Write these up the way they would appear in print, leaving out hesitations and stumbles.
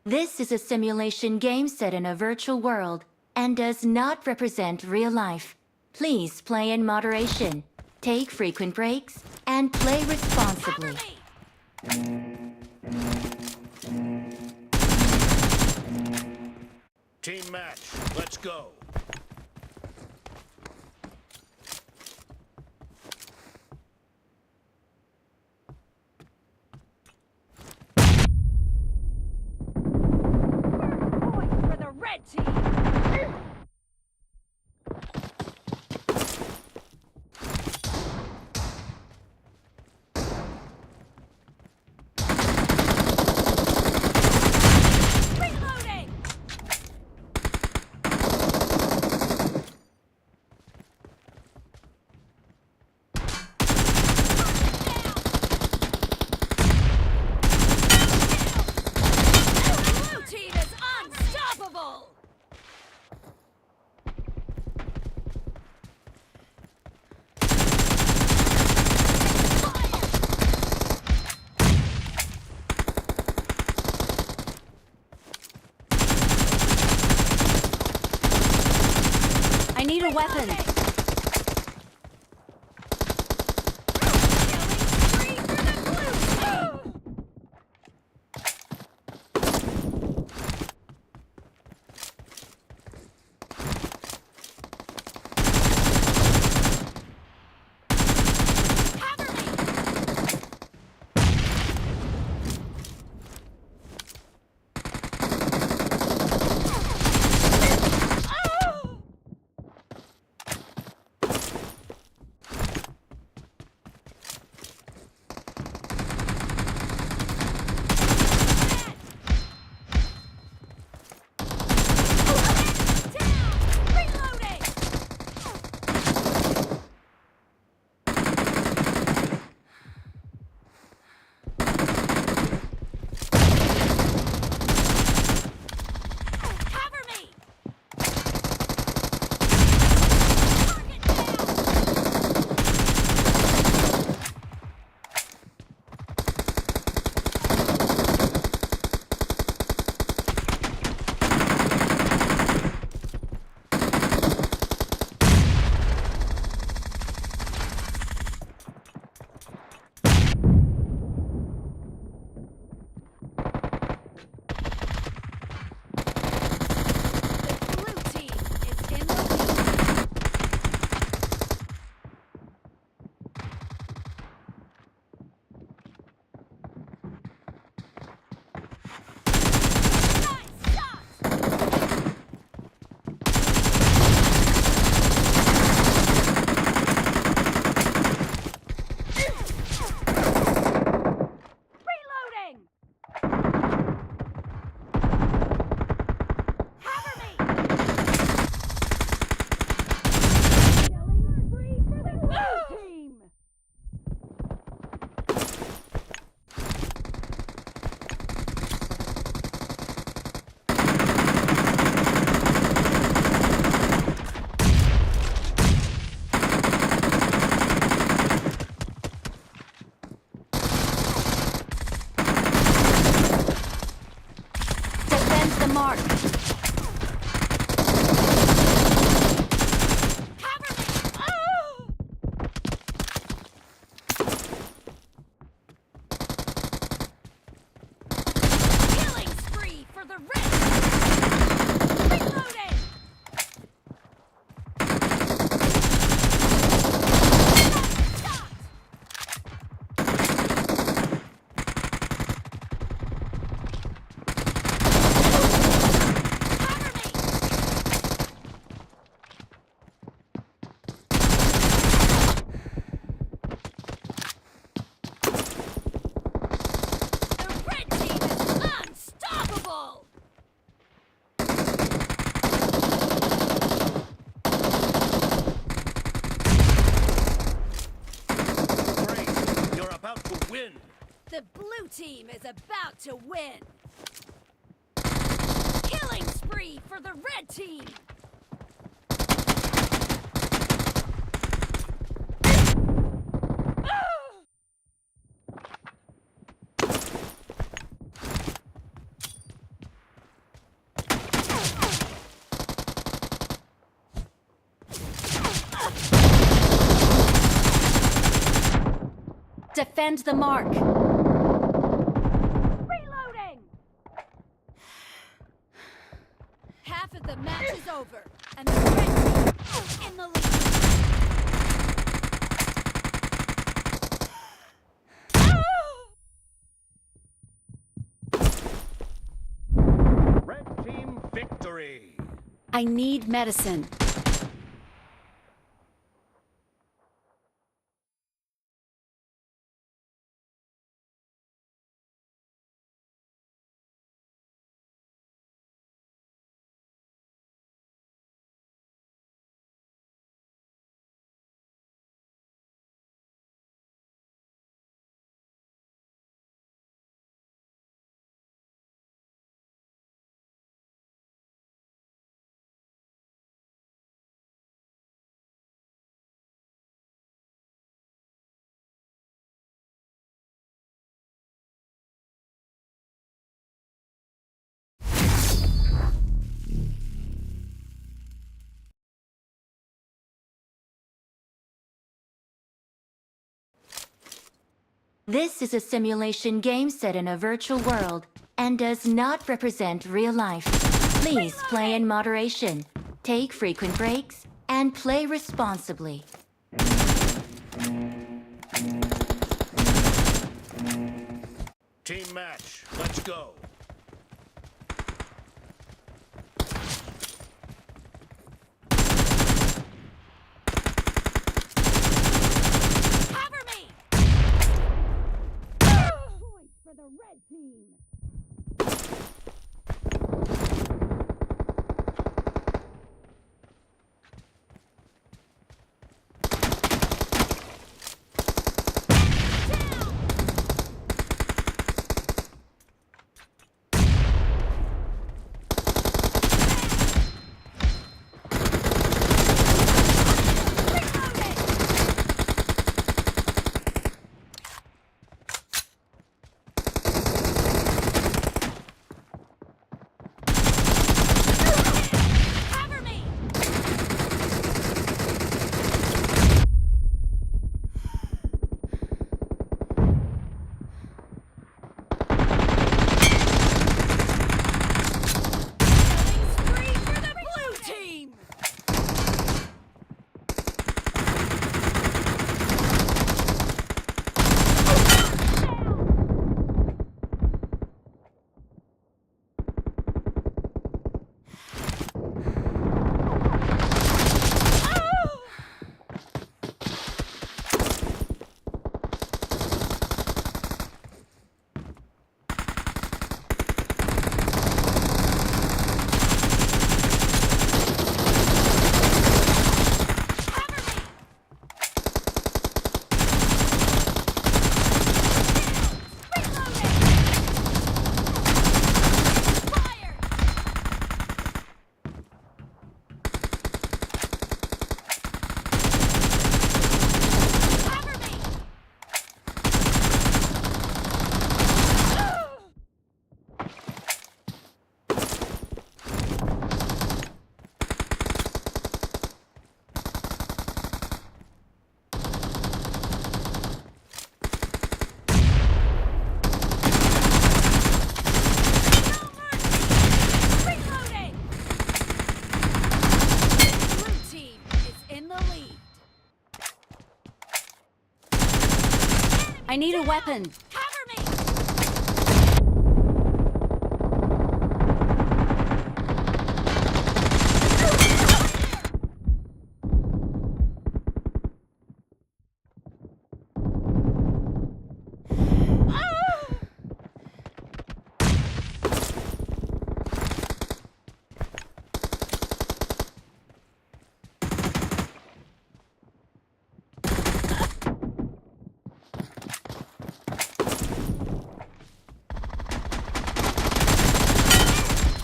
This is a simulation game set in a virtual world and does not represent real life. Please play in moderation, take frequent breaks, and play responsibly. Team match, let's go. For the red team! Reloading! Blue team is unstoppable! I need a weapon. Killing spree for the blue team! Cover me! Oh! Down! Reloading! Cover me! Target down! The blue team is in the lead. Nice shot! Reloading! Cover me! Killing spree for the blue team! Defend the mark. Cover me! Oh! Killing spree for the red team! Reloading! Nice shot! Cover me! The red team is unstoppable! Great, you're about to win. The blue team is about to win! Killing spree for the red team! Defend the mark. Reloading! Half of the match is over, and the red team is in the lead. Red team victory. I need medicine. This is a simulation game set in a virtual world and does not represent real life. Please play in moderation, take frequent breaks, and play responsibly. Team match. Let's go. Cover me! Points for the red team. Cover me! Killing spree for the blue team! Reloading! Blue team is in the lead. I need a weapon. Cover me!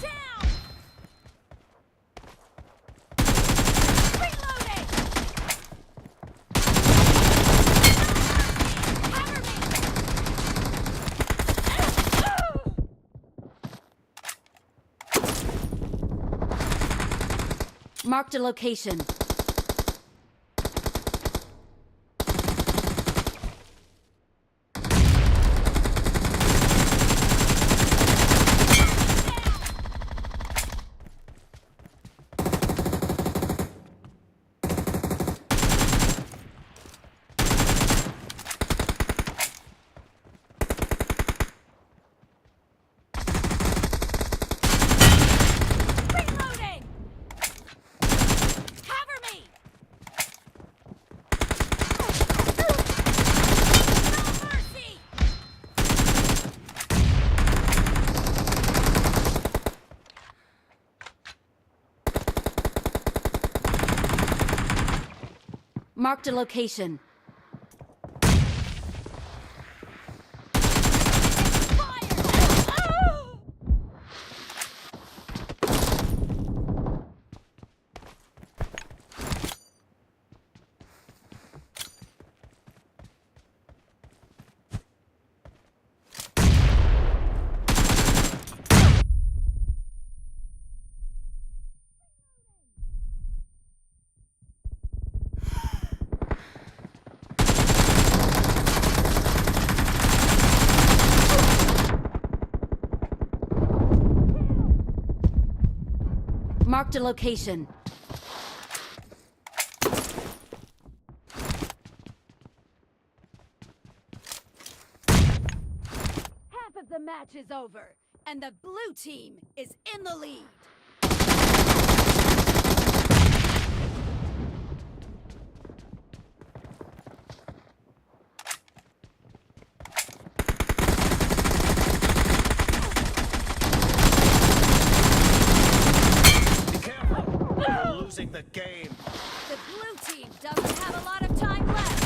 Down! Reloading! Cover me! Marked a location. Marked a location. Marked a location. Half of the match is over, and the blue team is in the lead. Be careful. You're losing the game. The blue team doesn't have a lot of time left.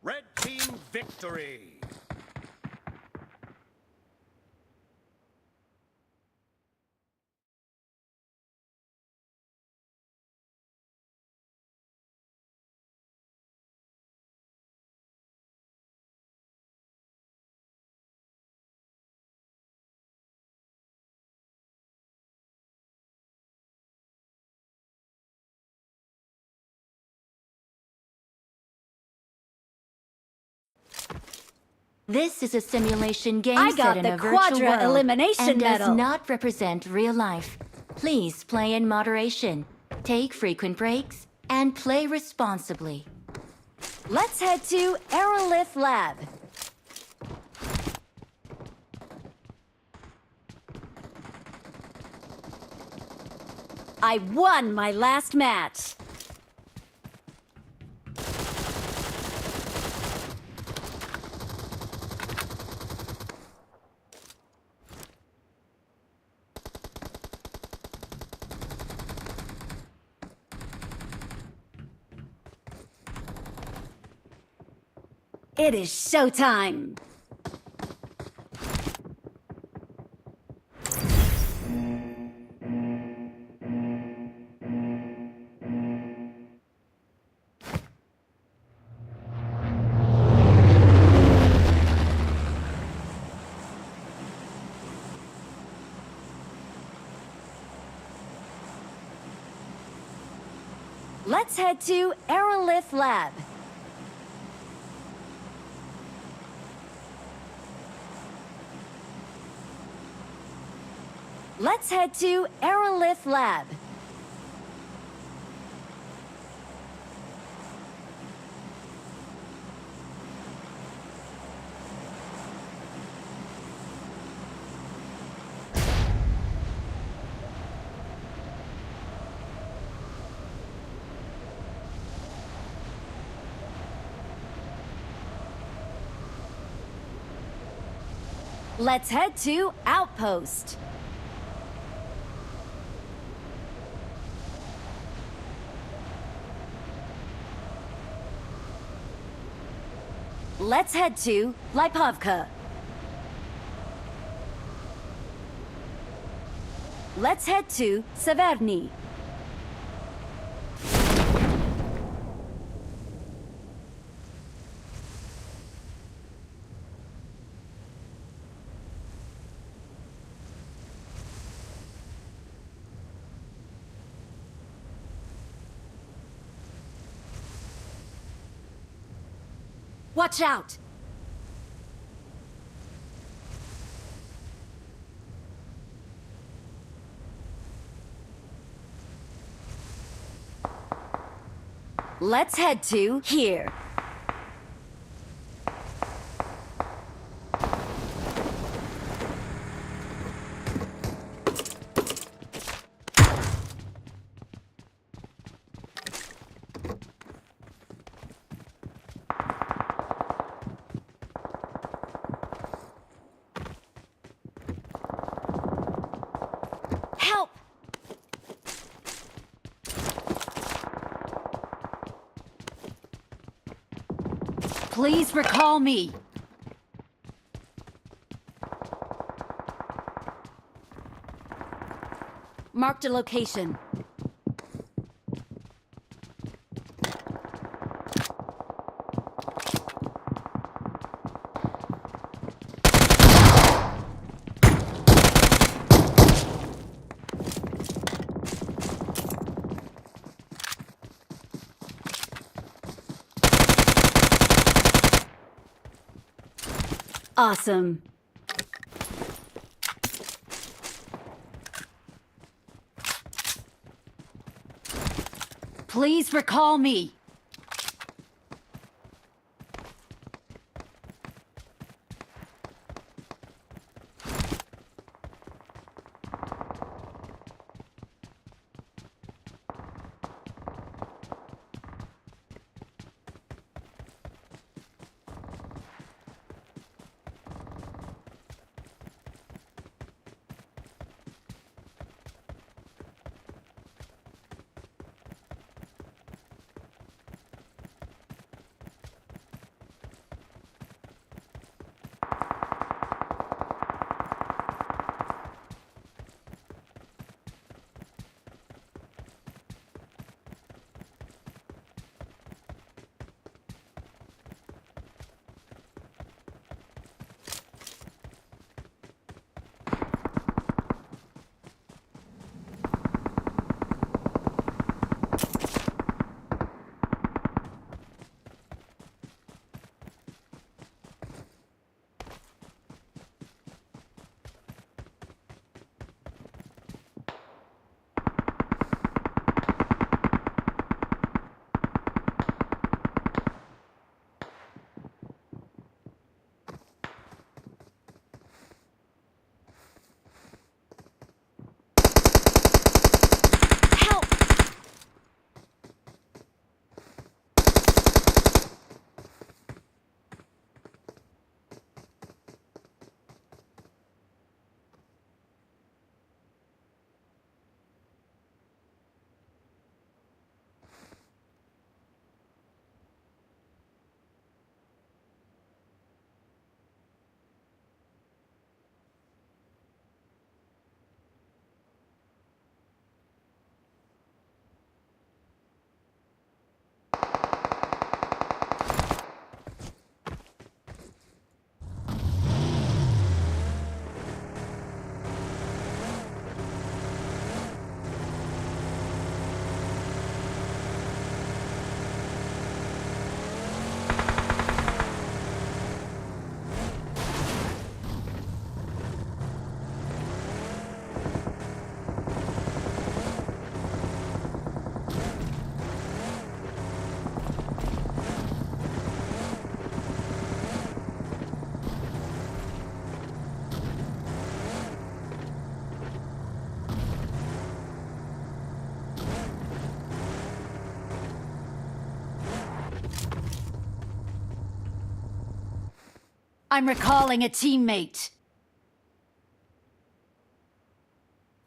Red team victory. This is a simulation game I set got in the a virtual Quadra world elimination and does medal. not represent real life. Please play in moderation, take frequent breaks, and play responsibly. Let's head to Aerolith Lab. I won my last match. It is showtime! Let's head to Aerolith Lab. Let's head to Aerolith Lab. Let's head to Outpost. Let's head to Lipovka. Let's head to Severny. Watch out! Let's head to here. Please recall me. Marked a location. Awesome. Please recall me. Help! I'm recalling a teammate.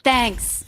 Thanks.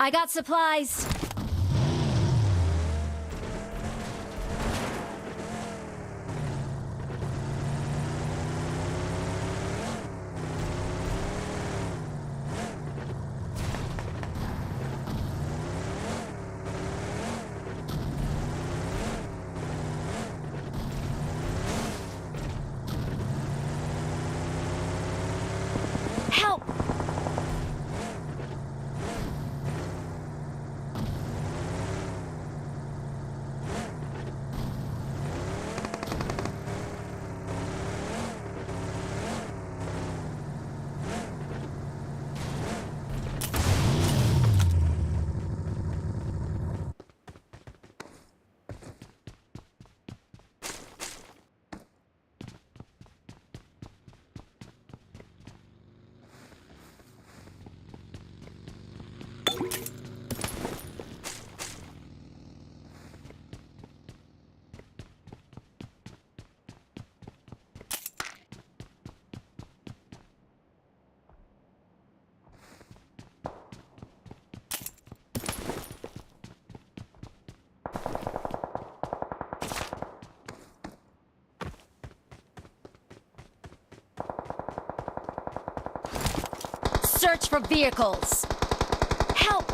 I got supplies. Search for vehicles. Help!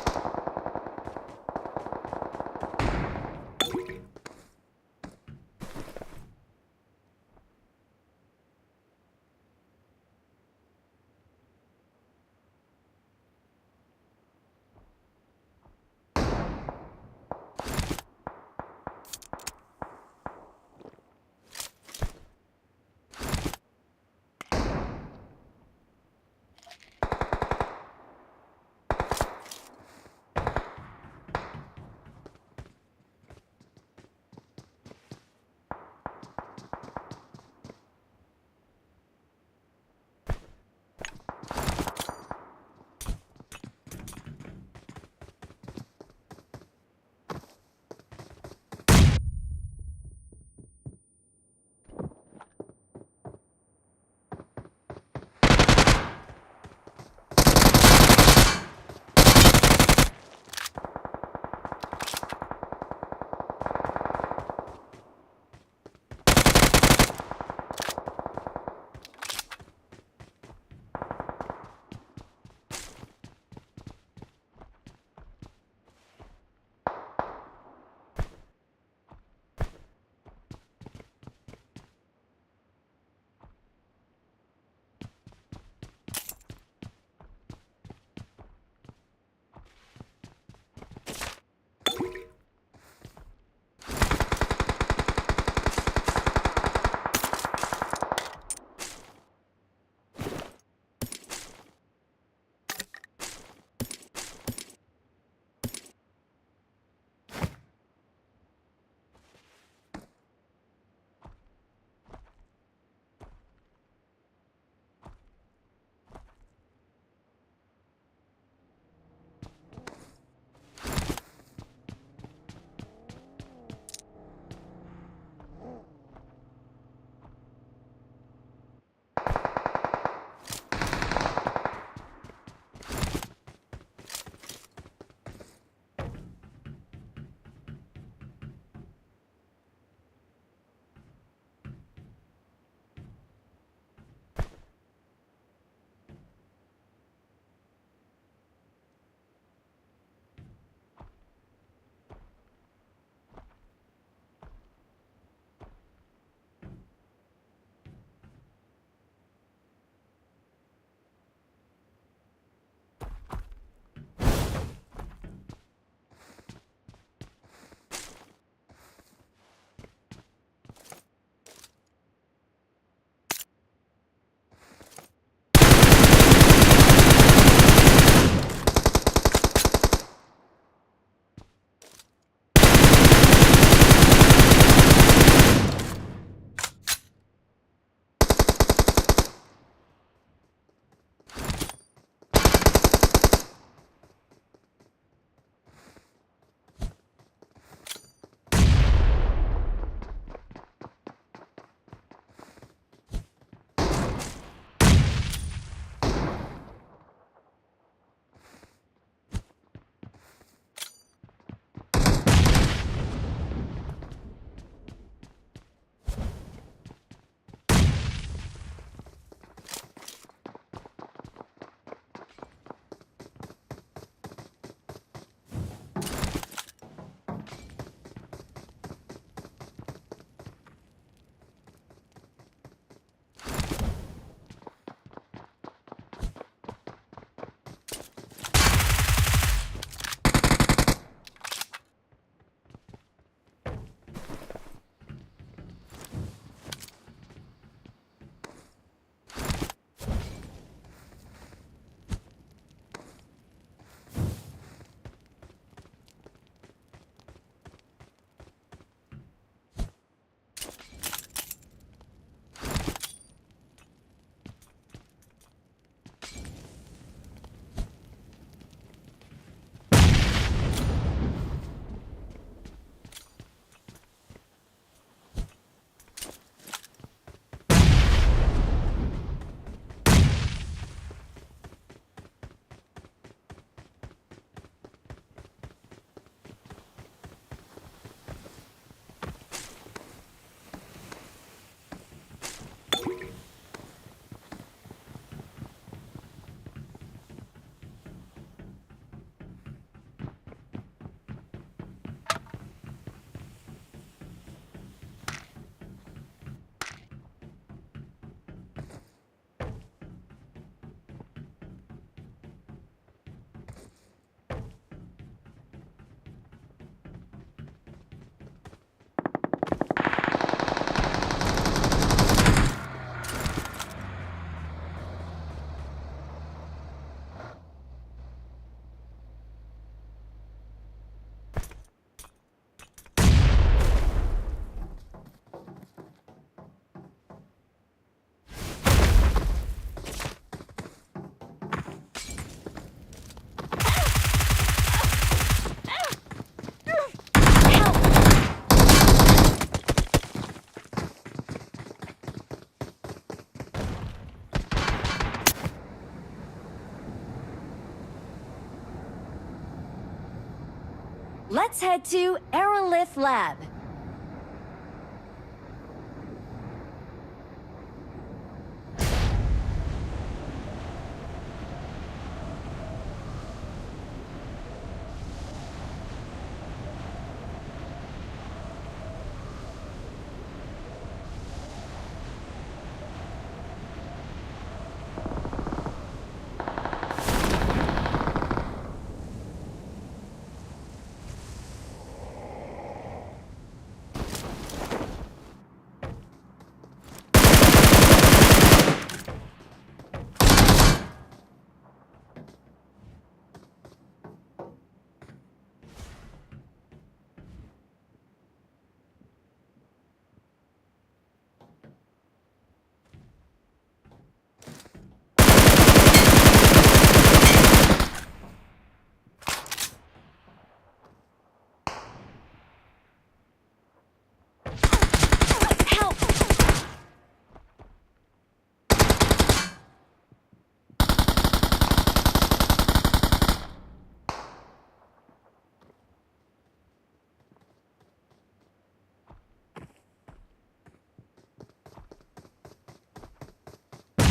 Let's head to Aerolith Lab.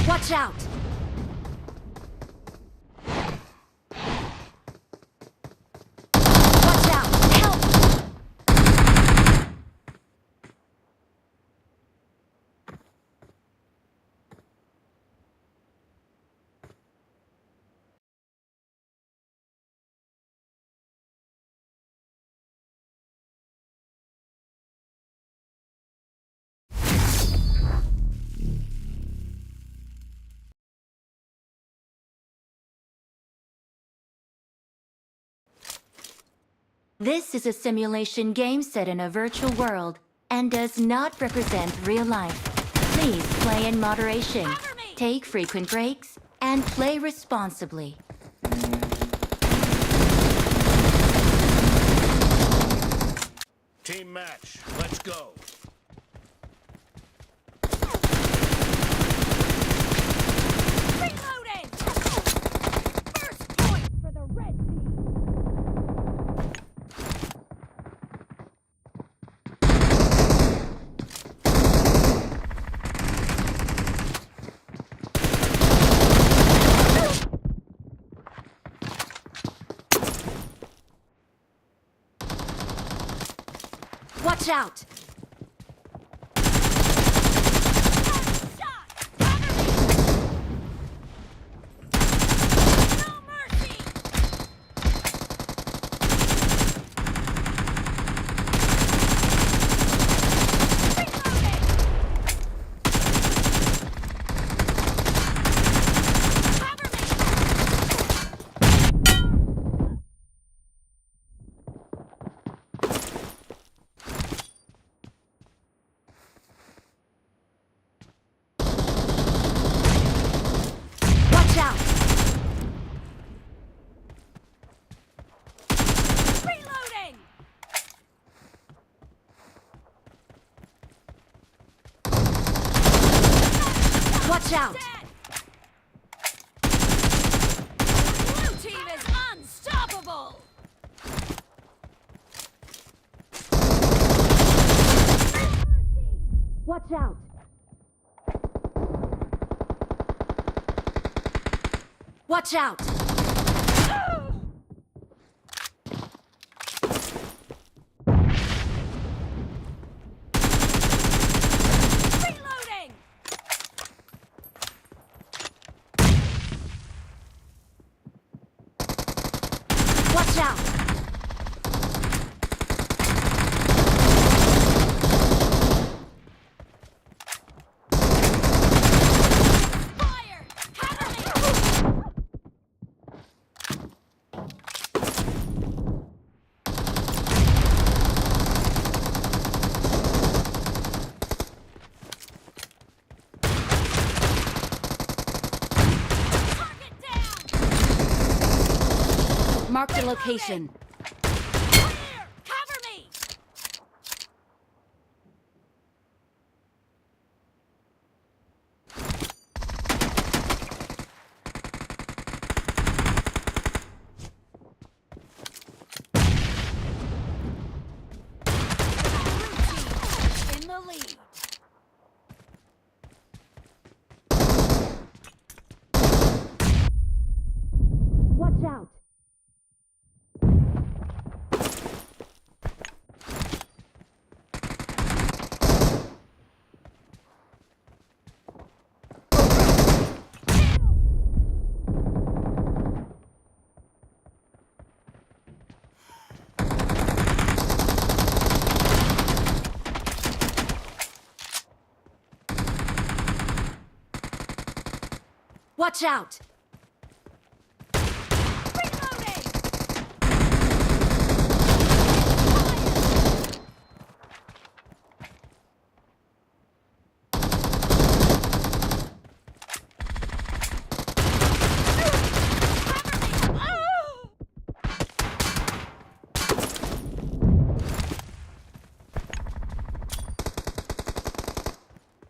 Watch out! Watch out! Help! This is a simulation game set in a virtual world and does not represent real life. Please play in moderation, take frequent breaks, and play responsibly. Team match, let's go. Reloading! First point for the red team. Watch out! Shot! Cover me! No mercy! Reloading! Cover me! Watch out! Reloading! Watch out! Dead! Blue team is unstoppable! Watch out! Watch out! Reloading! Watch out! Fired! Cover me! Target down! Mark the location. Clear! Cover me! Watch out! Reloading!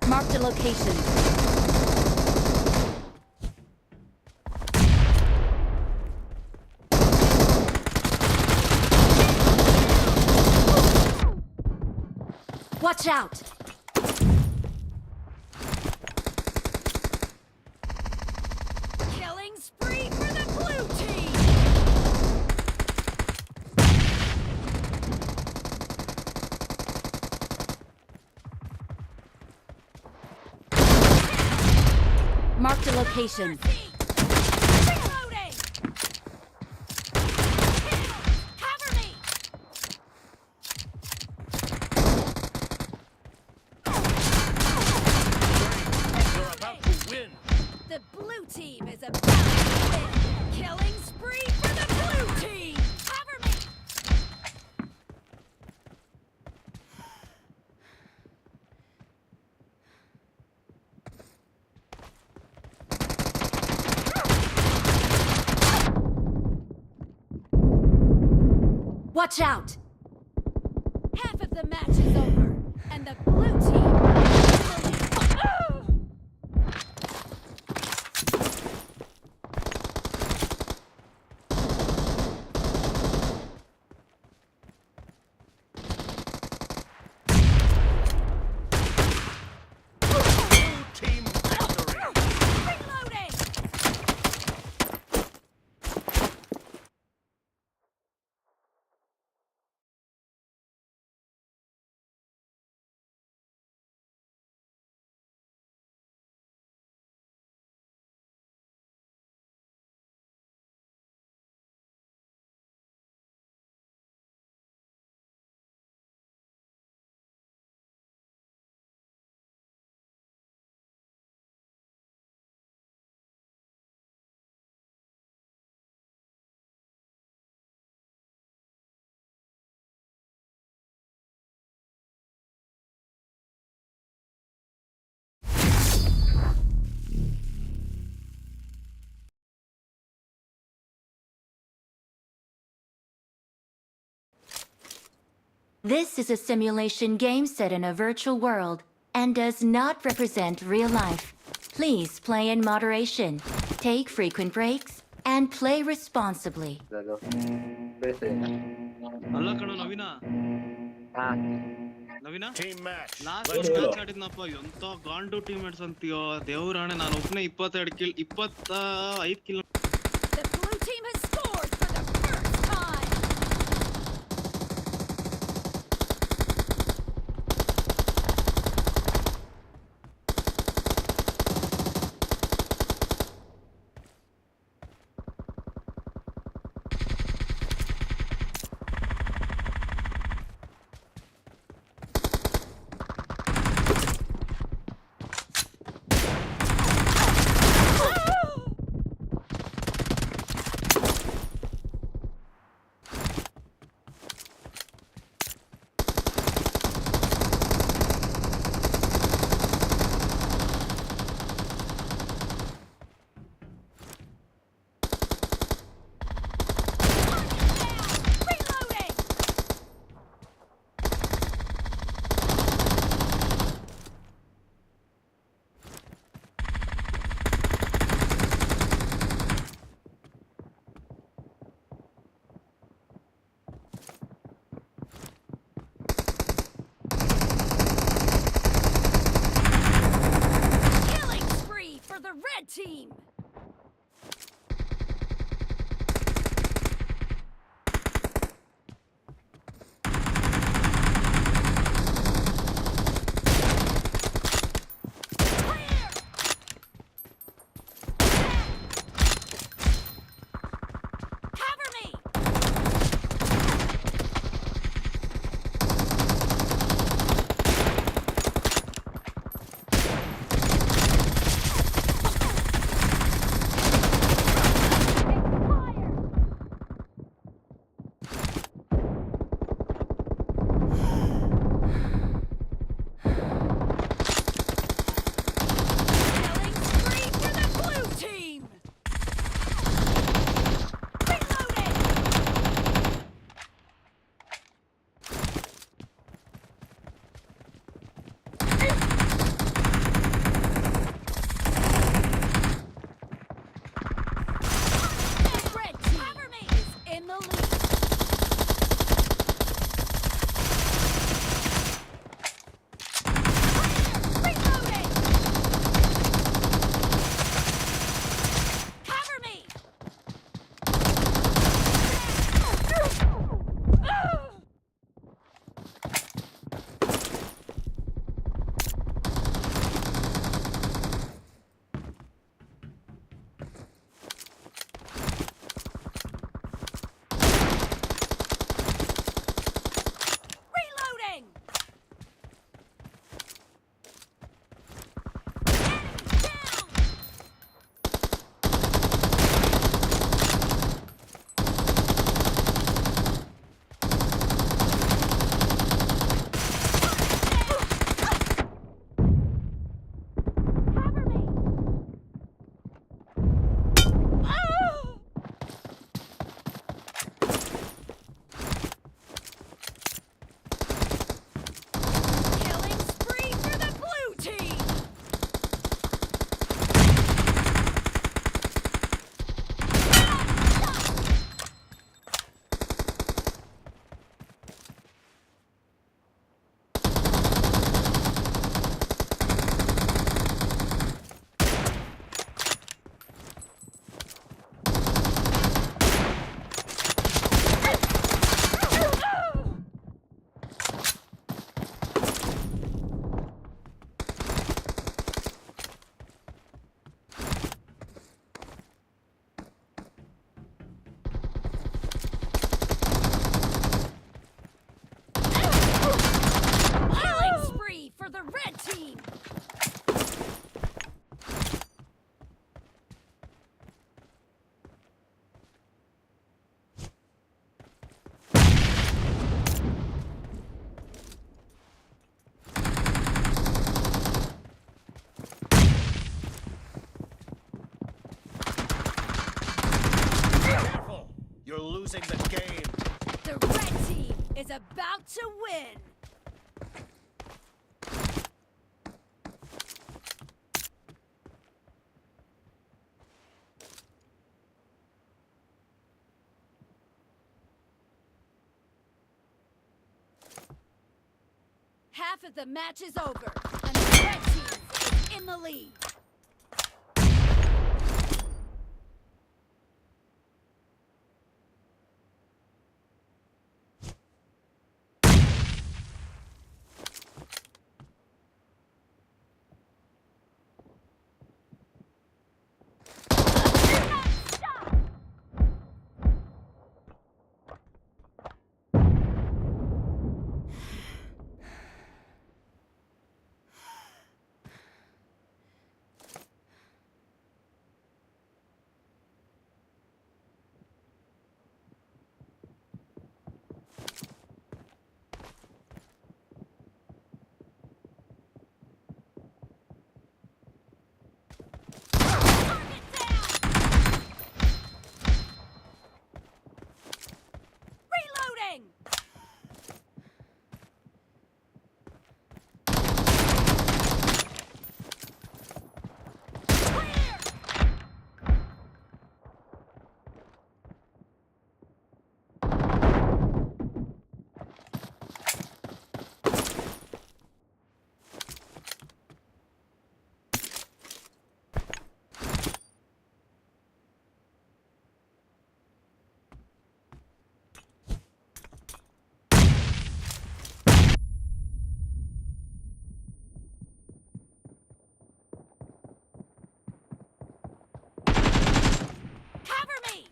Marked a location. Watch out! Killing spree for the blue team! Marked a location. Reloading! Cover me! You're about to win. The blue team is about to win! Killing spree for the blue team! Cover me! Watch out! Half of the match is over, and the blue team is in the lead. Blue team victory. Reloading! This is a simulation game set in a virtual world and does not represent real life. Please play in moderation, take frequent breaks, and play responsibly. ಅಲ್ಲ ಕಣ ನವೀನ ನವೀನ Team match. Last Let's match go. ಆಡಿದ್ನಪ್ಪ ಎಂತ ಗಾಂಡು team mates ಅಂತೀಯೋ ದೇವ್ರಾಣೆ ನಾನು ಒಬ್ಬನೇ 25 kilo The blue team has scored for the first time! about to win. Half of the match is over, and the red team is in the lead. Reloading! Cover me!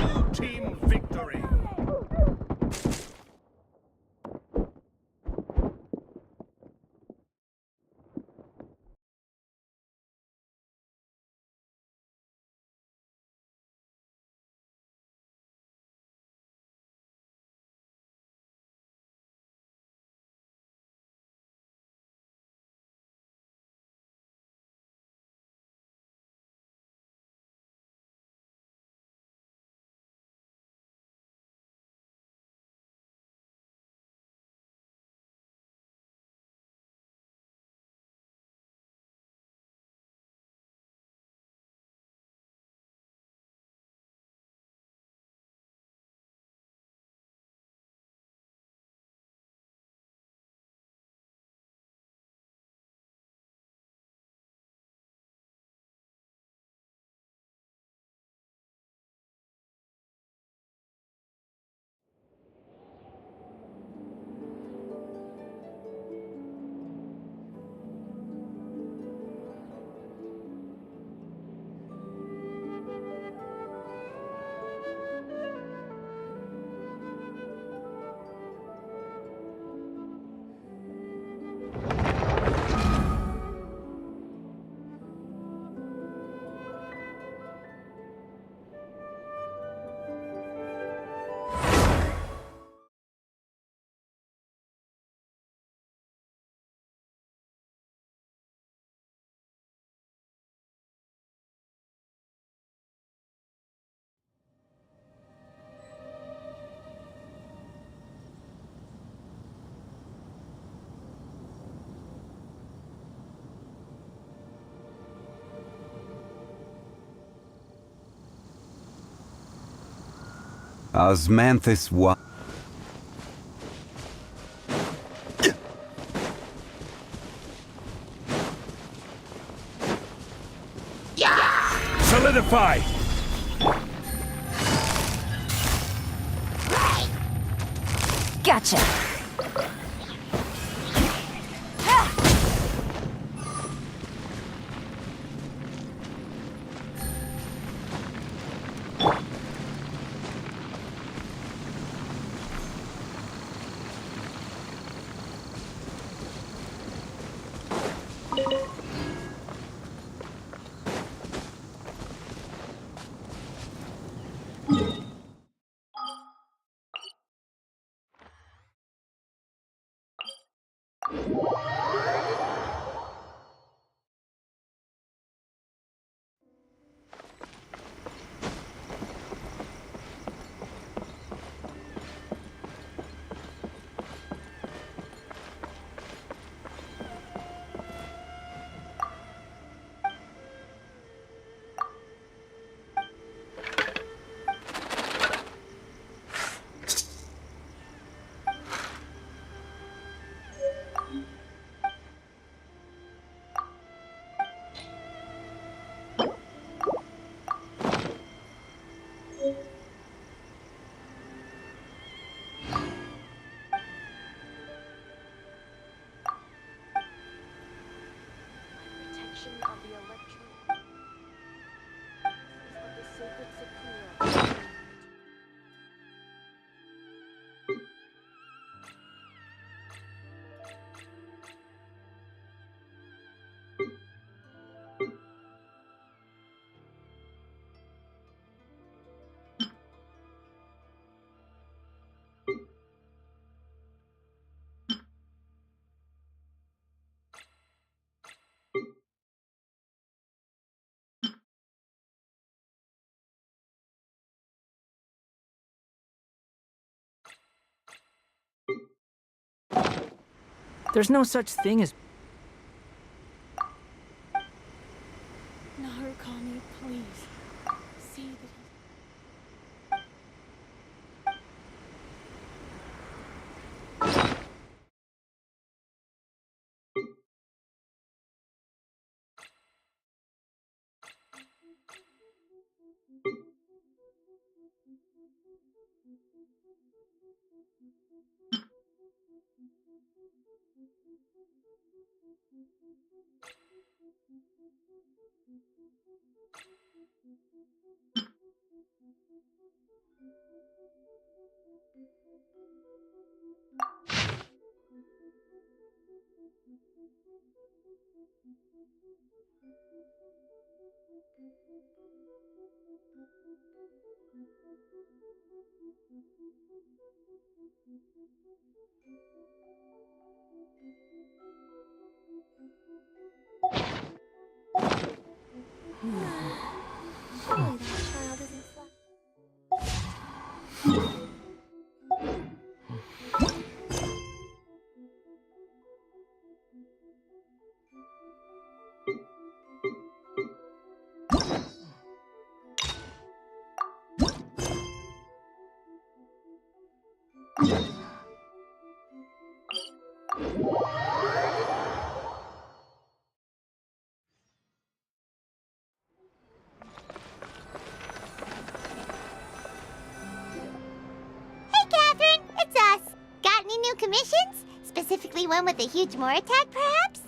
Blue team victory. Osmanthus wa... Solidify. Gotcha. Protection of the electro of the sacred Sakura. There's no such thing as... Narukami, please. Say that surely that child isn't flat. Hey, Catherine, it's us. Got any new commissions? Specifically one with a huge more attack, perhaps?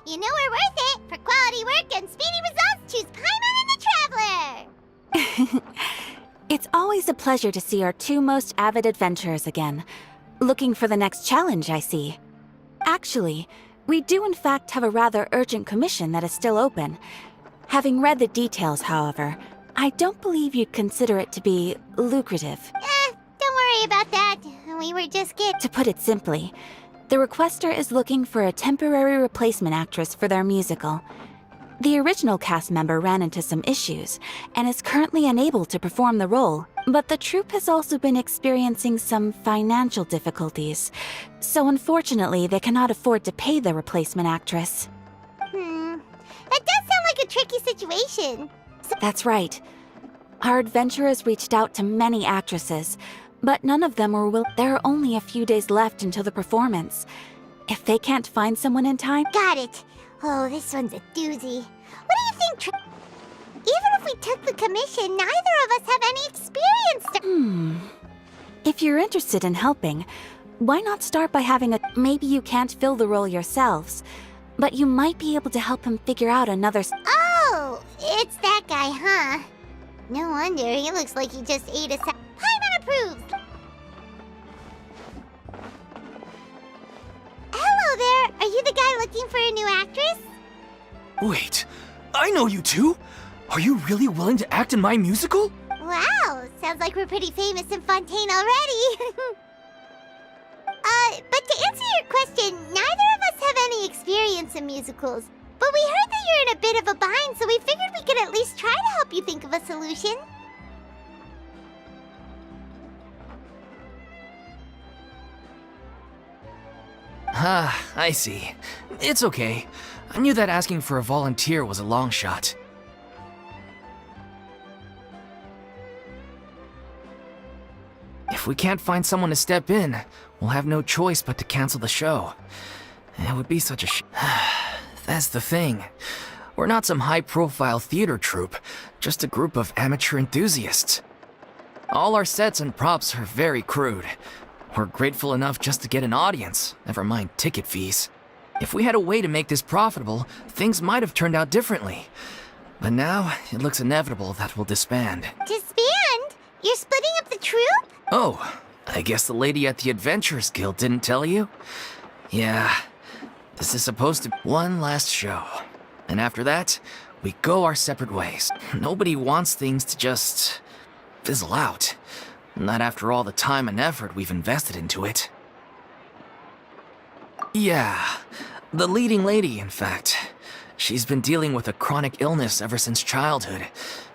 You know we're worth it. For quality work and speedy results, choose Paimon and the Traveler. It's always a pleasure to see our two most avid adventurers again. Looking for the next challenge, I see. Actually, we do in fact have a rather urgent commission that is still open. Having read the details, however, I don't believe you'd consider it to be lucrative. Don't worry about that. We were just getting... To put it simply, the requester is looking for a temporary replacement actress for their musical. The original cast member ran into some issues and is currently unable to perform the role, but the troupe has also been experiencing some financial difficulties, so unfortunately they cannot afford to pay the replacement actress. That does sound like a tricky situation. That's right. Our adventurers reached out to many actresses, but none of them were willing. There are only a few days left until the performance. If they can't find someone in time... Got it. Oh, this one's a doozy. What do you think, even if we took the commission, neither of us have any experience to... If you're interested in helping, why not start by having a... Maybe you can't fill the role yourselves, but you might be able to help him figure out another... Oh, it's that guy, huh? No wonder, he looks like he just ate a Paimon approves! Hello there! Are you the guy looking for a new actress? Wait, I know you two! Are you really willing to act in my musical? Wow, sounds like we're pretty famous in Fontaine already! But to answer your question, neither of us have any experience in musicals. But we heard that you're in a bit of a bind, so we figured we could at least try to help you think of a solution. Ah, I see. It's okay. I knew that asking for a volunteer was a long shot. If we can't find someone to step in, we'll have no choice but to cancel the show. It would be such a That's the thing. We're not some high-profile theater troupe, just a group of amateur enthusiasts. All our sets and props are very crude. We're grateful enough just to get an audience, never mind ticket fees. If we had a way to make this profitable, things might have turned out differently. But now, it looks inevitable that we'll disband. Disband? You're splitting up the troupe? Oh, I guess the lady at the Adventurers Guild didn't tell you? Yeah, this is supposed to be one last show. And after that, we go our separate ways. Nobody wants things to just fizzle out. Not after all the time and effort we've invested into it. Yeah, the leading lady, in fact. She's been dealing with a chronic illness ever since childhood.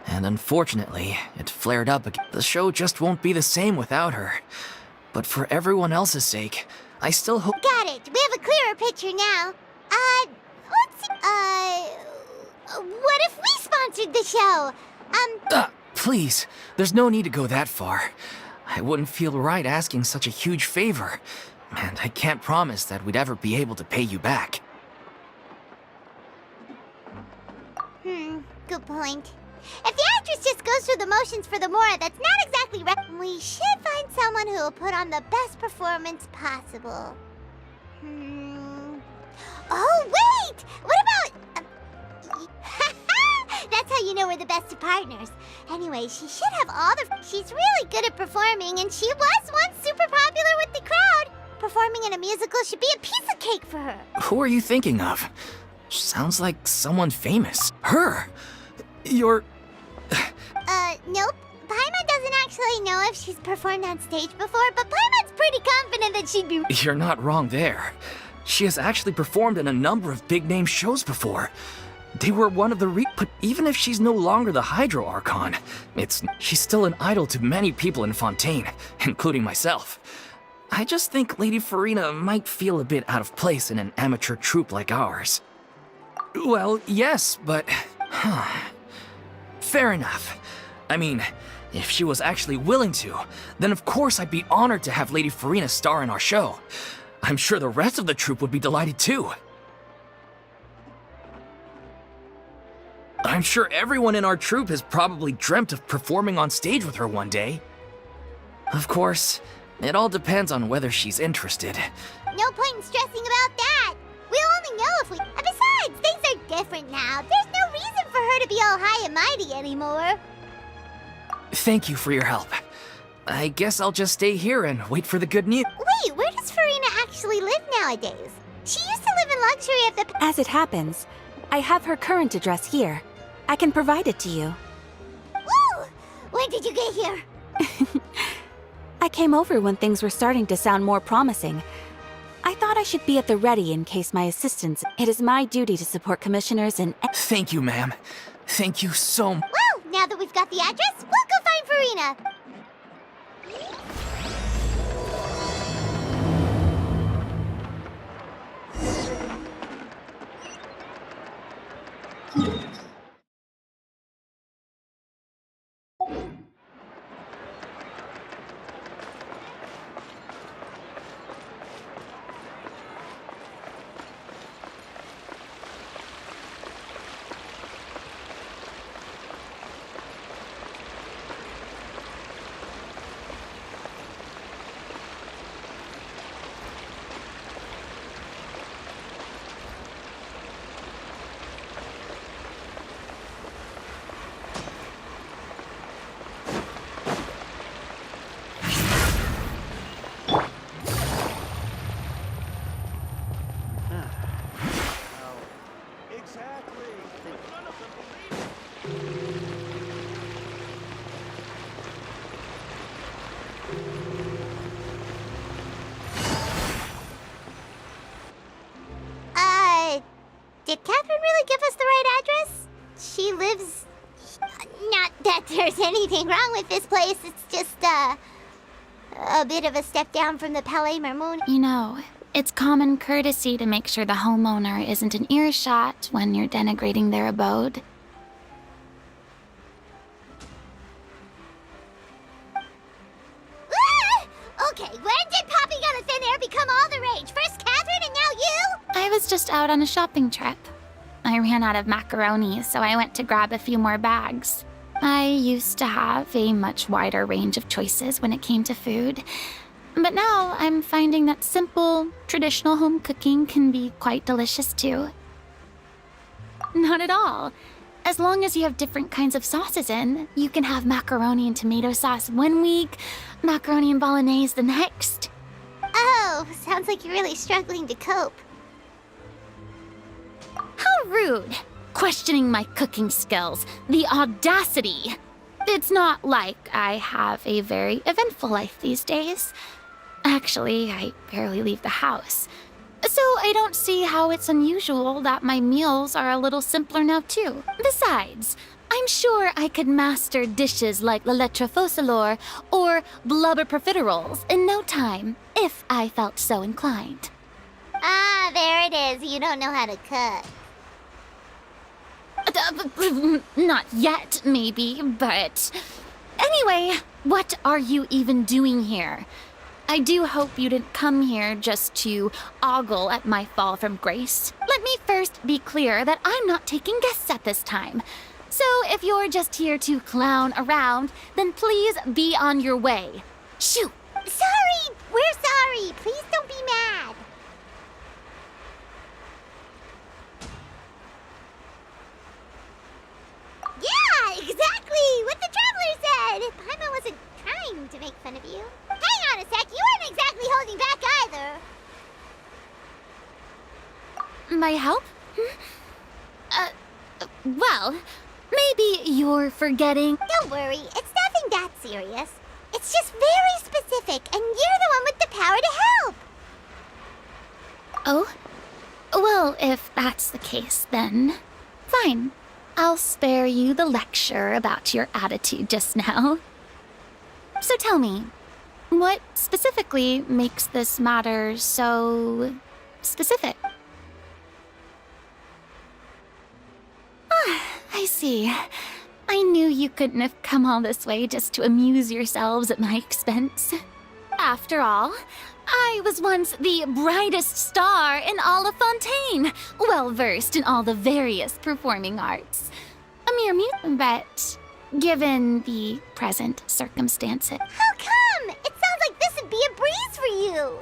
And unfortunately, it flared up again. The show just won't be the same without her. But for everyone else's sake, I still hope— Got it. We have a clearer picture now. What if we sponsored the show? Please, there's no need to go that far. I wouldn't feel right asking such a huge favor. And I can't promise that we'd ever be able to pay you back. Good point. If the actress just goes through the motions for the Mora, that's not exactly right. We should find someone who will put on the best performance possible. Oh, wait! What about... That's how you know we're the best of partners. Anyway, she should have all the... She's really good at performing, and she was once super popular with the crowd. Performing in a musical should be a piece of cake for her. Who are you thinking of? Sounds like someone famous. Her! You're... Nope. Paimon doesn't actually know if she's performed on stage before, but Paimon's pretty confident that she'd be... You're not wrong there. She has actually performed in a number of big-name shows before. They were one of the But even if she's no longer the Hydro Archon, she's still an idol to many people in Fontaine, including myself. I just think Lady Farina might feel a bit out of place in an amateur troupe like ours. Well, yes, but... Fair enough. I mean, if she was actually willing to, then of course I'd be honored to have Lady Farina star in our show. I'm sure the rest of the troupe would be delighted too. I'm sure everyone in our troupe has probably dreamt of performing on stage with her one day. Of course, it all depends on whether she's interested. No point in stressing about that. We'll only know if we... And besides, things are different now. There's no reason for her to be all high and mighty anymore. Thank you for your help. I guess I'll just stay here and wait for the good news. Wait, where does Farina actually live nowadays? She used to live in luxury at the... As it happens, I have her current address here. I can provide it to you. Woo! When did you get here? I came over when things were starting to sound more promising. I thought I should be at the ready in case my assistance... It is my duty to support commissioners and... Thank you, ma'am. Thank you so much. Well, now that we've got the address, we'll go find Farina. Did Catherine really give us the right address? She lives... Not that there's anything wrong with this place, it's just, a bit of a step down from the Palais Marmont. You know, it's common courtesy to make sure the homeowner isn't in earshot when you're denigrating their abode. Okay, when did popping out of thin air become all the rage? First Catherine and now you? I was just out on a shopping trip. I ran out of macaroni, so I went to grab a few more bags. I used to have a much wider range of choices when it came to food, but now I'm finding that simple, traditional home cooking can be quite delicious too. Not at all. As long as you have different kinds of sauces in, you can have macaroni and tomato sauce one week, macaroni and bolognese the next. Oh, sounds like you're really struggling to cope. How rude! Questioning my cooking skills. The audacity! It's not like I have a very eventful life these days. Actually, I barely leave the house. So I don't see how it's unusual that my meals are a little simpler now too. Besides, I'm sure I could master dishes like la lettre faucilor or blubber profiteroles in no time, if I felt so inclined. Ah, there it is. You don't know how to cook. Not yet, maybe, but... Anyway, what are you even doing here? I do hope you didn't come here just to ogle at my fall from grace. Let me first be clear that I'm not taking guests at this time. So if you're just here to clown around, then please be on your way. Shoo! Sorry! We're sorry! Please don't be mad! Yeah, exactly! What the traveler said! Paimon wasn't trying to make fun of you. Hang on a sec, you weren't exactly holding back either. My help? Well, maybe you're forgetting. Don't worry, it's nothing that serious. It's just very specific, and you're the one with the power to help. Oh? Well, if that's the case, then fine. I'll spare you the lecture about your attitude just now. So tell me, what specifically makes this matter so specific? Ah, I see. I knew you couldn't have come all this way just to amuse yourselves at my expense. After all, I was once the brightest star in all of Fontaine, well-versed in all the various performing arts. A mere mute, but given the present circumstances... How come? It sounds like this would be a breeze for you.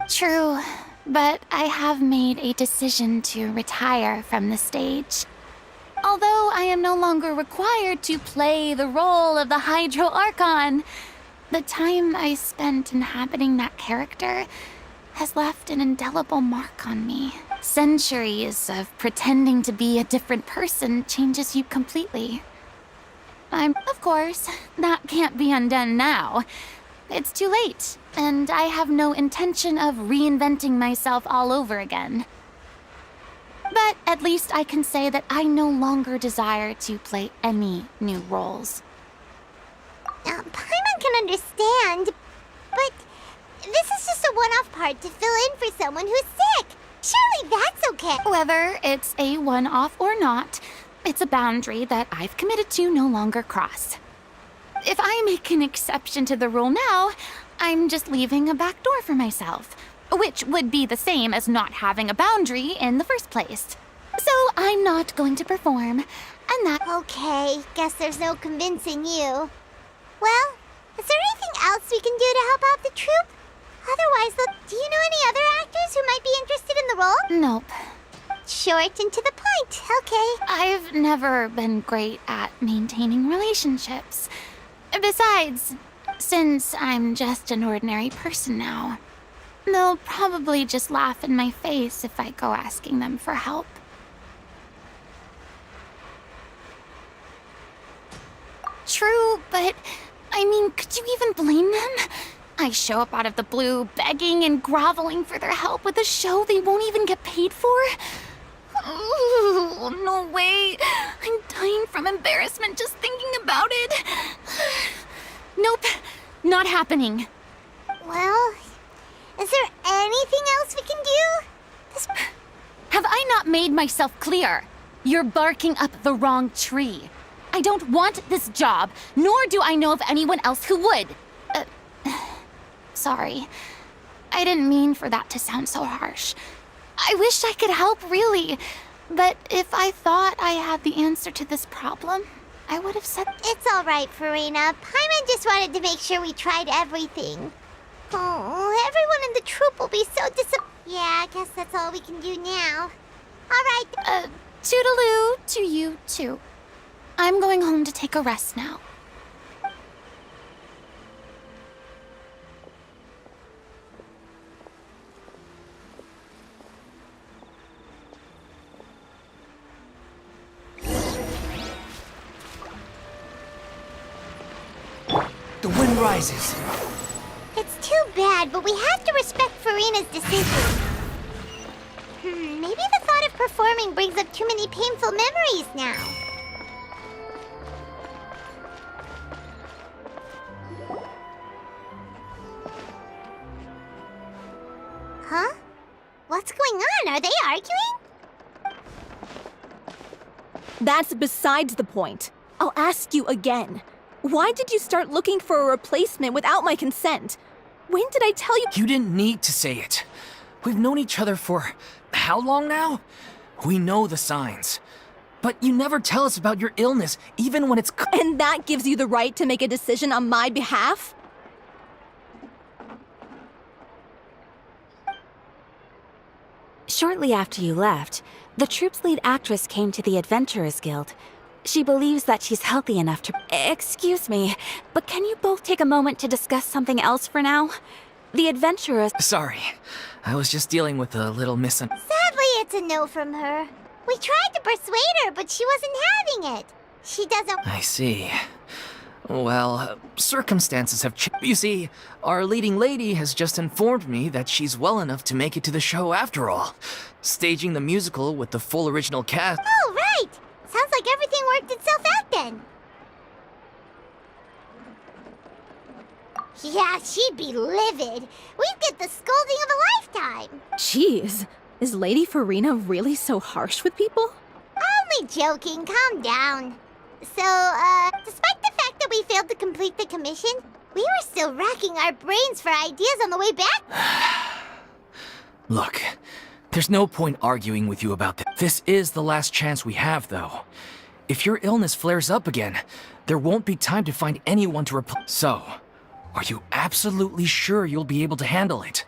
True, but I have made a decision to retire from the stage. Although I am no longer required to play the role of the Hydro Archon, the time I spent inhabiting that character has left an indelible mark on me. Centuries of pretending to be a different person changes you completely. Of course, that can't be undone now. It's too late, and I have no intention of reinventing myself all over again. But at least I can say that I no longer desire to play any new roles. Paimon can understand, but this is just a one-off part to fill in for someone who's sick. Surely that's okay. Whether it's a one-off or not, it's a boundary that I've committed to no longer cross. If I make an exception to the rule now, I'm just leaving a back door for myself, which would be the same as not having a boundary in the first place. So I'm not going to perform, and that... Okay, guess there's no convincing you. Well, is there anything else we can do to help out the troupe? Otherwise, do you know any other actors who might be interested in the role? Nope. Short and to the point, okay. I've never been great at maintaining relationships. Besides, since I'm just an ordinary person now, they'll probably just laugh in my face if I go asking them for help. True, but I mean, could you even blame them? I show up out of the blue, begging and groveling for their help with a show they won't even get paid for. Oh, no way. I'm dying from embarrassment just thinking about it. Nope, not happening. Well, is there anything else we can do? Have I not made myself clear? You're barking up the wrong tree. I don't want this job, nor do I know of anyone else who would. Sorry. I didn't mean for that to sound so harsh. I wish I could help, really. But if I thought I had the answer to this problem, I would have said... It's all right, Farina. Paimon just wanted to make sure we tried everything. Oh, everyone in the troop will be so Yeah, I guess that's all we can do now. All right. Toodaloo to you, too. I'm going home to take a rest now. The wind rises. It's too bad, but we have to respect Farina's decision. Maybe the thought of performing brings up too many painful memories now. Huh? What's going on? Are they arguing? That's besides the point. I'll ask you again. Why did you start looking for a replacement without my consent? When did I tell you? You didn't need to say it. We've known each other for how long now? We know the signs. But you never tell us about your illness, even when it's... And that gives you the right to make a decision on my behalf? Shortly after you left, the troop's lead actress came to the Adventurers Guild. She believes that she's healthy enough to... Excuse me, but can you both take a moment to discuss something else for now? The adventurers... Sorry, I was just dealing with a little Sadly, it's a no from her. We tried to persuade her, but she wasn't having it. She doesn't... I see. Well, circumstances have changed. You see, our leading lady has just informed me that she's well enough to make it to the show after all. Staging the musical with the full original cast. Oh, right! Sounds like everything worked itself out then. Yeah, she'd be livid. We'd get the scolding of a lifetime. Jeez, is Lady Farina really so harsh with people? Only joking, calm down. So, despite the fact that we failed to complete the commission, we were still racking our brains for ideas on the way back. Look, there's no point arguing with you about this. This is the last chance we have, though. If your illness flares up again, there won't be time to find anyone to replace. So, are you absolutely sure you'll be able to handle it?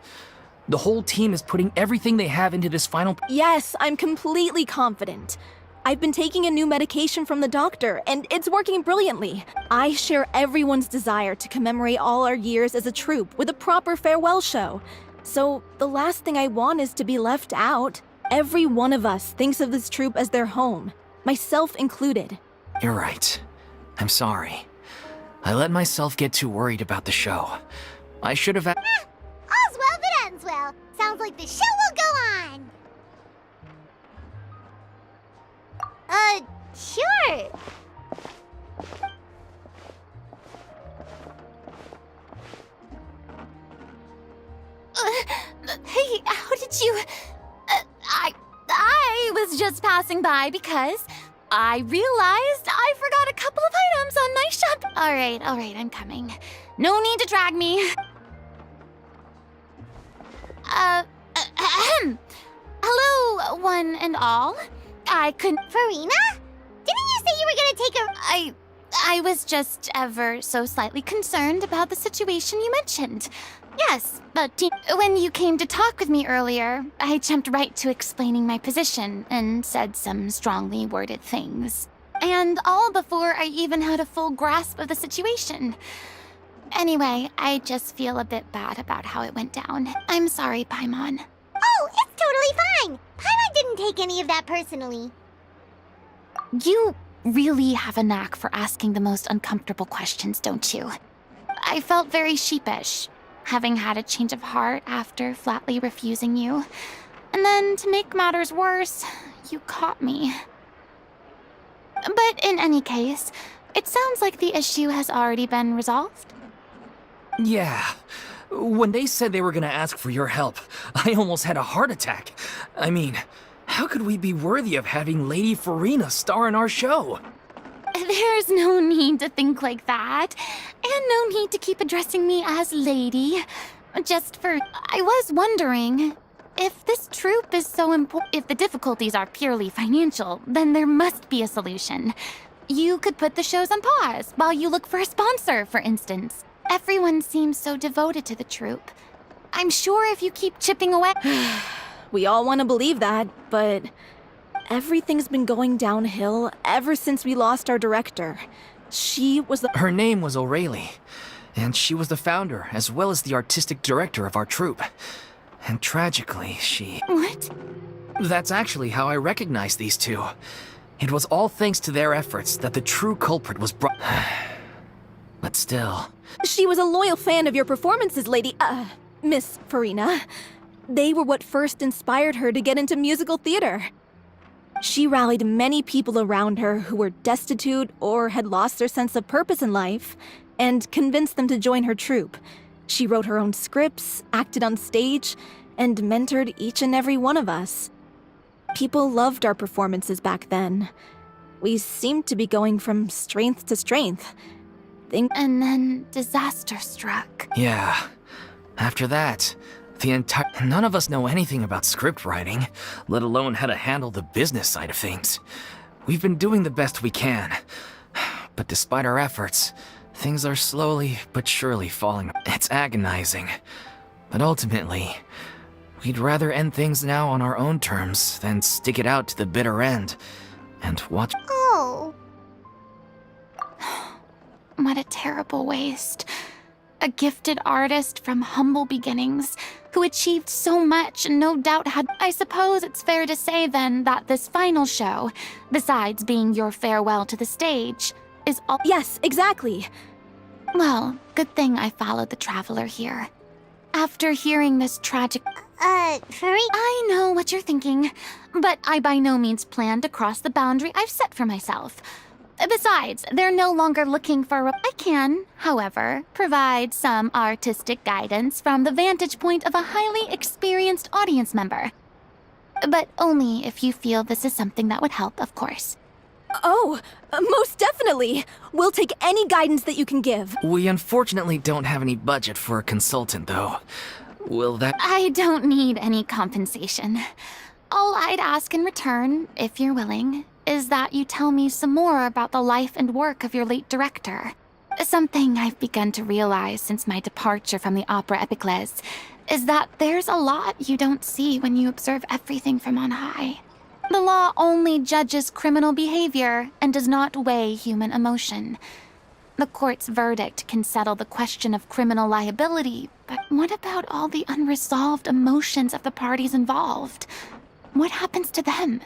The whole team is putting everything they have into this final... Yes, I'm completely confident. I've been taking a new medication from the doctor, and it's working brilliantly. I share everyone's desire to commemorate all our years as a troupe with a proper farewell show. So, the last thing I want is to be left out. Every one of us thinks of this troupe as their home, myself included. You're right. I'm sorry. I let myself get too worried about the show. I should have... All's well that ends well. Sounds like the show will go on. Sure. Hey, how did you... I was just passing by because I realized I forgot a couple of items on my shop. All right, I'm coming. No need to drag me. Hello, one and all. I couldn't... Farina? Didn't you say you were gonna take a... I was just ever so slightly concerned about the situation you mentioned. Yes, but when you came to talk with me earlier, I jumped right to explaining my position and said some strongly worded things. And all before I even had a full grasp of the situation. Anyway, I just feel a bit bad about how it went down. I'm sorry, Paimon. Oh, it's totally fine. Paimon didn't take any of that personally. You really have a knack for asking the most uncomfortable questions, don't you? I felt very sheepish, having had a change of heart after flatly refusing you. And then, to make matters worse, You caught me. But in any case, it sounds like the issue has already been resolved. Yeah. When they said they were gonna ask for your help, I almost had a heart attack. I mean, how could we be worthy of having Lady Farina star in our show? There's no need to think like that, and no need to keep addressing me as lady. I was wondering, if this troupe is so important, if the difficulties are purely financial, then there must be a solution. You could put the shows on pause while you look for a sponsor, for instance. Everyone seems so devoted to the troupe. I'm sure if you keep chipping away... We all want to believe that, but everything's been going downhill ever since we lost our director. She was the... Her name was O'Reilly, and she was the founder as well as the artistic director of our troupe. And tragically, she... What? That's actually how I recognized these two. It was all thanks to their efforts that the true culprit was brought... But still... She was a loyal fan of your performances, Miss Farina. They were what first inspired her to get into musical theater. She rallied many people around her who were destitute or had lost their sense of purpose in life, and convinced them to join her troupe. She wrote her own scripts, acted on stage, and mentored each and every one of us. People loved our performances back then. We seemed to be going from strength to strength. And then disaster struck. Yeah. After that, none of us know anything about script writing, let alone how to handle the business side of things. We've been doing the best we can. But despite our efforts, things are slowly but surely falling. It's agonizing. But ultimately, we'd rather end things now on our own terms than stick it out to the bitter end and watch... Oh. What a terrible waste. A gifted artist from humble beginnings who achieved so much and no doubt had... I suppose it's fair to say then that this final show, besides being your farewell to the stage, is all... Yes, exactly. Well, good thing I followed the traveler here. After hearing this tragic... Farina... I know what you're thinking, but I by no means plan to cross the boundary I've set for myself. Besides, they're no longer looking for... I can, however, provide some artistic guidance from the vantage point of a highly experienced audience member. But only if you feel this is something that would help, of course. Oh, most definitely. We'll take any guidance that you can give. We unfortunately don't have any budget for a consultant, though. Will that... I don't need any compensation. All I'd ask in return, if you're willing, is that you tell me some more about the life and work of your late director. Something I've begun to realize since my departure from the Opera Epiclese is that there's a lot you don't see when you observe everything from on high. The law only judges criminal behavior and does not weigh human emotion. The court's verdict can settle the question of criminal liability, but what about all the unresolved emotions of the parties involved? What happens to them?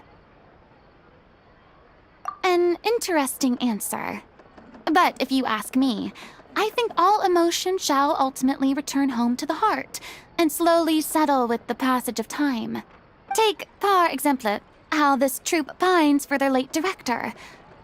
An interesting answer. But if you ask me, I think all emotion shall ultimately return home to the heart and slowly settle with the passage of time. Take, par exemple, how this troupe pines for their late director.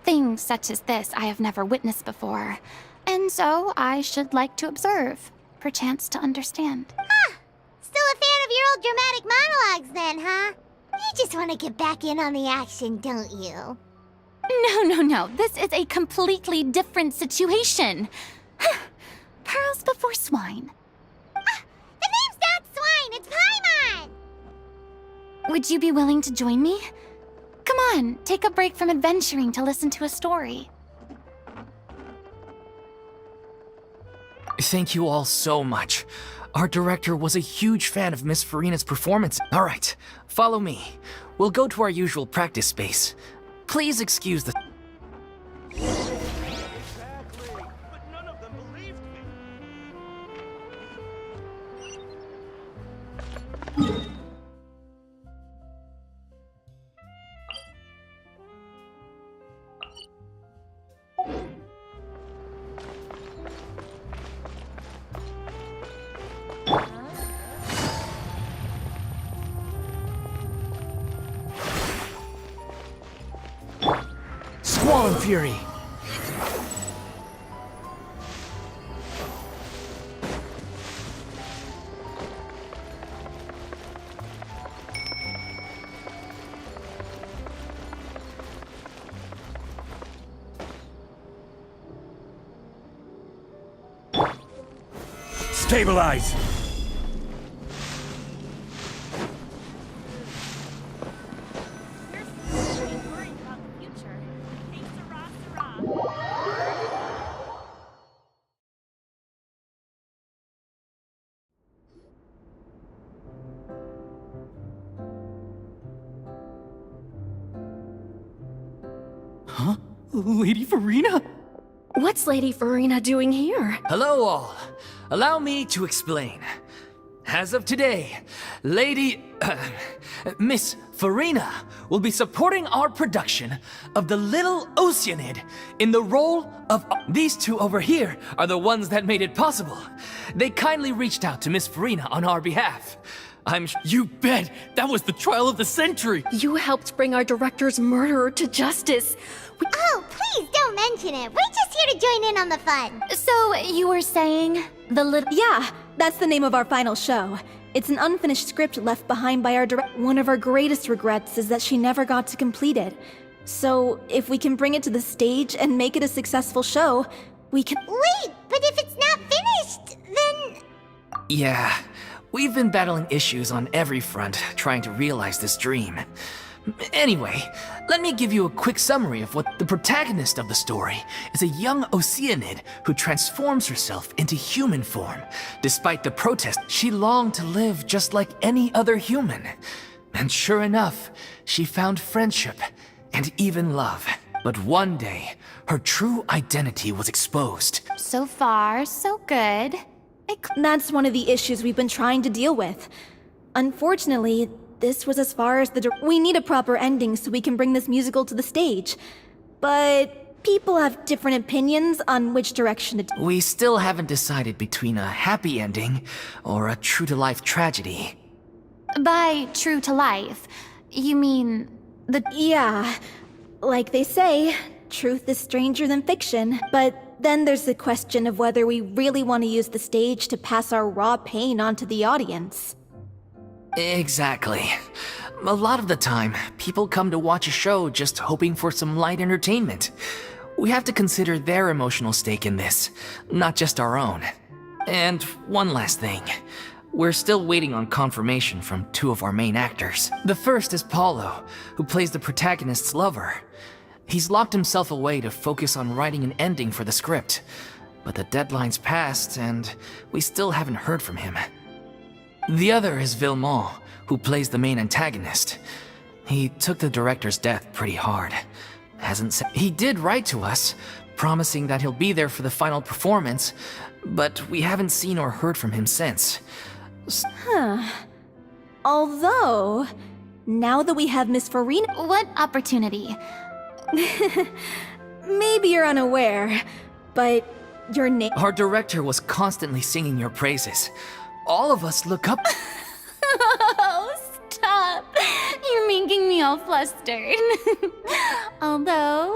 Things such as this I have never witnessed before, and so I should like to observe, perchance to understand. Huh. Still a fan of your old dramatic monologues then, huh? You just want to get back in on the action, don't you? No. This is a completely different situation. Pearls before swine. Ah, the name's not Swine, it's Paimon! Would you be willing to join me? Come on, take a break from adventuring to listen to a story. Thank you all so much. Our director was a huge fan of Miss Farina's performance. All right, follow me. We'll go to our usual practice space. Please excuse the... Exactly. But none of them believed me. fallen fury. Stabilize! Huh? Lady Farina? What's Lady Farina doing here? Hello, all. Allow me to explain. As of today, Miss Farina will be supporting our production of The Little Oceanid in the role of... These two over here are the ones that made it possible. They kindly reached out to Miss Farina on our behalf. You bet! That was the trial of the century! You helped bring our director's murderer to justice. Oh, please don't mention it. We're just here to join in on the fun. So, you were saying the little. Yeah, that's the name of our final show. It's an unfinished script left behind by our director. One of our greatest regrets is that she never got to complete it. So, if we can bring it to the stage and make it a successful show, we can. Wait, but if it's not finished, then... Yeah, we've been battling issues on every front trying to realize this dream. Anyway, let me give you a quick summary of what the protagonist of the story is: a young Oceanid who transforms herself into human form. Despite the protest, she longed to live just like any other human. And sure enough, she found friendship and even love. But one day, her true identity was exposed. So far, so good. That's one of the issues we've been trying to deal with. Unfortunately, this was as far as we need a proper ending so we can bring this musical to the stage. But people have different opinions on which direction to... We still haven't decided between a happy ending or a true-to-life tragedy. By true to life, you mean the. Yeah, like they say, truth is stranger than fiction. But then there's the question of whether we really want to use the stage to pass our raw pain onto the audience. Exactly. A lot of the time, people come to watch a show just hoping for some light entertainment. We have to consider their emotional stake in this, not just our own. And one last thing. We're still waiting on confirmation from two of our main actors. The first is Paulo, who plays the protagonist's lover. He's locked himself away to focus on writing an ending for the script. But the deadline's passed, and we still haven't heard from him. The other is Villemont, who plays the main antagonist. He took the director's death pretty hard. He did write to us, promising that he'll be there for the final performance, but we haven't seen or heard from him since. Although, now that we have Miss Farina... What opportunity? Maybe you're unaware, but your name... Our director was constantly singing your praises. All of us look up... Oh, stop! You're making me all flustered. Although,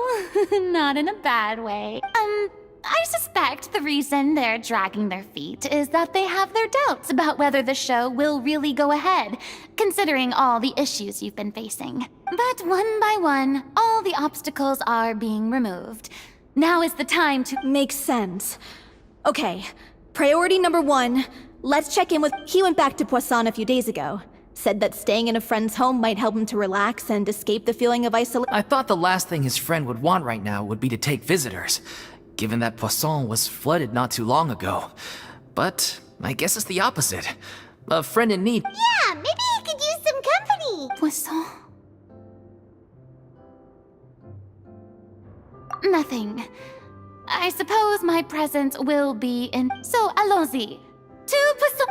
not in a bad way. I suspect the reason they're dragging their feet is that they have their doubts about whether the show will really go ahead, considering all the issues you've been facing. But one by one, all the obstacles are being removed. Now is the time to... Makes sense. Okay, priority number 1. Let's check in with... He went back to Poisson a few days ago. Said that staying in a friend's home might help him to relax and escape the feeling of isolation. I thought the last thing his friend would want right now would be to take visitors, given that Poisson was flooded not too long ago. But I guess it's the opposite. A friend in need. Yeah, maybe he could use some company. Poisson? Nothing. I suppose my presence will be in... So, allons-y. To Poisson...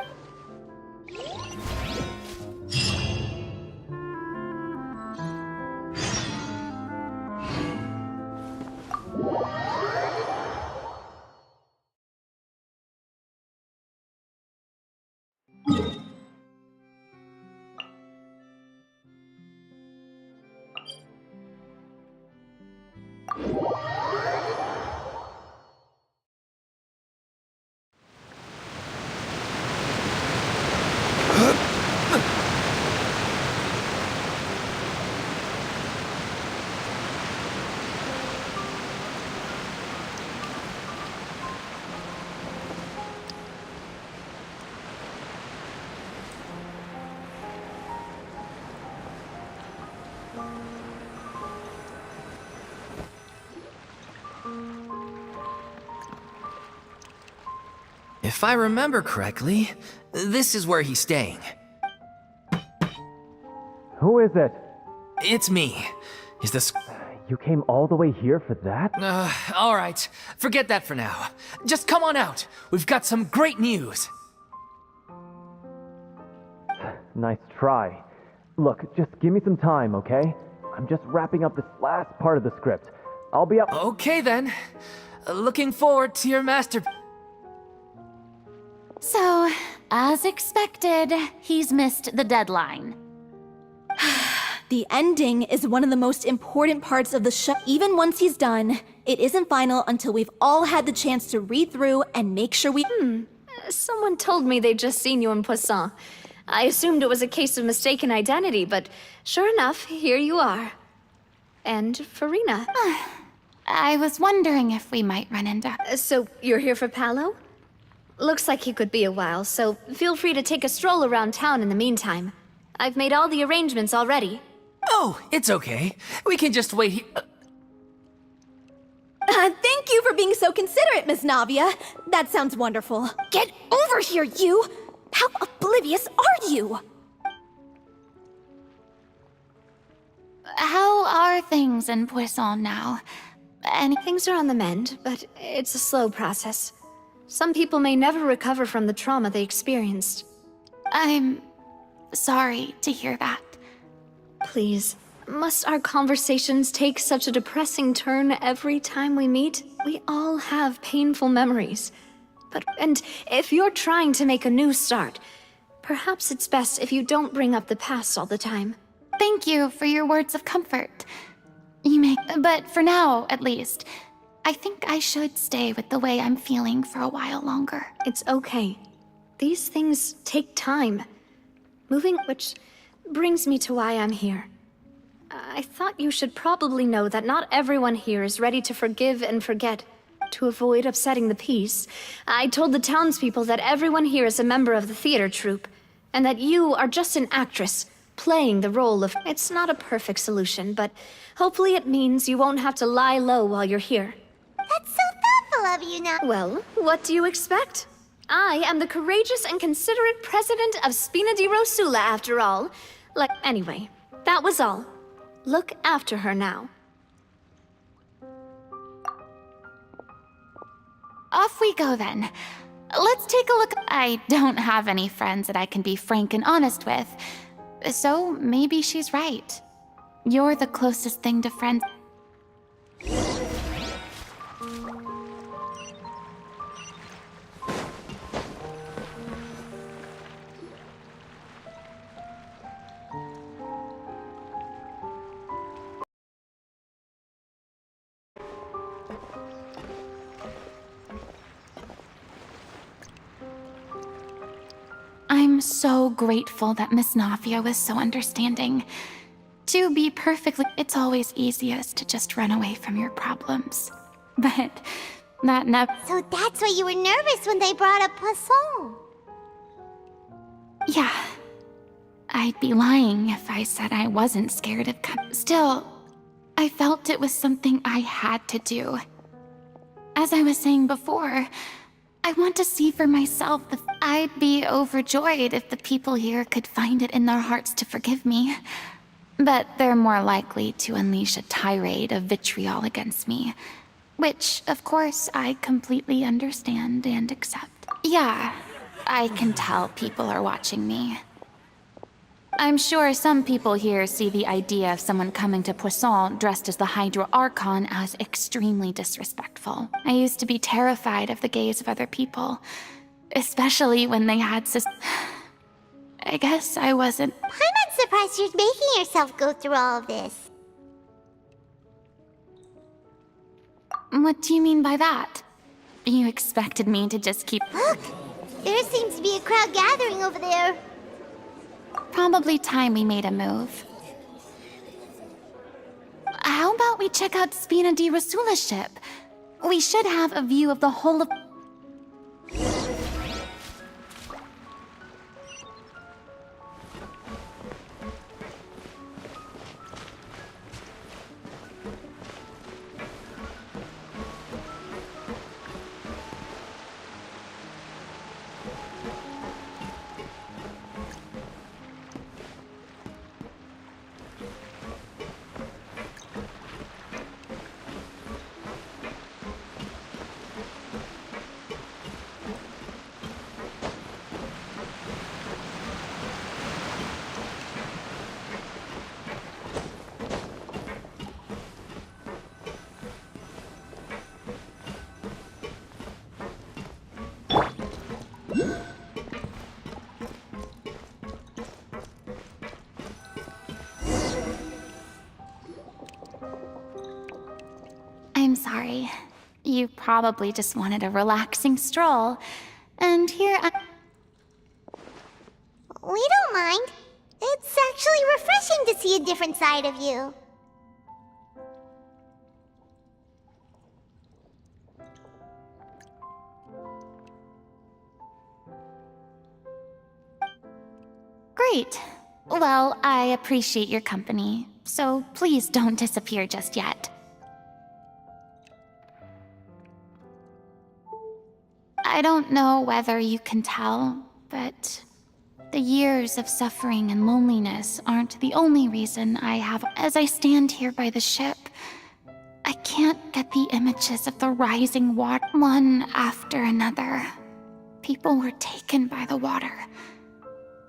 If I remember correctly, this is where he's staying. Who is it? It's me. Is this... You came all the way here for that? Alright. Forget that for now. Just come on out. We've got some great news. Nice try. Look, just give me some time, okay? I'm just wrapping up this last part of the script. I'll be up... Okay then. Looking forward to your master... So, as expected, he's missed the deadline. The ending is one of the most important parts of the show. Even once he's done, it isn't final until we've all had the chance to read through and make sure we... Someone told me they'd just seen you in Poisson. I assumed it was a case of mistaken identity, but sure enough, here you are. And Farina. I was wondering if we might run into... So, you're here for Paolo? Looks like he could be a while, so feel free to take a stroll around town in the meantime. I've made all the arrangements already. Oh, it's okay. We can just wait here... Thank you for being so considerate, Miss Navia. That sounds wonderful. Get over here, you! How oblivious are you? How are things in Poisson now? Things are on the mend, but it's a slow process. Some people may never recover from the trauma they experienced. I'm sorry to hear that. Please, must our conversations take such a depressing turn every time we meet? We all have painful memories. And if you're trying to make a new start, perhaps it's best if you don't bring up the past all the time. Thank you for your words of comfort. But for now, at least, I think I should stay with the way I'm feeling for a while longer. It's okay. These things take time. Which brings me to why I'm here. I thought you should probably know that not everyone here is ready to forgive and forget. To avoid upsetting the peace, I told the townspeople that everyone here is a member of the theater troupe, and that you are just an actress, playing the role of... It's not a perfect solution, but hopefully it means you won't have to lie low while you're here. That's so thoughtful of you now. Well, what do you expect? I am the courageous and considerate president of Spina di Rosula, after all. Anyway, that was all. Look after her now. Off we go then. Let's take a look. I don't have any friends that I can be frank and honest with, so maybe she's right. You're the closest thing to friends. I'm so grateful that Miss Navia was so understanding. To be perfectly, it's always easiest to just run away from your problems. But that never... So that's why you were nervous when they brought up Poisson. Yeah. I'd be lying if I said I wasn't scared of Still, I felt it was something I had to do. As I was saying before, I want to see for myself if I'd be overjoyed if the people here could find it in their hearts to forgive me. But they're more likely to unleash a tirade of vitriol against me. Which, of course, I completely understand and accept. Yeah, I can tell people are watching me. I'm sure some people here see the idea of someone coming to Poisson dressed as the Hydro Archon as extremely disrespectful. I used to be terrified of the gaze of other people, especially when they had I guess I wasn't... I'm not surprised you're making yourself go through all of this. What do you mean by that? You expected me to just keep... Look! There seems to be a crowd gathering over there. Probably time we made a move. How about we check out Spina di Rosula's ship? We should have a view of the whole of... probably just wanted a relaxing stroll. And here I... We don't mind. It's actually refreshing to see a different side of you. Great. Well, I appreciate your company, so please don't disappear just yet. I don't know whether you can tell, but the years of suffering and loneliness aren't the only reason I have. As I stand here by the ship, I can't get the images of the rising water one after another. People were taken by the water.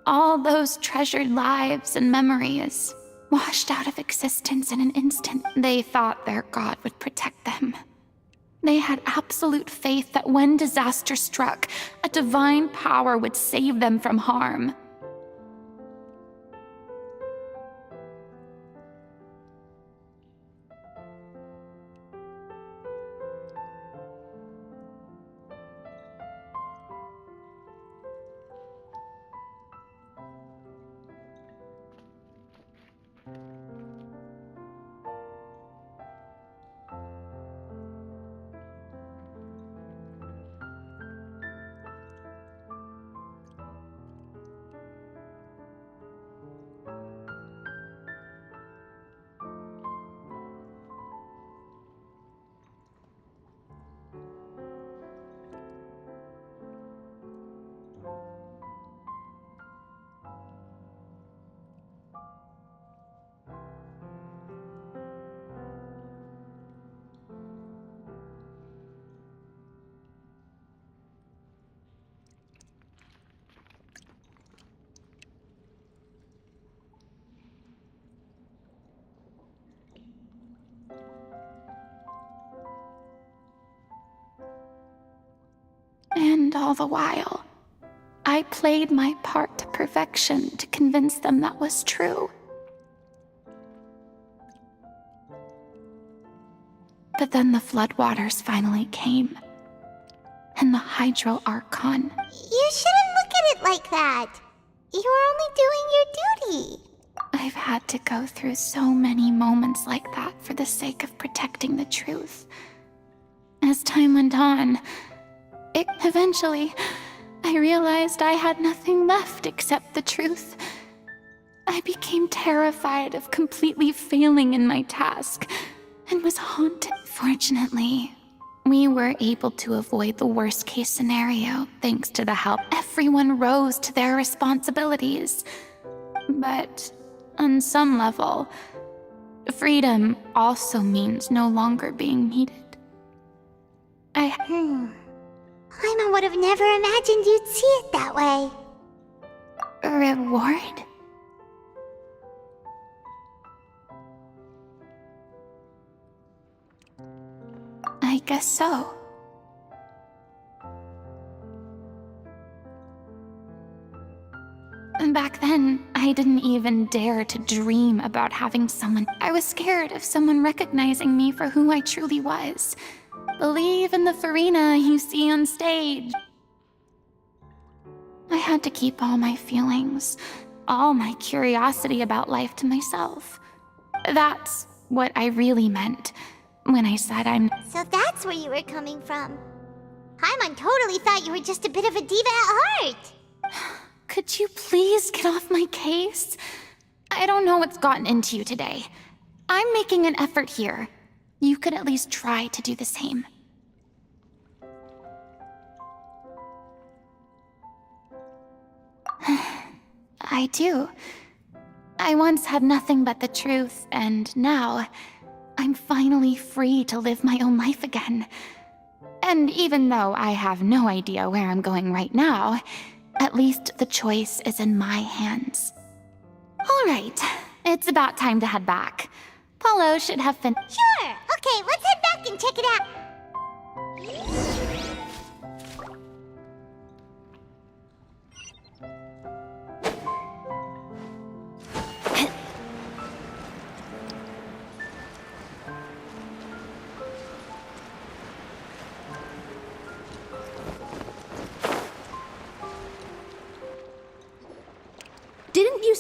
All those treasured lives and memories washed out of existence in an instant. They thought their god would protect them. They had absolute faith that when disaster struck, a divine power would save them from harm. And all the while, I played my part to perfection to convince them that was true. But then the floodwaters finally came, and the Hydro Archon. You shouldn't look at it like that. You're only doing your duty. I've had to go through so many moments like that for the sake of protecting the truth. As time went on, eventually, I realized I had nothing left except the truth. I became terrified of completely failing in my task and was haunted. Fortunately, we were able to avoid the worst-case scenario thanks to the help. Everyone rose to their responsibilities. But on some level, freedom also means no longer being needed. Paimon would have never imagined you'd see it that way. Reward? I guess so. Back then, I didn't even dare to dream about having someone. I was scared of someone recognizing me for who I truly was. Believe in the Farina you see on stage. I had to keep all my feelings, all my curiosity about life to myself. That's what I really meant when I said I'm... So that's where you were coming from. Paimon totally thought you were just a bit of a diva at heart. Could you please get off my case? I don't know what's gotten into you today. I'm making an effort here. You could at least try to do the same. I do. I once had nothing but the truth, and now I'm finally free to live my own life again. And even though I have no idea where I'm going right now, at least the choice is in my hands. All right, it's about time to head back. Paulo should have been... Sure! Okay, let's head back and check it out.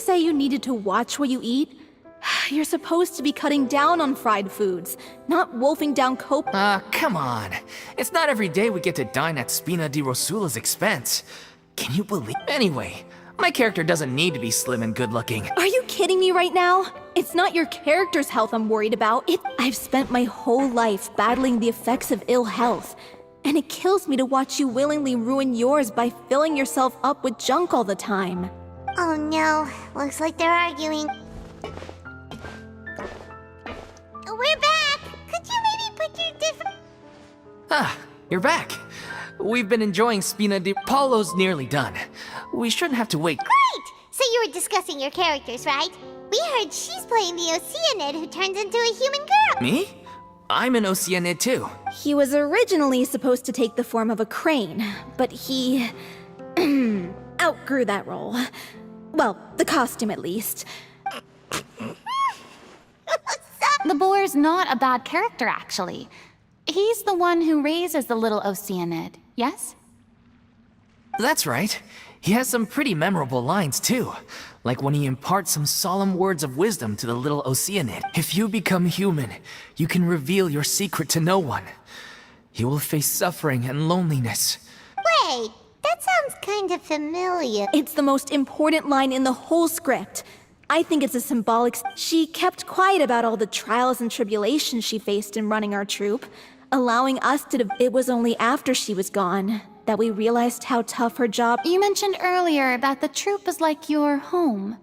say you needed to watch what you eat? You're supposed to be cutting down on fried foods, not wolfing down cope. Come on. It's not every day we get to dine at Spina di Rosula's expense. Can you believe? Anyway, my character doesn't need to be slim and good-looking. Are you kidding me right now? It's not your character's health I'm worried about. I've spent my whole life battling the effects of ill health, and it kills me to watch you willingly ruin yours by filling yourself up with junk all the time. Oh no, looks like they're arguing. We're back! Could you maybe put your different... You're back. We've been enjoying Spina di... Paulo's nearly done. We shouldn't have to wait. Great! So you were discussing your characters, right? We heard she's playing the Oceanid who turns into a human girl. Me? I'm an Oceanid too. He was originally supposed to take the form of a crane, but he... outgrew that role. Well, the costume at least. The boar's not a bad character, actually. He's the one who raises the little Oceanid, yes? That's right. He has some pretty memorable lines too. Like when he imparts some solemn words of wisdom to the little Oceanid. If you become human, you can reveal your secret to no one. You will face suffering and loneliness. Wait, that sounds kind of familiar. It's the most important line in the whole script. I think it's a symbolic... She kept quiet about all the trials and tribulations she faced in running our troupe, allowing us to... It was only after she was gone that we realized how tough her job... You mentioned earlier that the troupe is like your home.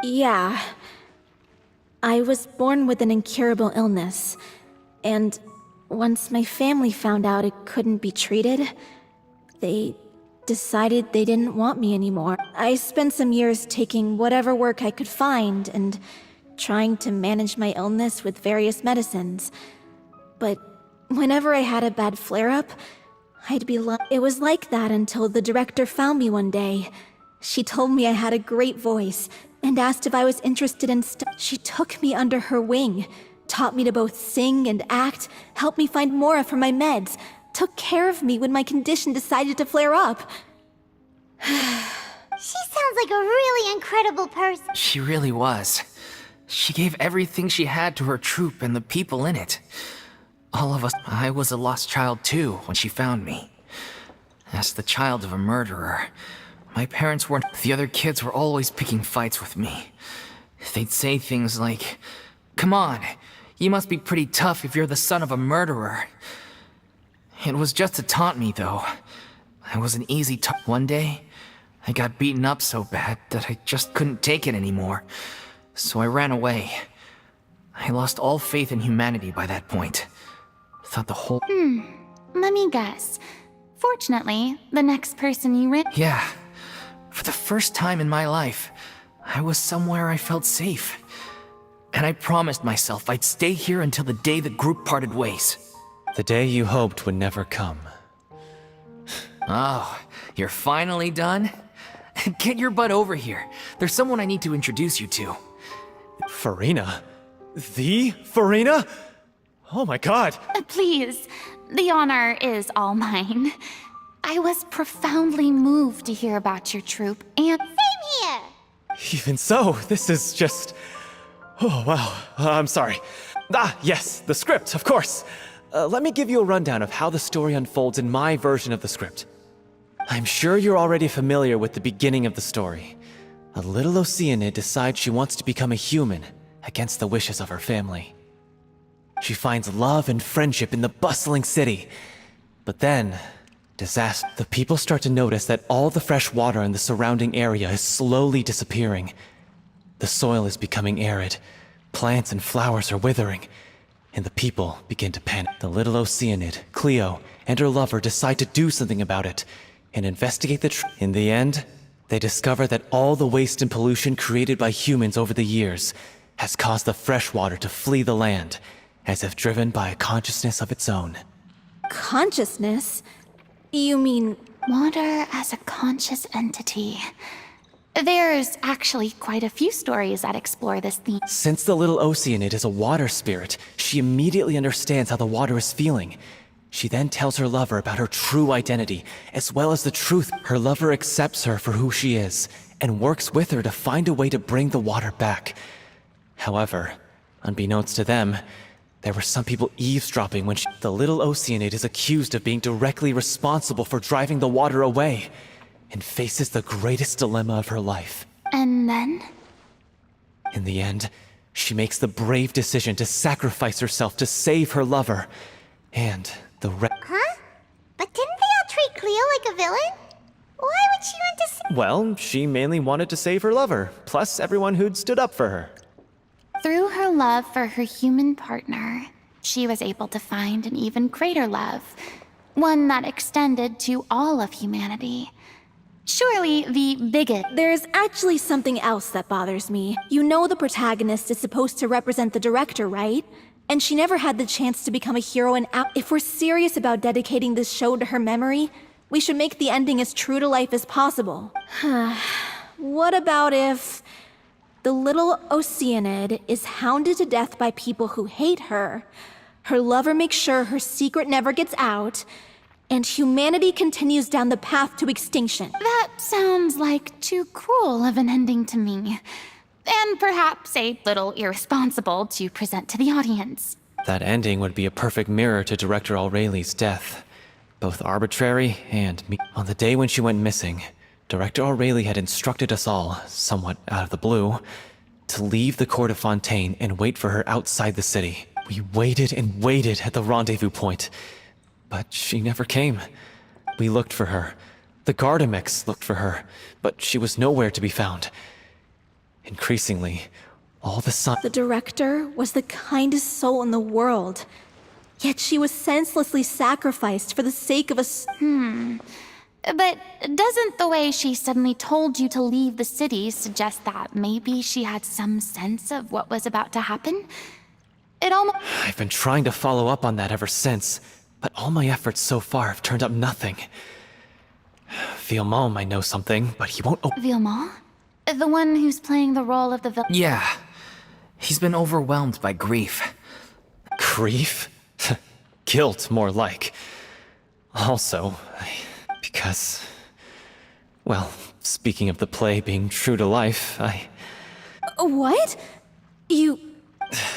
Yeah. I was born with an incurable illness, and once my family found out it couldn't be treated, they decided they didn't want me anymore. I spent some years taking whatever work I could find and trying to manage my illness with various medicines. But whenever I had a bad flare-up, I'd be It was like that until the director found me one day. She told me I had a great voice and asked if I was interested in She took me under her wing, taught me to both sing and act, helped me find Mora for my meds, took care of me when my condition decided to flare up. She sounds like a really incredible person. She really was. She gave everything she had to her troupe and the people in it. All of us... I was a lost child too when she found me. As the child of a murderer, my parents weren't... The other kids were always picking fights with me. They'd say things like, "Come on, you must be pretty tough if you're the son of a murderer." It was just to taunt me, though. I was an easy One day, I got beaten up so bad that I just couldn't take it anymore. So I ran away. I lost all faith in humanity by that point. Thought the whole... Let me guess. Fortunately, the next person you ran... Yeah. For the first time in my life, I was somewhere I felt safe. And I promised myself I'd stay here until the day the group parted ways. The day you hoped would never come. Oh, you're finally done? Get your butt over here. There's someone I need to introduce you to. Farina? The Farina? Oh my god! Please, the honor is all mine. I was profoundly moved to hear about your troupe, and... Same here! Even so, this is just... Oh, wow. I'm sorry. Yes, the script, of course. Let me give you a rundown of how the story unfolds in my version of the script. I'm sure you're already familiar with the beginning of the story. A little Oceanid decides she wants to become a human against the wishes of her family. She finds love and friendship in the bustling city. But then, disaster. The people start to notice that all the fresh water in the surrounding area is slowly disappearing. The soil is becoming arid, plants and flowers are withering, and the people begin to panic. The little Oceanid, Cleo, and her lover decide to do something about it and investigate the In the end, they discover that all the waste and pollution created by humans over the years has caused the fresh water to flee the land, as if driven by a consciousness of its own. Consciousness? You mean... Water as a conscious entity. There's actually quite a few stories that explore this theme. Since the little Oceanid is a water spirit, she immediately understands how the water is feeling, She then tells her lover about her true identity, as well as the truth. Her lover accepts her for who she is, and works with her to find a way to bring the water back. However, unbeknownst to them, there were some people eavesdropping when the little Oceanid is accused of being directly responsible for driving the water away, and faces the greatest dilemma of her life. And then? In the end, she makes the brave decision to sacrifice herself to save her lover, and the Huh? But didn't they all treat Cleo like a villain? Why would she want to Well, she mainly wanted to save her lover, plus everyone who'd stood up for her. Through her love for her human partner, she was able to find an even greater love, one that extended to all of humanity. Surely the bigot. There's actually something else that bothers me. You know the protagonist is supposed to represent the director, right? And she never had the chance to become a hero If we're serious about dedicating this show to her memory, we should make the ending as true to life as possible. What about if the little Oceanid is hounded to death by people who hate her, her lover makes sure her secret never gets out, and humanity continues down the path to extinction? That sounds like too cruel of an ending to me. And perhaps a little irresponsible to present to the audience. That ending would be a perfect mirror to Director Aureli's death. Both arbitrary and On the day when she went missing, Director Aureli had instructed us all, somewhat out of the blue, to leave the court of Fontaine and wait for her outside the city. We waited and waited at the rendezvous point, but she never came. We looked for her. The Gardemics looked for her, but she was nowhere to be found. Increasingly, all the sun... The director was the kindest soul in the world, yet she was senselessly sacrificed for the sake of a... But doesn't the way she suddenly told you to leave the city suggest that maybe she had some sense of what was about to happen? It almost... I've been trying to follow up on that ever since, but all my efforts so far have turned up nothing. Villemont might know something, but he won't... Villemont? The one who's playing the role of the villain? Yeah. He's been overwhelmed by grief. Grief? Guilt, more like. Also, because... Well, speaking of the play being true to life, What? You...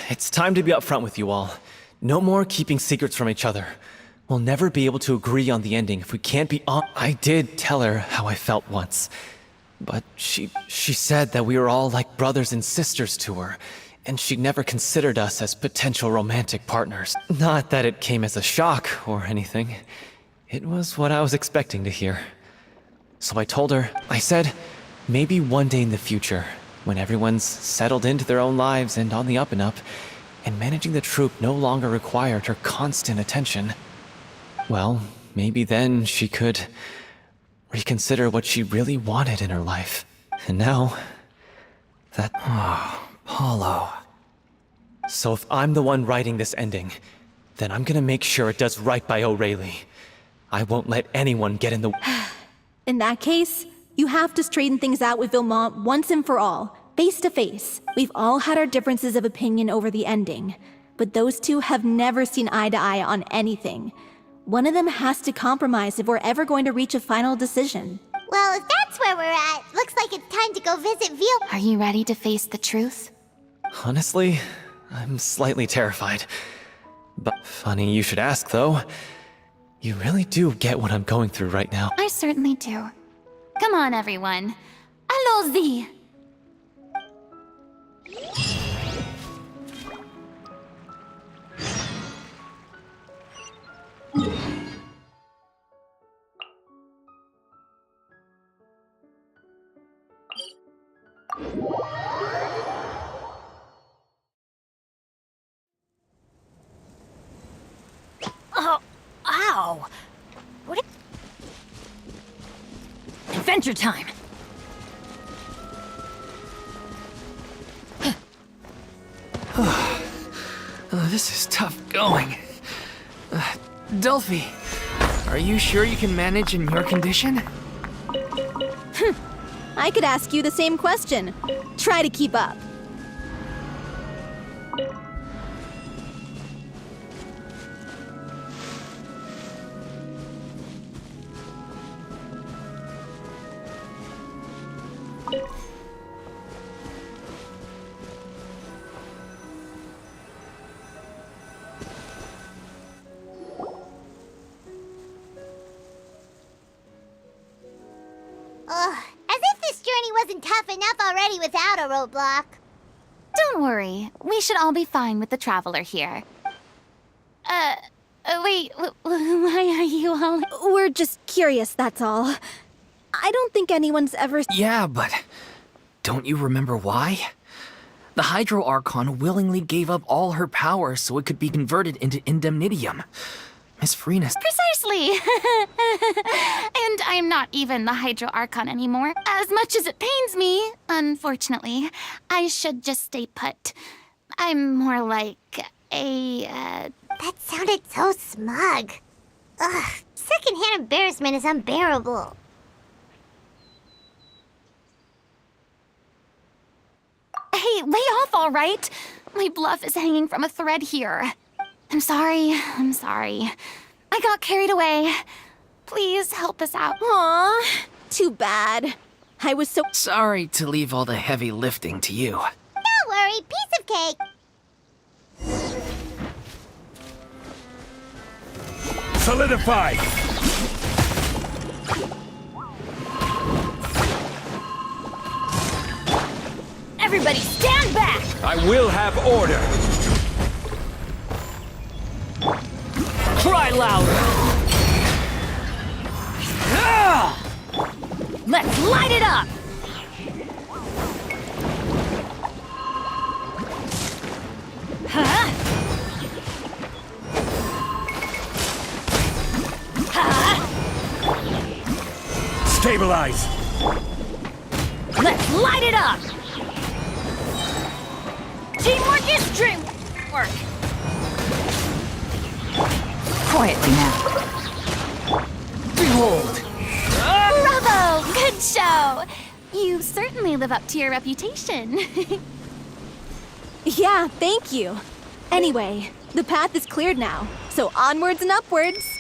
It's time to be upfront with you all. No more keeping secrets from each other. We'll never be able to agree on the ending if we can't be on... I did tell her how I felt once. But she said that we were all like brothers and sisters to her, and she'd never considered us as potential romantic partners. Not that it came as a shock or anything. It was what I was expecting to hear. So I told her, I said, maybe one day in the future, when everyone's settled into their own lives and on the up and up, and managing the troupe no longer required her constant attention, well, maybe then she could reconsider what she really wanted in her life. And now, that... Oh, Paulo. So if I'm the one writing this ending, then I'm gonna make sure it does right by Aureli. I won't let anyone get in the... In that case, you have to straighten things out with Villemont once and for all, face to face. We've all had our differences of opinion over the ending, but those two have never seen eye to eye on anything. One of them has to compromise if we're ever going to reach a final decision. Well, if that's where we're at, looks like it's time to go visit Are you ready to face the truth? Honestly, I'm slightly terrified. But funny you should ask, though. You really do get what I'm going through right now. I certainly do. Come on, everyone. Allons-y! Oh, ow! What? Adventure time! This is tough going. Delphi, are you sure you can manage in your condition? I could ask you the same question. Try to keep up. Ugh, as if this journey wasn't tough enough already without a roadblock. Don't worry. We should all be fine with the traveler here. Wait, why are you all... We're just curious, that's all. I don't think anyone's ever... Yeah, but don't you remember why? The Hydro Archon willingly gave up all her power so it could be converted into indemnitium. Miss Freenus... Precisely! And I'm not even the Hydro Archon anymore. As much as it pains me, unfortunately, I should just stay put. I'm more like a, That sounded so smug. Ugh, secondhand embarrassment is unbearable. Hey, lay off, all right? My bluff is hanging from a thread here. I'm sorry. I got carried away. Please help us out. Aw, too bad. I was so... Sorry to leave all the heavy lifting to you. Don't worry, piece of cake. Solidify! Everybody stand back! I will have order! Cry louder! Let's light it up! Huh? Stabilize! Let's light it up! Teamwork is dreamwork! Quietly now. Behold! Bravo! Good show! You certainly live up to your reputation. Yeah, thank you. Anyway, the path is cleared now, so onwards and upwards.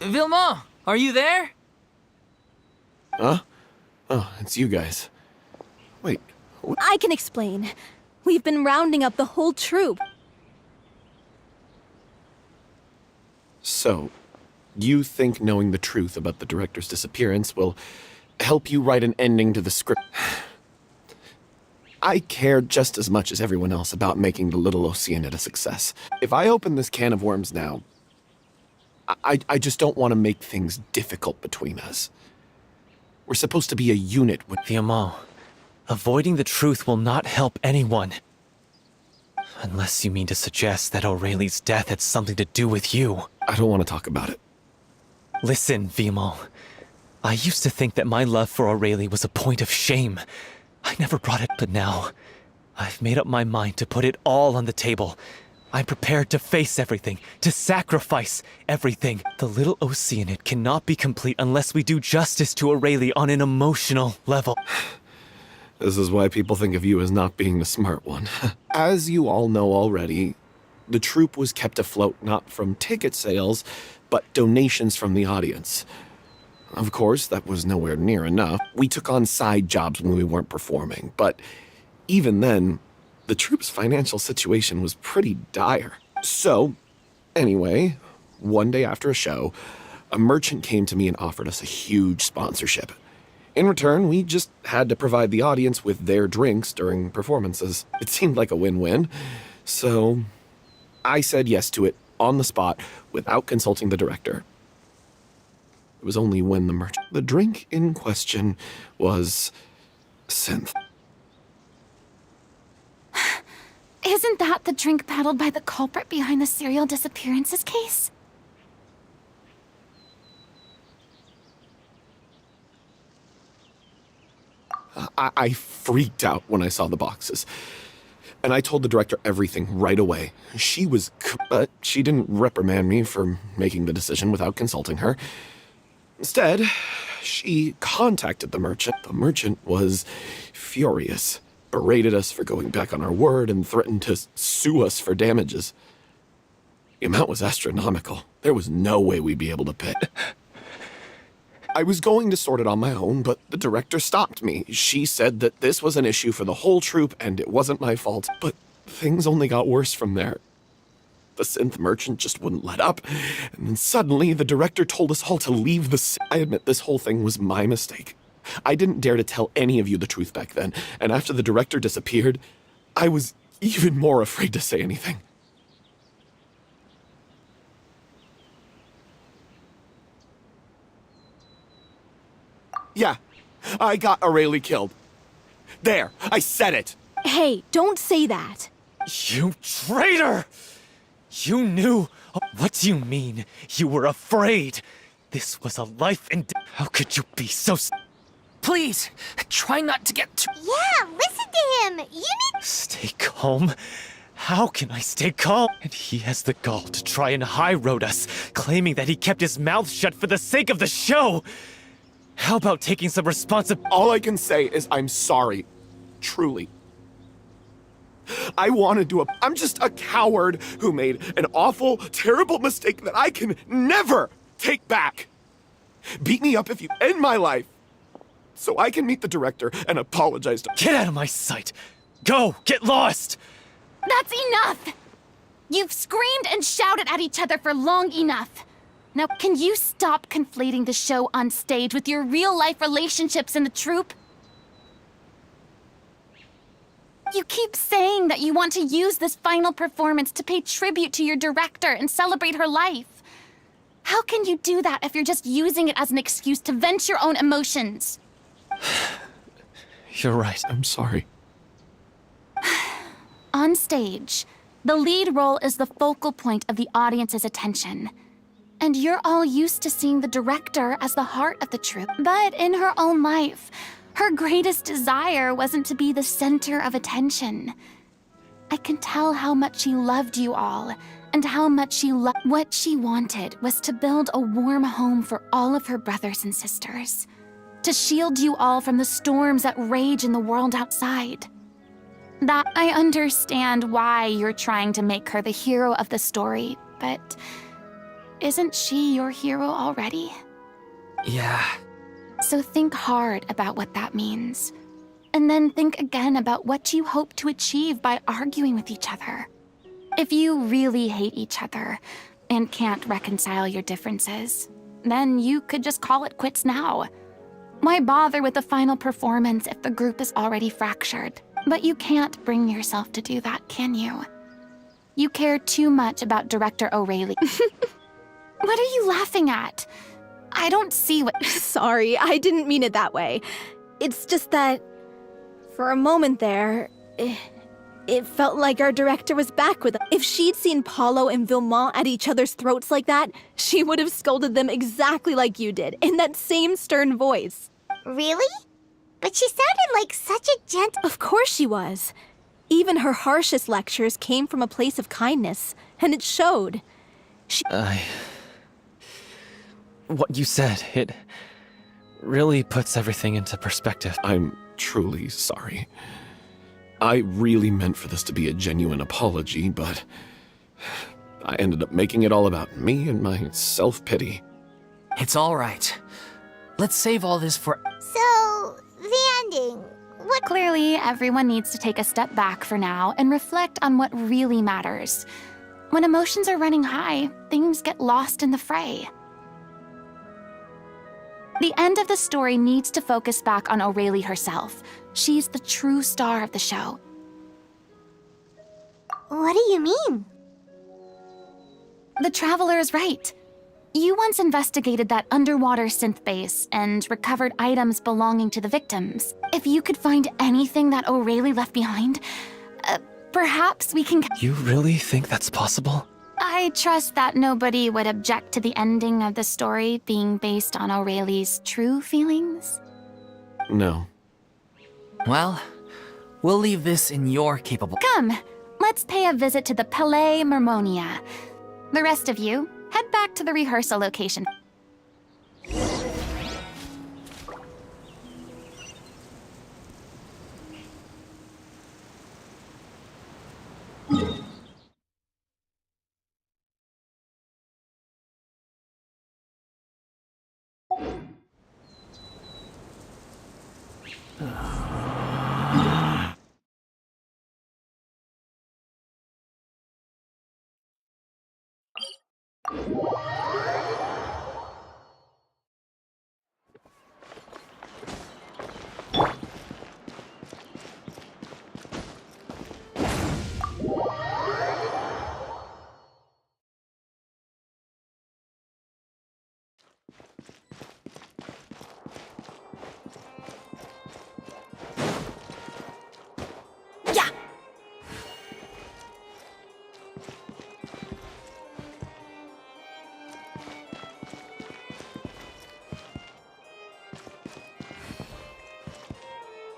Vilma, are you there? Huh? Oh, it's you guys. Wait, I can explain. We've been rounding up the whole troop. so, you think knowing the truth about the director's disappearance will help you write an ending to the script? I care just as much as everyone else about making the Little Oceanid a success. If I open this can of worms now, I just don't want to make things difficult between us. We're supposed to be a unit with... Viamant, avoiding the truth will not help anyone. Unless you mean to suggest that Aurelie's death had something to do with you. I don't want to talk about it. Listen, Viamant. I used to think that my love for Aurelie was a point of shame. I never brought it, but now I've made up my mind to put it all on the table. I'm prepared to face everything, to sacrifice everything. The Little Oceanid cannot be complete unless we do justice to Aurelie on an emotional level. This is why people think of you as not being the smart one. As you all know already, the troupe was kept afloat not from ticket sales, but donations from the audience. Of course, that was nowhere near enough. We took on side jobs when we weren't performing, but even then, the troupe's financial situation was pretty dire. So, anyway, one day after a show, a merchant came to me and offered us a huge sponsorship. In return, we just had to provide the audience with their drinks during performances. It seemed like a win-win, so I said yes to it on the spot without consulting the director. It was only when the drink in question was synth. Isn't that the drink paddled by the culprit behind the serial disappearances case? I freaked out when I saw the boxes. And I told the director everything right away. She was... but she didn't reprimand me for making the decision without consulting her. Instead, she contacted the merchant. The merchant was furious. berated us for going back on our word and threatened to sue us for damages. The amount was astronomical. There was no way we'd be able to pay. I was going to sort it on my own, but the director stopped me. She said that this was an issue for the whole troupe and it wasn't my fault. But things only got worse from there. The synth merchant just wouldn't let up, and then suddenly the director told us all to leave the I admit this whole thing was my mistake. I didn't dare to tell any of you the truth back then, and after the director disappeared, I was even more afraid to say anything. Yeah, I got Aurelie killed. There, I said it! Hey, don't say that. You traitor! You knew. What do you mean? You were afraid. This was a life and death. How could you be so? Please, try not to get too. Yeah, listen to him. You need. Stay calm. How can I stay calm? And he has the gall to try and high road us, claiming that he kept his mouth shut for the sake of the show. How about taking some responsibility? All I can say is I'm sorry. Truly. I wanted to. I'm just a coward who made an awful, terrible mistake that I can never take back. Beat me up if you end my life, so I can meet the director and apologize to. Get out of my sight! Go! Get lost! That's enough! You've screamed and shouted at each other for long enough. Now, can you stop conflating the show on stage with your real-life relationships in the troupe? You keep saying that you want to use this final performance to pay tribute to your director and celebrate her life. How can you do that if you're just using it as an excuse to vent your own emotions? You're right. I'm sorry. On stage, the lead role is the focal point of the audience's attention. And you're all used to seeing the director as the heart of the troupe. But in her own life, her greatest desire wasn't to be the center of attention. I can tell how much she loved you all, and how much she loved. What she wanted was to build a warm home for all of her brothers and sisters, to shield you all from the storms that rage in the world outside. That I understand why you're trying to make her the hero of the story, but isn't she your hero already? Yeah. So think hard about what that means. And then think again about what you hope to achieve by arguing with each other. If you really hate each other and can't reconcile your differences, then you could just call it quits now. Why bother with the final performance if the group is already fractured? But you can't bring yourself to do that, can you? You care too much about Director Aurelie. What are you laughing at? I don't see what— Sorry, I didn't mean it that way. It's just that, for a moment there, it felt like our director was back with us. If she'd seen Paulo and Vilmont at each other's throats like that, she would have scolded them exactly like you did, in that same stern voice. Really? But she sounded like such a gentle. Of course she was. Even her harshest lectures came from a place of kindness, and it showed. What you said, it really puts everything into perspective. I'm truly sorry. I really meant for this to be a genuine apology, but I ended up making it all about me and my self-pity. It's all right. Let's save all this for— So, the ending. What? Clearly, everyone needs to take a step back for now and reflect on what really matters. When emotions are running high, things get lost in the fray. The end of the story needs to focus back on Aurelie herself. She's the true star of the show. What do you mean? The Traveler is right. You once investigated that underwater synth base and recovered items belonging to the victims. If you could find anything that Aurelie left behind, perhaps we can— You really think that's possible? I trust that nobody would object to the ending of the story being based on Aurelie's true feelings. No. Well, we'll leave this in your capable— Come, let's pay a visit to the Palais Mermonia. The rest of you, head back to the rehearsal location.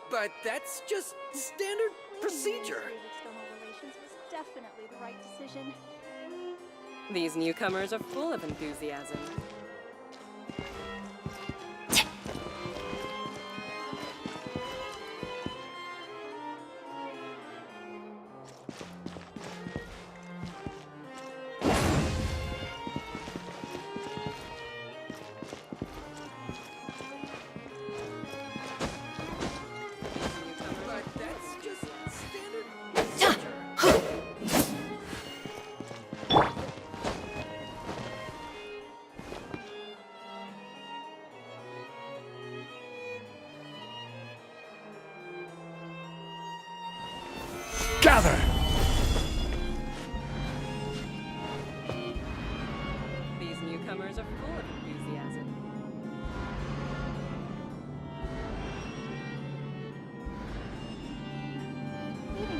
But that's just standard procedure. External relations was definitely the right decision. These newcomers are full of enthusiasm. Gather! These newcomers are full of enthusiasm.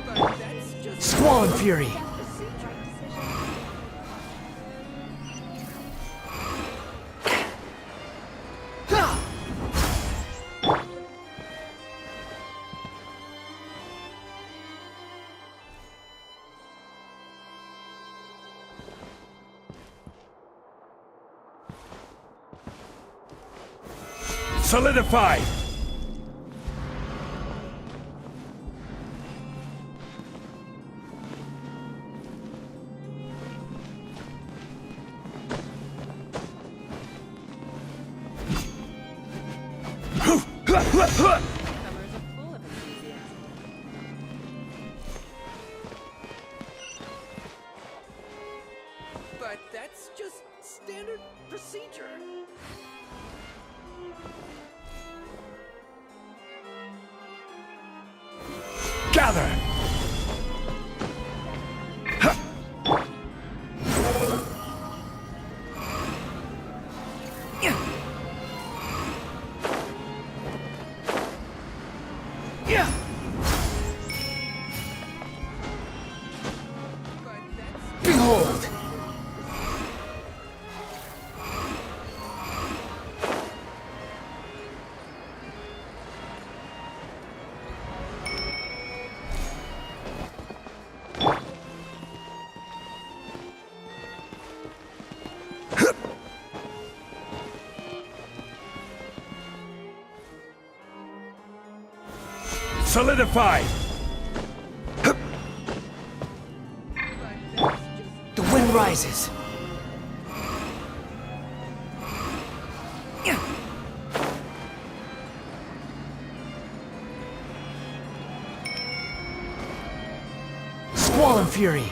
But that's just Squall and Fury! Solidify! Newcomers are full of enthusiasm. But that's just standard procedure. Gather! Behold! Solidify! The wind rises. Squall and Fury!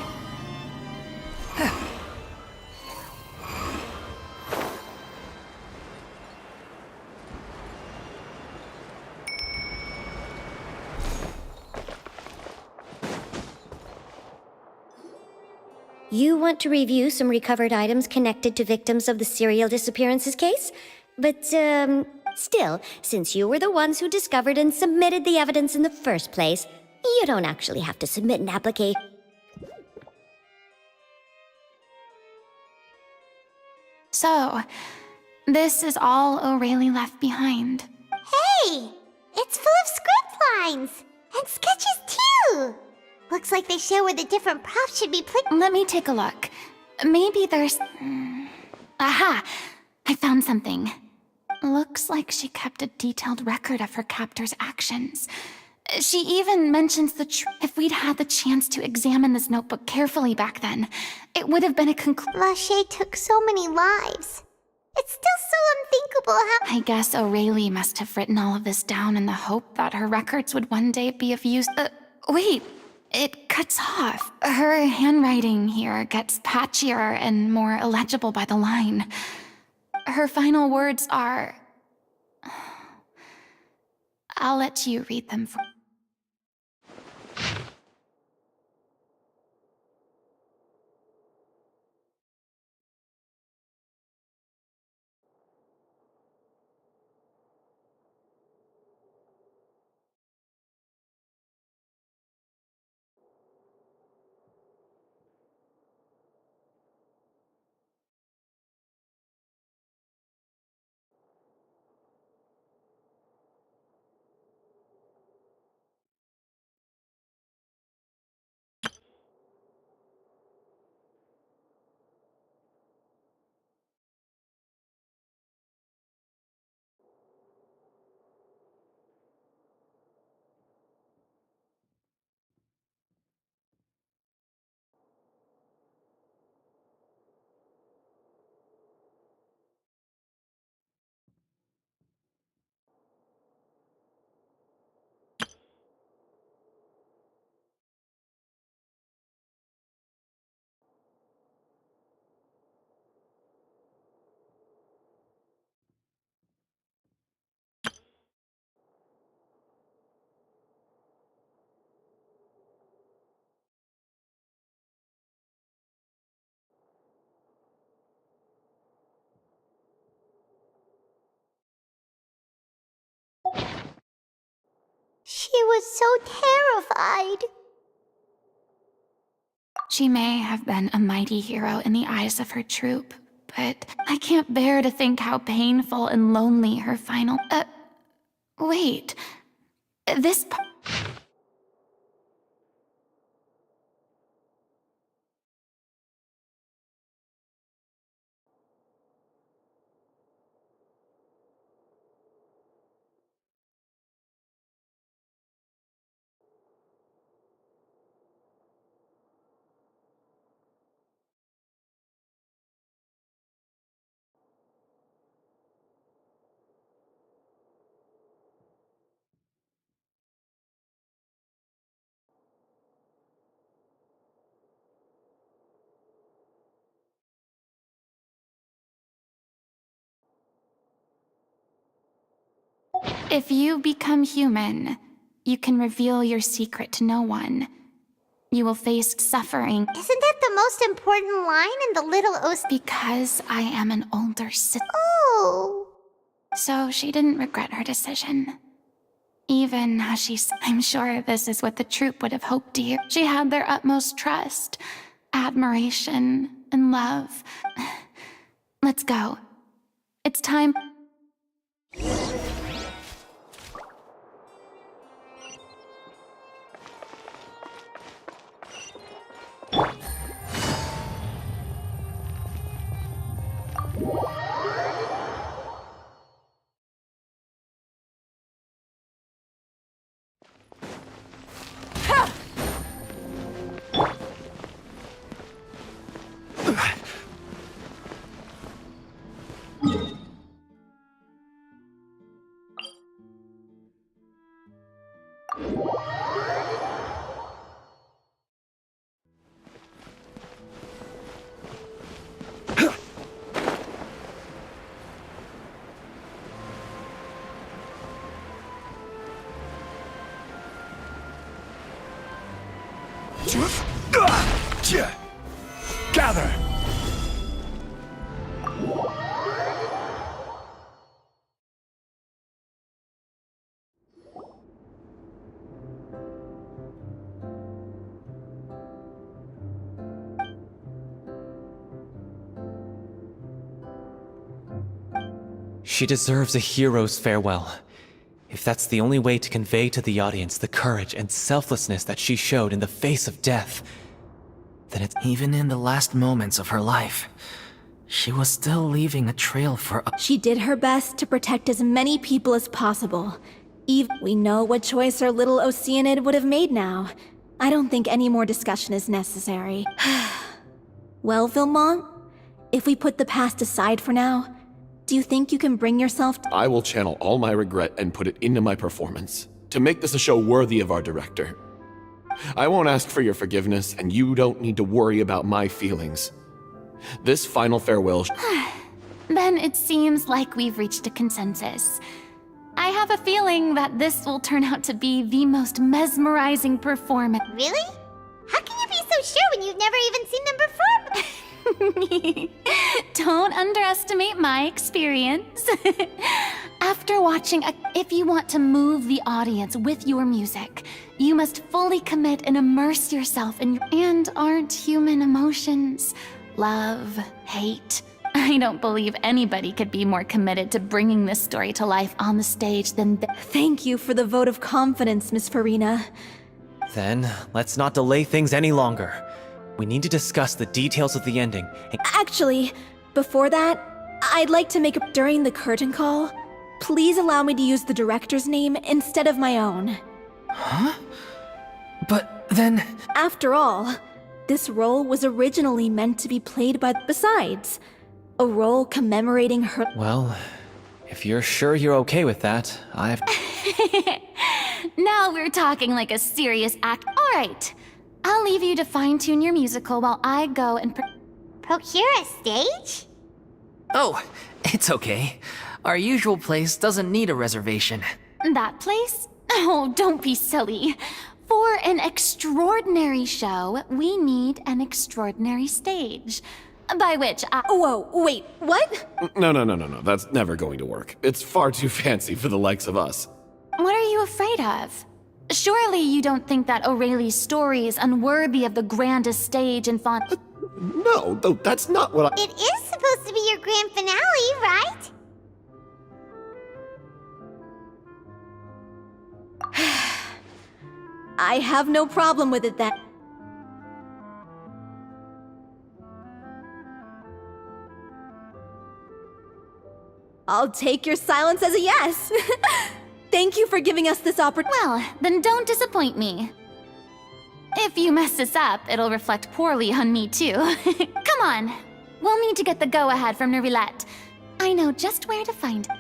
You want to review some recovered items connected to victims of the serial disappearances case? But, still, since you were the ones who discovered and submitted the evidence in the first place, you don't actually have to submit an application. So, this is all O'Reilly left behind. Hey! It's full of script lines! And sketches, too! Looks like they show where the different props should be placed. Let me take a look. Maybe there's... Aha! I found something. Looks like she kept a detailed record of her captor's actions. She even mentions if we'd had the chance to examine this notebook carefully back then, it would have been a Lachey took so many lives. It's still so unthinkable how— I guess O'Reilly must have written all of this down in the hope that her records would one day be of use. Wait, it cuts off. Her handwriting here gets patchier and more illegible by the line. Her final words are... I'll let you read them for... She was so terrified. She may have been a mighty hero in the eyes of her troop, but I can't bear to think how painful and lonely her final... wait. This... If you become human, you can reveal your secret to no one. You will face suffering. Isn't that the most important line in the Little Because I am an older sister. Oh! So she didn't regret her decision. Even as I'm sure this is what the troop would have hoped to hear. She had their utmost trust, admiration, and love. Let's go. It's time... Gather! She deserves a hero's farewell. If that's the only way to convey to the audience the courage and selflessness that she showed in the face of death, then it's... Even in the last moments of her life, she was still leaving a trail for... She did her best to protect as many people as possible. We know what choice our little Oceanid would have made now. I don't think any more discussion is necessary. Well, Vilmont, if we put the past aside for now, Do you think you can bring yourself to— I will channel all my regret and put it into my performance to make this a show worthy of our director. I won't ask for your forgiveness, and you don't need to worry about my feelings. This final farewell. Then it seems like we've reached a consensus. I have a feeling that this will turn out to be the most mesmerizing performance. Really? How can you be so sure when you've never even seen them perform? Don't underestimate my experience. After watching if you want to move the audience with your music, you must fully commit and immerse yourself in and aren't human emotions love, hate? I don't believe anybody could be more committed to bringing this story to life on the stage than Thank you for the vote of confidence, Miss Farina. Then, let's not delay things any longer. We need to discuss the details of the ending. Actually, before that, I'd like to make during the curtain call, please allow me to use the director's name instead of my own. Huh? But then... After all, this role was originally meant to be played by... Besides, a role commemorating her... Well, if you're sure you're okay with that, I've... Now we're talking like a serious act. All right, I'll leave you to fine-tune your musical while I go and procure a stage? Oh, it's okay. Our usual place doesn't need a reservation. That place? Oh, don't be silly. For an extraordinary show, we need an extraordinary stage. By which I... Whoa, wait, what? No. That's never going to work. It's far too fancy for the likes of us. What are you afraid of? Surely you don't think that Aurelie's story is unworthy of the grandest stage in font... No, though that's not what I... It is supposed to be your grand finale, right? I have no problem with it then. I'll take your silence as a yes. Thank you for giving us this opportunity. Well, then don't disappoint me. If you mess this up, it'll reflect poorly on me too. Come on. We'll need to get the go-ahead from Nervilette. I know just where to find it.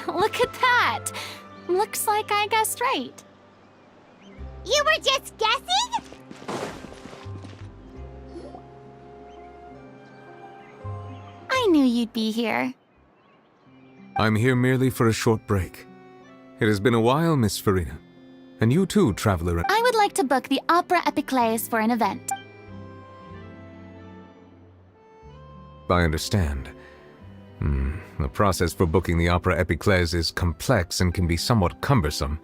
Look at that! Looks like I guessed right. You were just guessing? I knew you'd be here. I'm here merely for a short break. It has been a while, Miss Farina. And you too, traveler. I would like to book the Opera Epiclese for an event. I understand. The process for booking the Opera Epiclese is complex and can be somewhat cumbersome.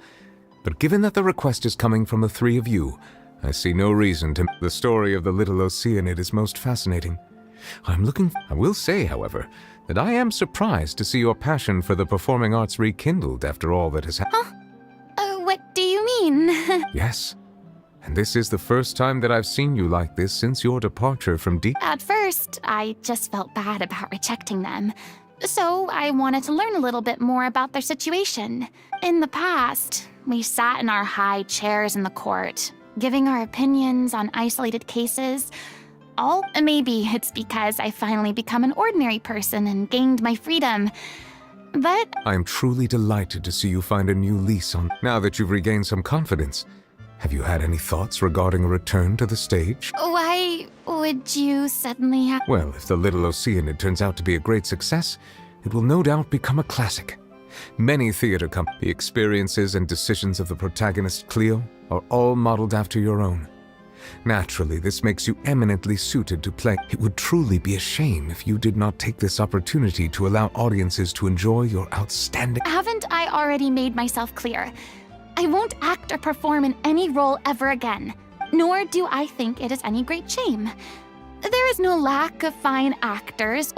But given that the request is coming from the three of you, I see no reason to... The story of the little Oceanid is most fascinating. I will say, however, that I am surprised to see your passion for the performing arts rekindled after all that has happened. Huh? What do you mean? Yes. And this is the first time that I've seen you like this since your departure from D. At first, I just felt bad about rejecting them. So I wanted to learn a little bit more about their situation. In the past, we sat in our high chairs in the court, giving our opinions on isolated cases. Maybe it's because I finally become an ordinary person and gained my freedom. But I am truly delighted to see you find a new lease on. Now that you've regained some confidence, have you had any thoughts regarding a return to the stage? why would you suddenly have... Well, if The Little Oceanid turns out to be a great success, it will no doubt become a classic. Many theater the experiences and decisions of the protagonist Cleo are all modeled after your own. Naturally, this makes you eminently suited to play. It would truly be a shame if you did not take this opportunity to allow audiences to enjoy your outstanding... Haven't I already made myself clear? I won't act or perform in any role ever again, nor do I think it is any great shame. There is no lack of fine actors,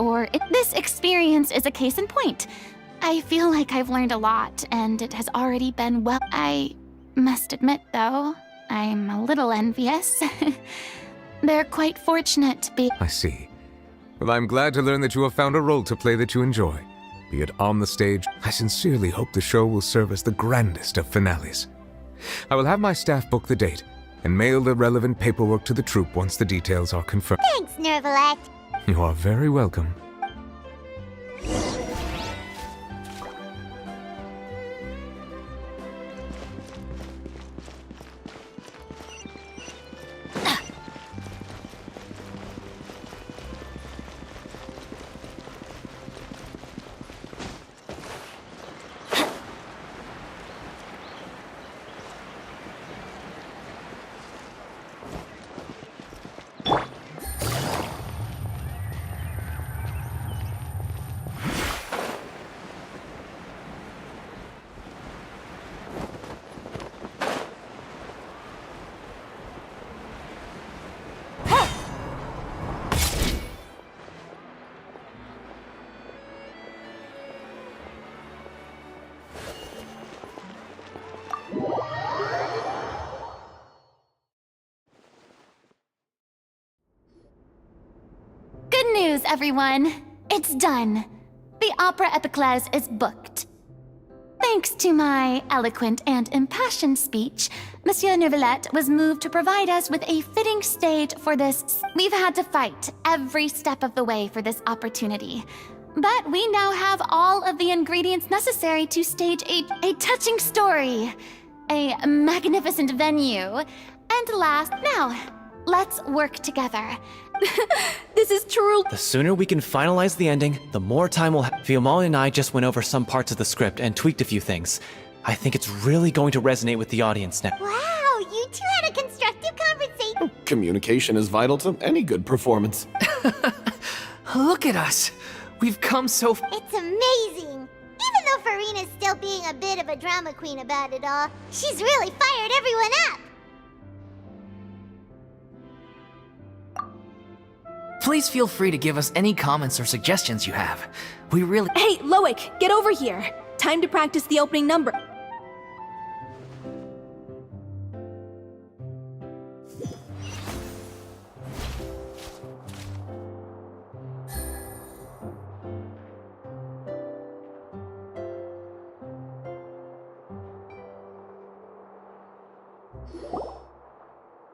this experience is a case in point. I feel like I've learned a lot, and it has already been well. I must admit, though, I'm a little envious. They're quite fortunate to be... I see. Well, I'm glad to learn that you have found a role to play that you enjoy. Be it on the stage, I sincerely hope the show will serve as the grandest of finales. I will have my staff book the date and mail the relevant paperwork to the troupe once the details are confirmed. Thanks, Nervalette. You are very welcome. Good news, everyone! It's done. The Opera Epiclese is booked. Thanks to my eloquent and impassioned speech, Monsieur Neuvillette was moved to provide us with a fitting stage for this. We've had to fight every step of the way for this opportunity. But we now have all of the ingredients necessary to stage a touching story, a magnificent venue, and now, let's work together. This is true. The sooner we can finalize the ending, the more time we'll have. Fiamma and I just went over some parts of the script and tweaked a few things. I think it's really going to resonate with the audience now. Wow, you two had a constructive conversation. Communication is vital to any good performance. Look at us. We've come so far. It's amazing. Even though Farina's still being a bit of a drama queen about it all, she's really fired everyone up. Please feel free to give us any comments or suggestions you have. We really... Hey, Loic, get over here. Time to practice the opening number.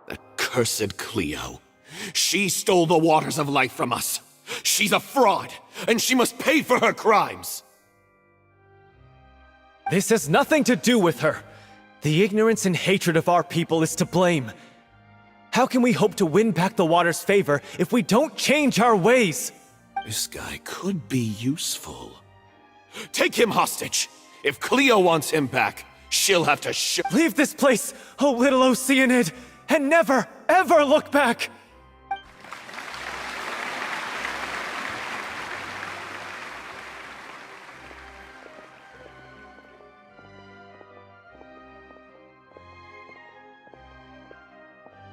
Accursed Cleo. She stole the waters of life from us. She's a fraud, and she must pay for her crimes. This has nothing to do with her. The ignorance and hatred of our people is to blame. How can we hope to win back the water's favor if we don't change our ways? This guy could be useful. Take him hostage. If Cleo wants him back, she'll have to Leave this place, O Little Oceanid, and never, ever look back!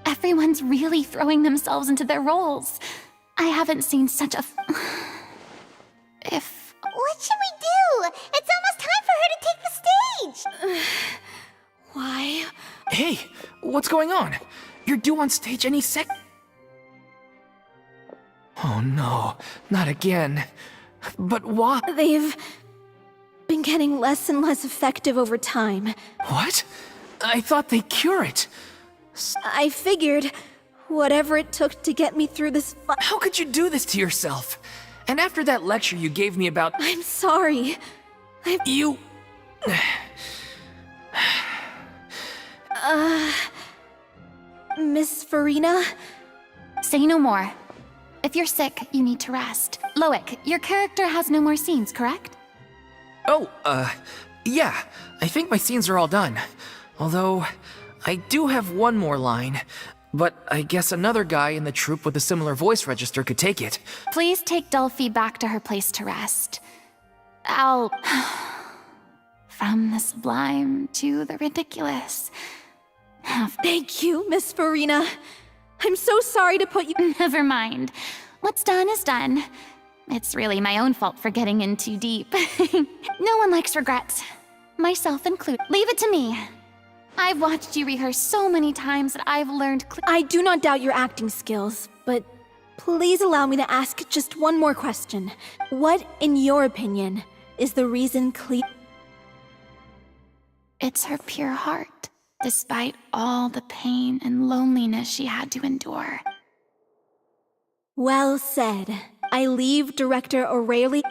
Everyone's really throwing themselves into their roles. I haven't seen such a... If... What should we do? It's almost time for her to take the stage. Why? Hey, what's going on? You're due on stage any sec. Oh no, not again. But why? They've been getting less and less effective over time. What? I thought they cure it. I figured whatever it took to get me through this. How could you do this to yourself? And after that lecture you gave me about. I'm sorry. You. Miss Farina? Say no more. If you're sick, you need to rest. Loic, your character has no more scenes, correct? Oh, yeah. I think my scenes are all done. Although, I do have one more line. But I guess another guy in the troupe with a similar voice register could take it. Please take Delphi back to her place to rest. I'll... From the sublime to the ridiculous. Thank you, Miss Farina. I'm so sorry to put you... Never mind. What's done is done. It's really my own fault for getting in too deep. No one likes regrets. Myself included. Leave it to me. I've watched you rehearse so many times that I've learned... I do not doubt your acting skills, but please allow me to ask just one more question. What, in your opinion, is the reason It's her pure heart, despite all the pain and loneliness she had to endure. Well said. I leave Director O'Reilly...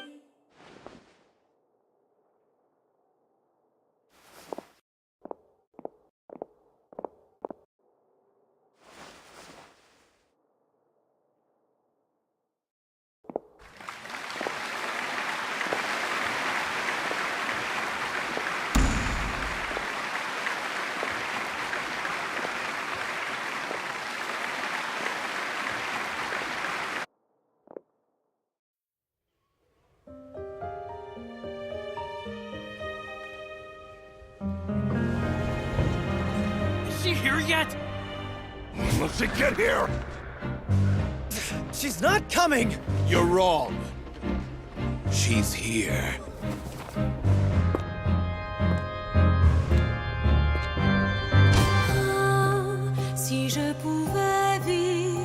Is she here yet? Let's get here! She's not coming! You're wrong. She's here. Si je pouvais vivre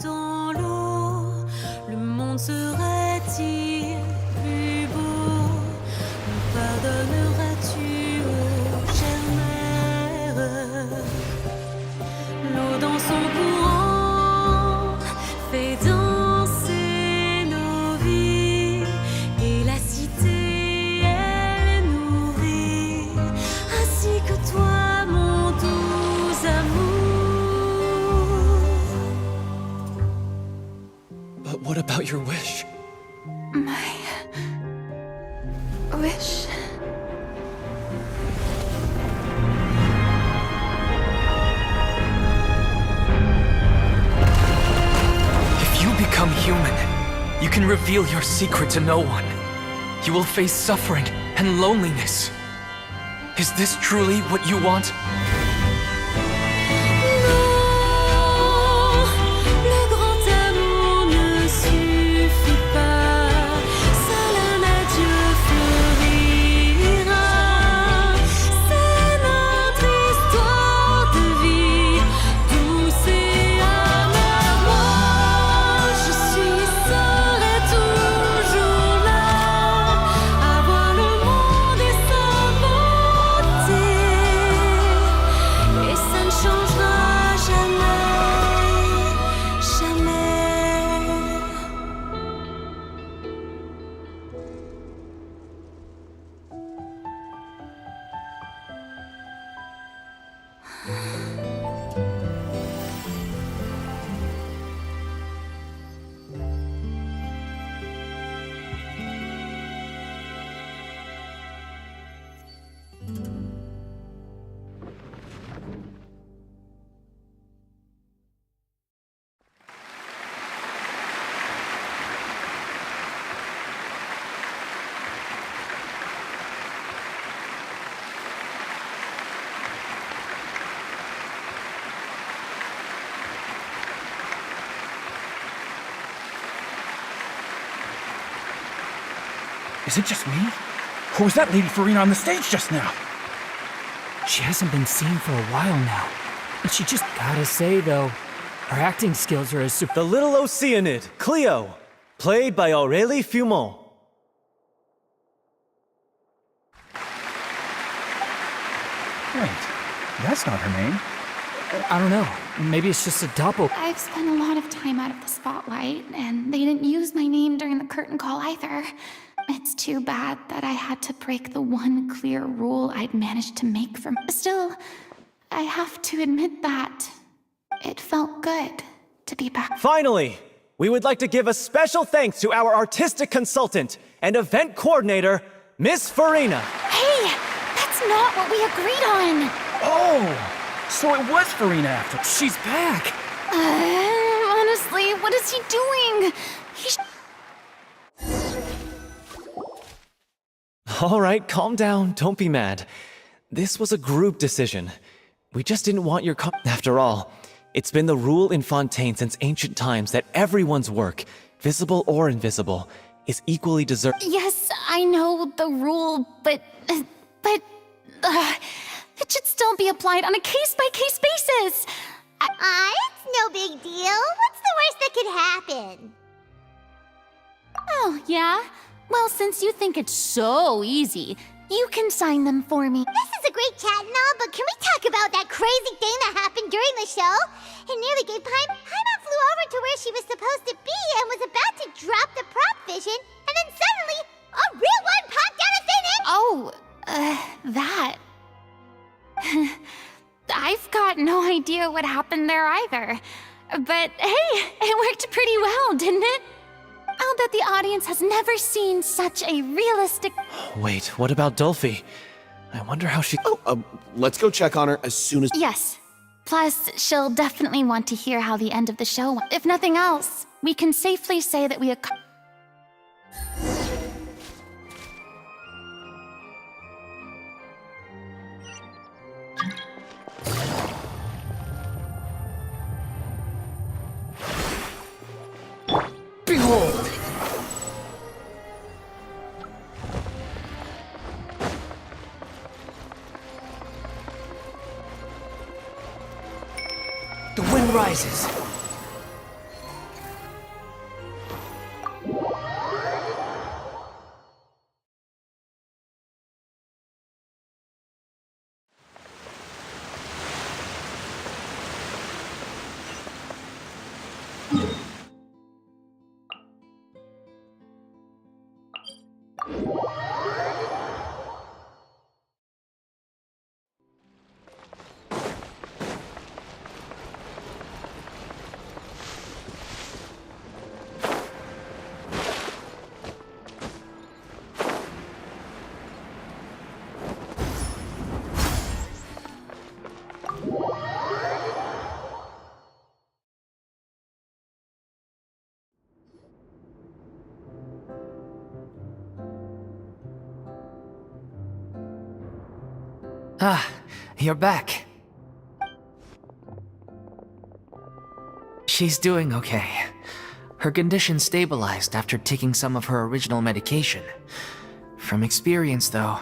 dans l'eau, le monde serait-il plus beau? Me pardonneras-tu, ô chère mère? L'eau dans son courant fait danser nos vies, et la cité elle nourrit, ainsi que toi, mon doux amour. But what about your wish? My... wish... If you become human, you can reveal your secret to no one. You will face suffering and loneliness. Is this truly what you want? Le grand amour ne suffit pas, seul un adieu fleurira. C'est notre histoire de vie, douce et amère. Moi, je suis, serai toujours là, à voir le monde et sa beauté, et ça ne changera jamais, jamais. Is it just me? Or was that Lady Farina on the stage just now? She hasn't been seen for a while now. She just gotta say, though, her acting skills are as super. The little Oceanid, Cleo, played by Aurélie Fumont. Wait, that's not her name. I don't know. Maybe it's just a double. I've spent a lot of time out of the spotlight, and they didn't use my name during the curtain call either. It's too bad that I had to break the one clear rule I'd managed to make for me. Still, I have to admit that it felt good to be back. Finally, we would like to give a special thanks to our artistic consultant and event coordinator, Miss Farina. Hey, that's not what we agreed on. Oh, so it was Farina after. She's back. Honestly, what is he doing? All right, calm down. Don't be mad. This was a group decision. We just didn't want your After all, it's been the rule in Fontaine since ancient times that everyone's work, visible or invisible, is equally deserved. Yes, I know the rule, but it should still be applied on a case-by-case basis. It's no big deal. What's the worst that could happen? Oh, yeah? Well, since you think it's so easy, you can sign them for me. This is a great chat and all, but can we talk about that crazy thing that happened during the show? It nearly gave Paimon flew over to where she was supposed to be and was about to drop the prop vision, and then suddenly, a real one popped out of thin air! Oh, that. I've got no idea what happened there either. But hey, it worked pretty well, didn't it? I'll bet the audience has never seen such a realistic... Wait, what about Dolphy? I wonder how she... Let's go check on her as soon as... Yes. Plus, she'll definitely want to hear how the end of the show went. If nothing else, we can safely say that we... Behold! The wind rises. Ah, you're back. She's doing okay. Her condition stabilized after taking some of her original medication. From experience, though,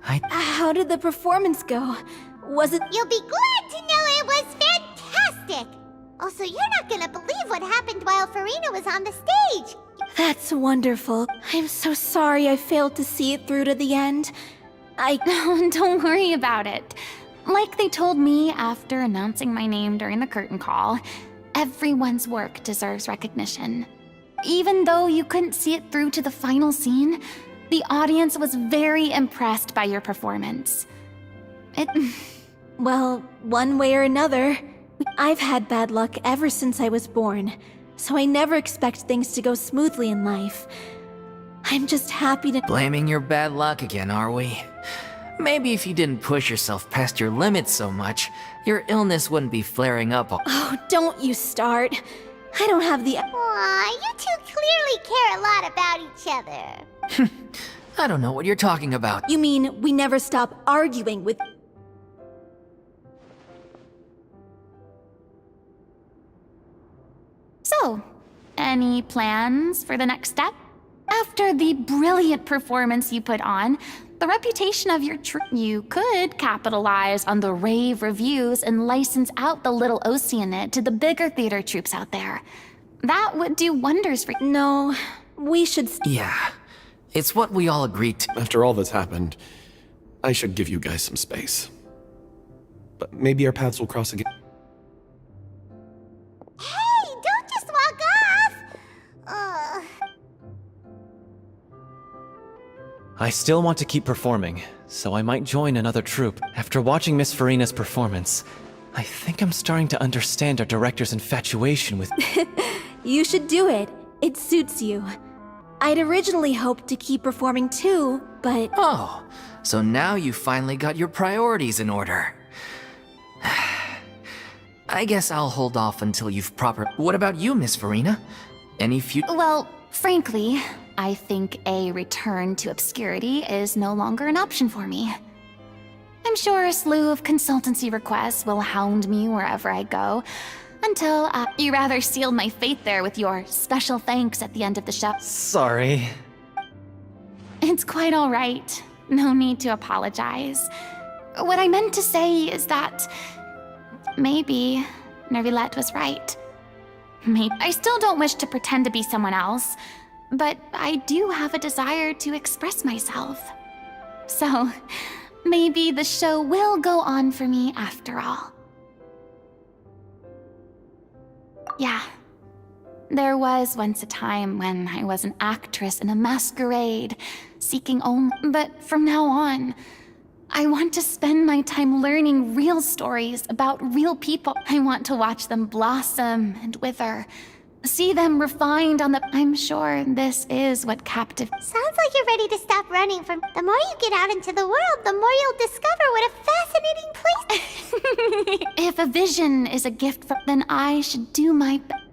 How did the performance go? Was it... You'll be glad to know it was fantastic! Also, you're not gonna believe what happened while Farina was on the stage! That's wonderful. I'm so sorry I failed to see it through to the end. Don't worry about it. Like they told me after announcing my name during the curtain call, everyone's work deserves recognition. Even though you couldn't see it through to the final scene, the audience was very impressed by your performance. Well, one way or another, I've had bad luck ever since I was born, so I never expect things to go smoothly in life. I'm just happy to— Blaming your bad luck again, are we? Maybe if you didn't push yourself past your limits so much, your illness wouldn't be flaring up all— Oh, don't you start. I don't have the— Aw, you two clearly care a lot about each other. I don't know what you're talking about. You mean we never stop arguing with— So, any plans for the next step? After the brilliant performance you put on, The reputation of your you could capitalize on the rave reviews and license out the little Oceanid to the bigger theater troupes out there. That would do wonders for— No, we should— Yeah, it's what we all agreed to. After all that's happened, I should give you guys some space. But maybe our paths will cross again. Hey, don't just walk off! Ugh. I still want to keep performing, so I might join another troupe. After watching Miss Farina's performance, I think I'm starting to understand our director's infatuation with— You should do it. It suits you. I'd originally hoped to keep performing too, but— Oh, so now you finally got your priorities in order. I guess I'll hold off until you've proper— What about you, Miss Farina? Any Well, frankly, I think a return to obscurity is no longer an option for me. I'm sure a slew of consultancy requests will hound me wherever I go, until you rather sealed my fate there with your special thanks at the end of the show. Sorry. It's quite all right. No need to apologize. What I meant to say is that maybe Nervilette was right. Maybe I still don't wish to pretend to be someone else, but I do have a desire to express myself. So maybe the show will go on for me after all. Yeah. There was once a time when I was an actress in a masquerade, seeking only— But from now on, I want to spend my time learning real stories about real people. I want to watch them blossom and wither, see them refined on the— I'm sure this is what Sounds like you're ready to stop running from— The more you get out into the world, the more you'll discover what a fascinating place— If a vision is a gift from— then I should do my best.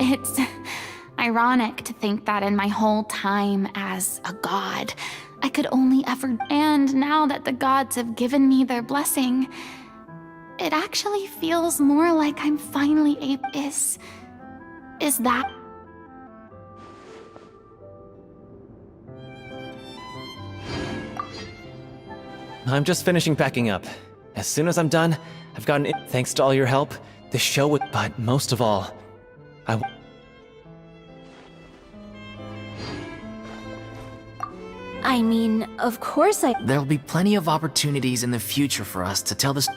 It's ironic to think that in my whole time as a god, I could only ever— And now that the gods have given me their blessing, it actually feels more like I'm finally able— Is that— I'm just finishing packing up. As soon as I'm done, I've gotten it. Thanks to all your help, the show would— But most of all, I mean, of course I— There'll be plenty of opportunities in the future for us to tell this—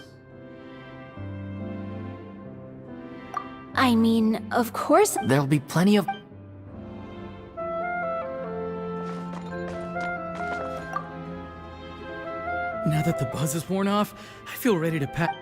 I mean, of course— There'll be plenty of— Now that the buzz is worn off, I feel ready to pack.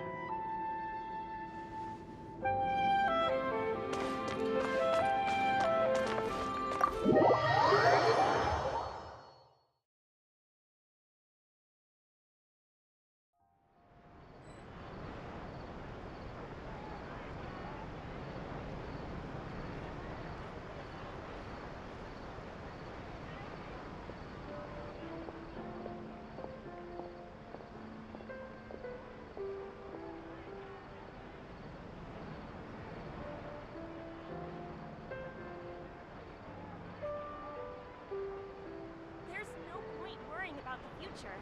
About the future.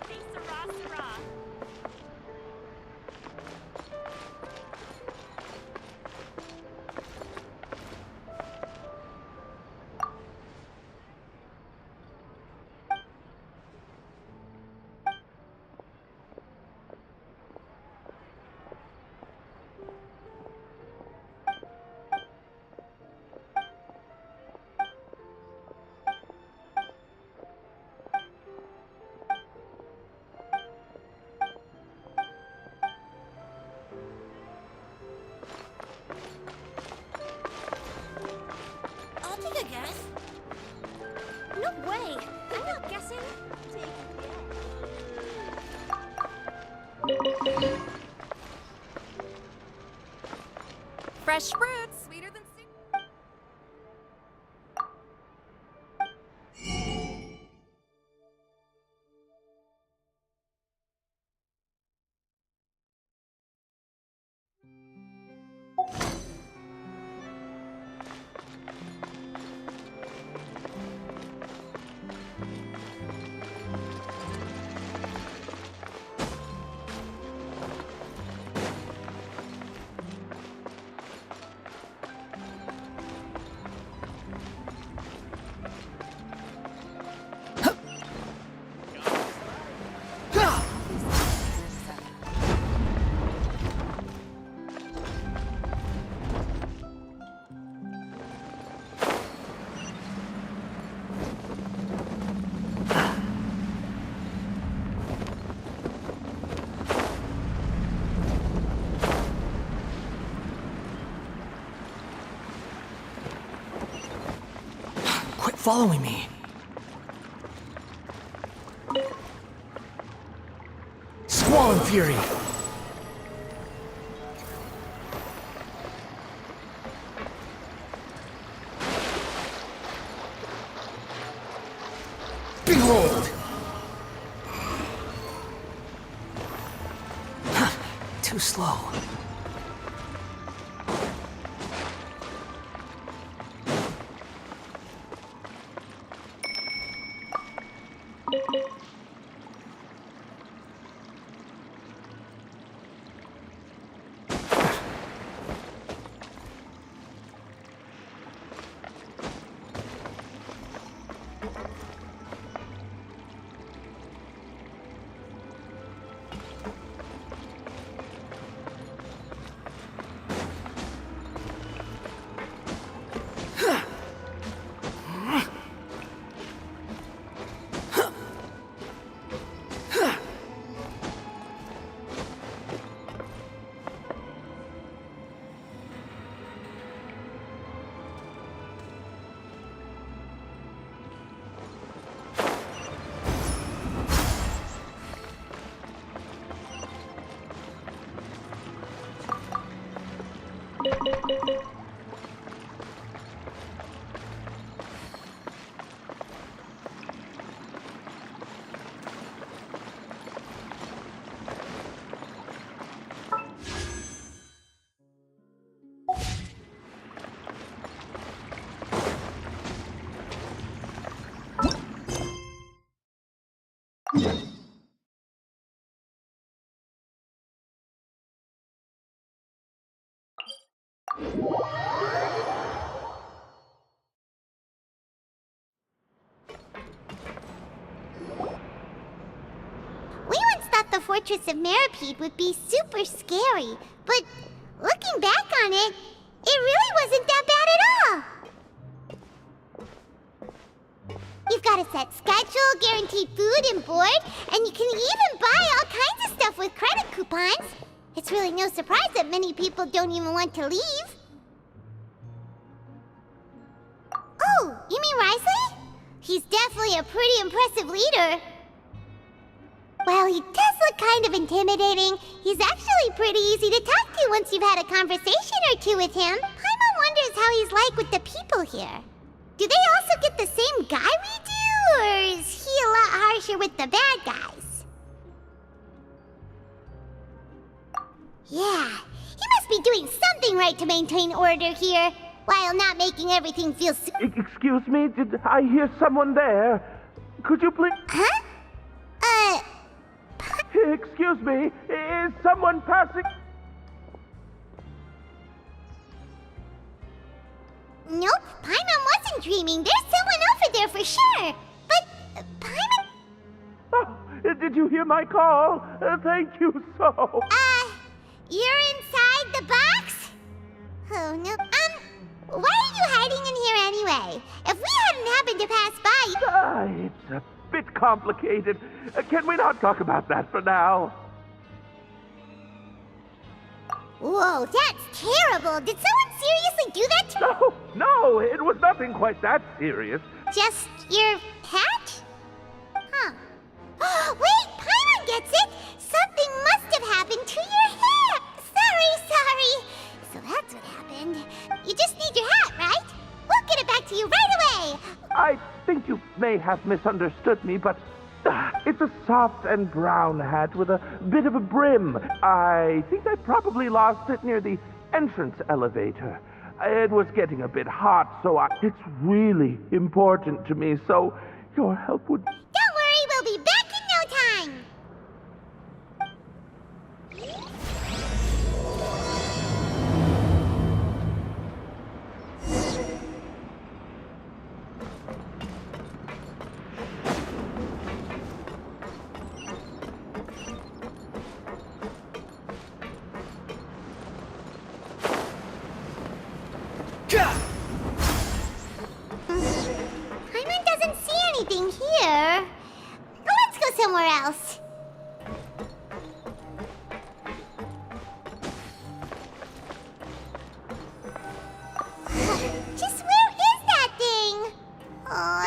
Hey, Sarah, Sarah. Fresh fruits, sweeter than following me. Squall and Fury! Behold! Too slow. We once thought the Fortress of Meripede would be super scary, but looking back on it, it really wasn't that bad at all. You've got a set schedule, guaranteed food and board, and you can even buy all kinds of stuff with credit coupons. It's really no surprise that many people don't even want to leave. Oh, you mean Risley? He's definitely a pretty impressive leader. While he does look kind of intimidating, he's actually pretty easy to talk to once you've had a conversation or two with him. Paimon wonders how he's like with the people here. Do they also get the same guy we do, or is he a lot harsher with the bad guys? Yeah, he must be doing something right to maintain order here, while not making everything feel Excuse me, did I hear someone there? Could you please... Huh? Excuse me, is someone passing... Nope, Paimon wasn't dreaming. There's someone over there for sure. But, Paimon... Oh, did you hear my call? Thank you so... You're inside the box? Oh, no. Why are you hiding in here anyway? If we hadn't happened to pass by... It's a bit complicated. Can we not talk about that for now? Whoa, that's terrible. Did someone seriously do that to... No, it was nothing quite that serious. Just your hat? Huh. Wait, Paimon gets it! Something must have happened to your hair! Sorry. So that's what happened. You just need your hat, right? We'll get it back to you right away! I think you may have misunderstood me, but it's a soft and brown hat with a bit of a brim. I think I probably lost it near the entrance elevator. It was getting a bit hot, so it's really important to me, so your help would... Don't worry, we'll be back in no time! Paimon doesn't see anything here. Let's go somewhere else. Just where is that thing? Oh,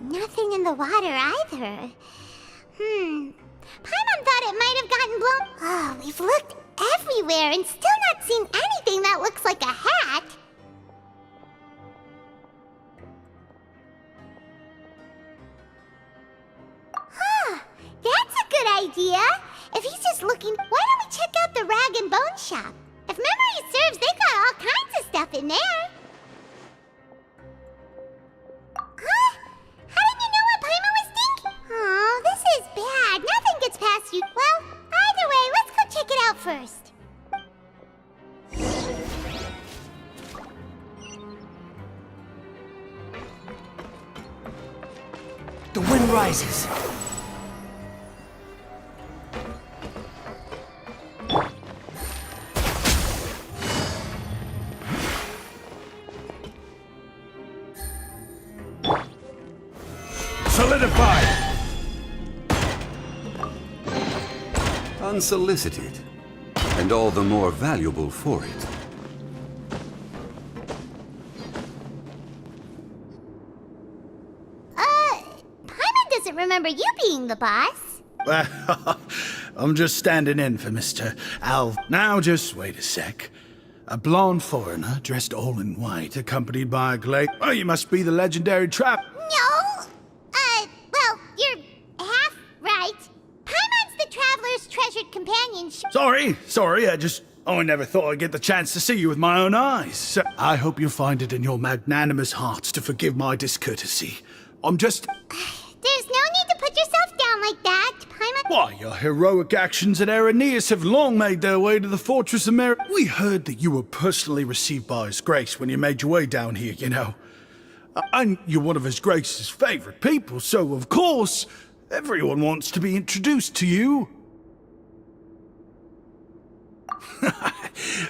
Nothing in the water either. Paimon thought it might have gotten blown. Oh, we've looked everywhere and still not seen anything that looks like a hat. Huh, that's a good idea. If he's just looking, why don't we check out the rag and bone shop? If memory serves, they got all kinds of stuff in there. Huh? How did you know what Paimon was thinking? Oh, this is bad. Nothing gets past you. Well, either way, let's go check it out first. The wind rises. Solidified! Unsolicited, and all the more valuable for it. Paimon doesn't remember you being the boss. Well, I'm just standing in for Mr. Alv. Now, just wait a sec. A blonde foreigner, dressed all in white, accompanied by a glade. Oh, you must be the legendary trap. No! Well, you're half right. Paimon's the traveler's treasured companion. Sorry, I never thought I'd get the chance to see you with my own eyes. So I hope you find it in your magnanimous hearts to forgive my discourtesy. I'm just... There's no need to put yourself down like that, Paimon. Why, your heroic actions at Aeneas have long made their way to the Fortress of Mer... We heard that you were personally received by His Grace when you made your way down here, you know. And you're one of His Grace's favorite people, so of course, everyone wants to be introduced to you.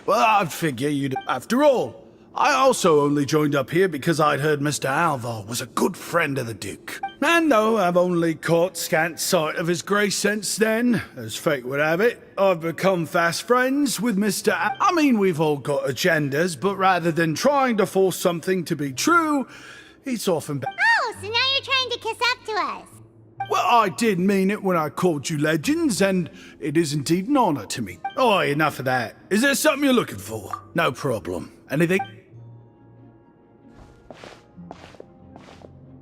Well, I'd figure you'd... After all, I also only joined up here because I'd heard Mr. Alvar was a good friend of the Duke. And though I've only caught scant sight of His Grace since then, as fate would have it, I've become fast friends with Mr. I mean, we've all got agendas, but rather than trying to force something to be true, it's often... Oh, so now you're trying to kiss up to us. Well, I did mean it when I called you legends, and it is indeed an honor to me. Oh, enough of that. Is there something you're looking for? No problem. Anything?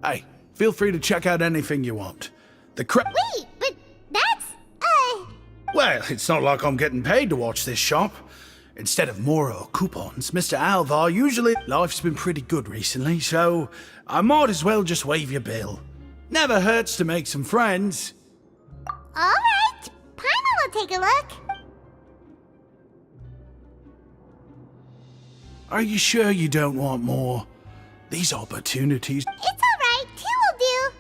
Hey, feel free to check out anything you want. Wait, but that's, Well, it's not like I'm getting paid to watch this shop. Instead of more or coupons, Mr. Alvar usually... Life's been pretty good recently, so I might as well just waive your bill. Never hurts to make some friends. All right. Paimon will take a look. Are you sure you don't want more? These opportunities... It's all right. 2 will do.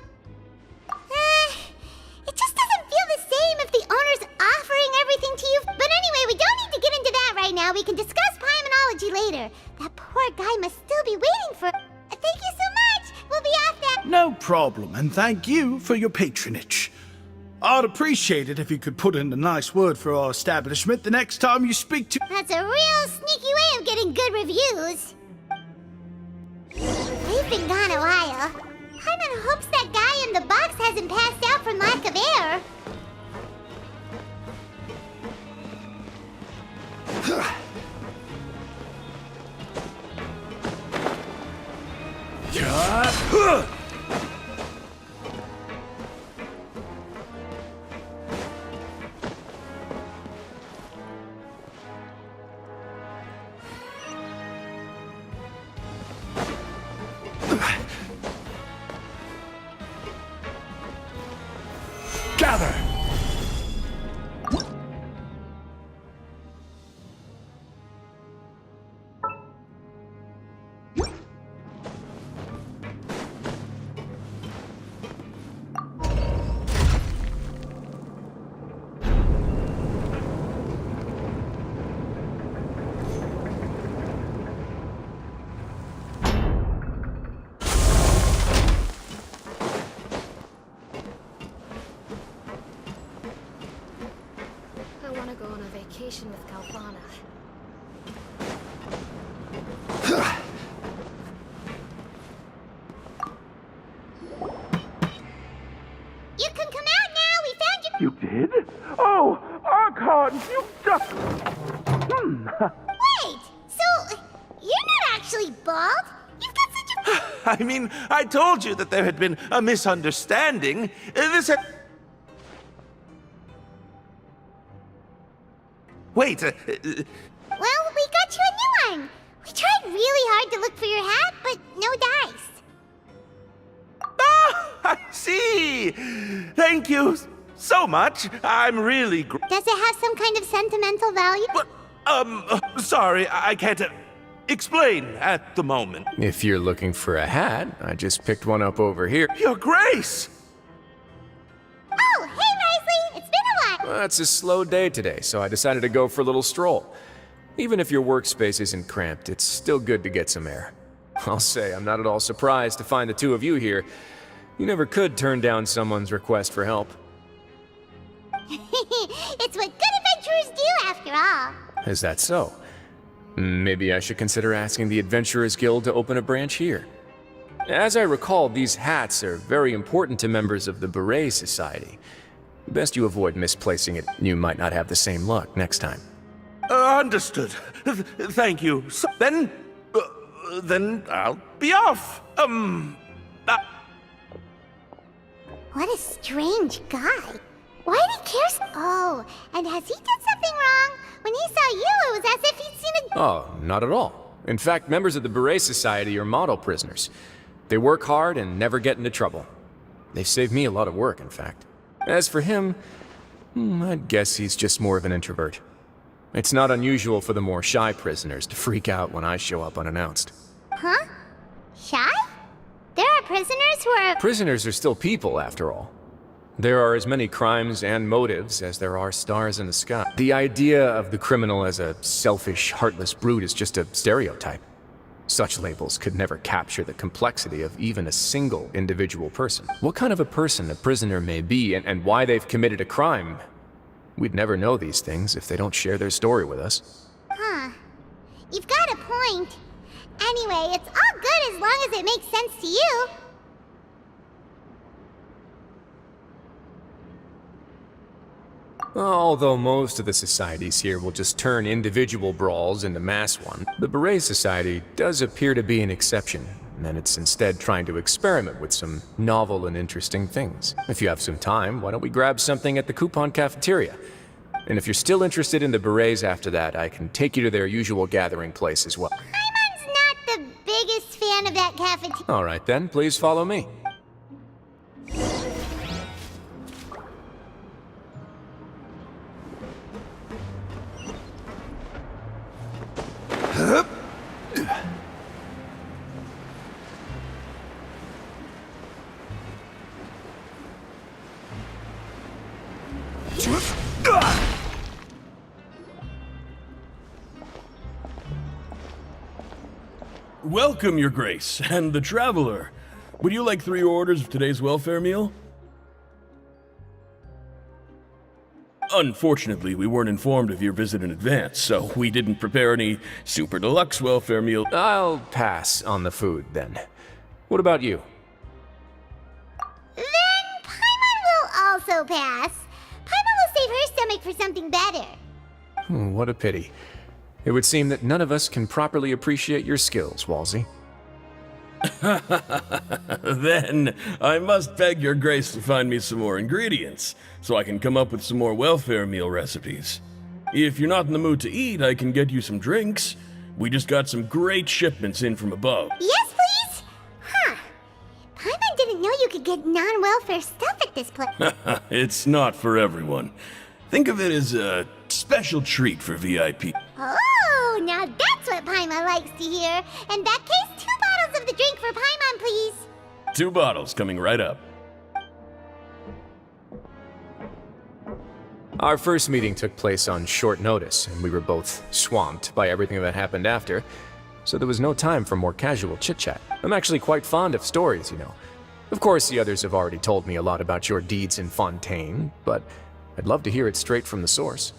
It just doesn't feel the same if the owner's offering everything to you. But anyway, we don't need to get into that right now. We can discuss Paimonology later. That poor guy must still be waiting for... Thank you so much. We'll be off now. No problem, and thank you for your patronage. I'd appreciate it if you could put in a nice word for our establishment the next time you speak to... That's a real sneaky way of getting good reviews. We've been gone a while. Paimon hopes that guy in the box hasn't passed out from lack of air. Gather! Vacation with Galvana. You did? Oh, Archon, you just... Wait! So, you're not actually bald? You've got such a... I mean, I told you that there had been a misunderstanding. This had... Wait, Well, we got you a new one. We tried really hard to look for your hat, but no dice. I see! Thank you so much. I'm really Does it have some kind of sentimental value? sorry, I can't explain at the moment. If you're looking for a hat, I just picked one up over here. Your Grace! Oh, hey, Risley! It's been a while! Well, it's a slow day today, so I decided to go for a little stroll. Even if your workspace isn't cramped, it's still good to get some air. I'll say, I'm not at all surprised to find the two of you here. You never could turn down someone's request for help. It's what good adventurers do, after all. Is that so? Maybe I should consider asking the Adventurers Guild to open a branch here. As I recall, these hats are very important to members of the Beret Society. Best you avoid misplacing it. You might not have the same luck next time. Understood. Thank you. So, then I'll be off. What a strange guy. Why did he care so... Oh, and has he done something wrong? When he saw you, it was as if he'd seen a... Oh, not at all. In fact, members of the Beret Society are model prisoners. They work hard and never get into trouble. They've saved me a lot of work, in fact. As for him, I'd guess he's just more of an introvert. It's not unusual for the more shy prisoners to freak out when I show up unannounced. Huh? Shy? There are prisoners who are... Prisoners are still people, after all. There are as many crimes and motives as there are stars in the sky. The idea of the criminal as a selfish, heartless brute is just a stereotype. Such labels could never capture the complexity of even a single individual person. What kind of a person a prisoner may be and why they've committed a crime, we'd never know these things if they don't share their story with us. Huh. You've got a point. Anyway, it's all good as long as it makes sense to you. Although most of the societies here will just turn individual brawls into mass ones, the Beret Society does appear to be an exception, and it's instead trying to experiment with some novel and interesting things. If you have some time, why don't we grab something at the Coupon Cafeteria? And if you're still interested in the Berets after that, I can take you to their usual gathering place as well. Paimon's not the biggest fan of that cafeteria. All right then, please follow me. Welcome, Your Grace, and the Traveler. Would you like 3 orders of today's welfare meal? Unfortunately, we weren't informed of your visit in advance, so we didn't prepare any super deluxe welfare meal. I'll pass on the food, then. What about you? Then Paimon will also pass. Paimon will save her stomach for something better. What a pity. It would seem that none of us can properly appreciate your skills, Walsey. Then I must beg Your Grace to find me some more ingredients, so I can come up with some more welfare meal recipes. If you're not in the mood to eat, I can get you some drinks. We just got some great shipments in from above. Yes, please? Huh. Paimon didn't know you could get non-welfare stuff at this place. It's not for everyone. Think of it as a special treat for VIP. Oh, now that's what Paimon likes to hear. In that case, 2 bottles of the drink for Paimon, please. 2 bottles coming right up. Our first meeting took place on short notice, and we were both swamped by everything that happened after, so there was no time for more casual chit-chat. I'm actually quite fond of stories, you know. Of course, the others have already told me a lot about your deeds in Fontaine, but I'd love to hear it straight from the source.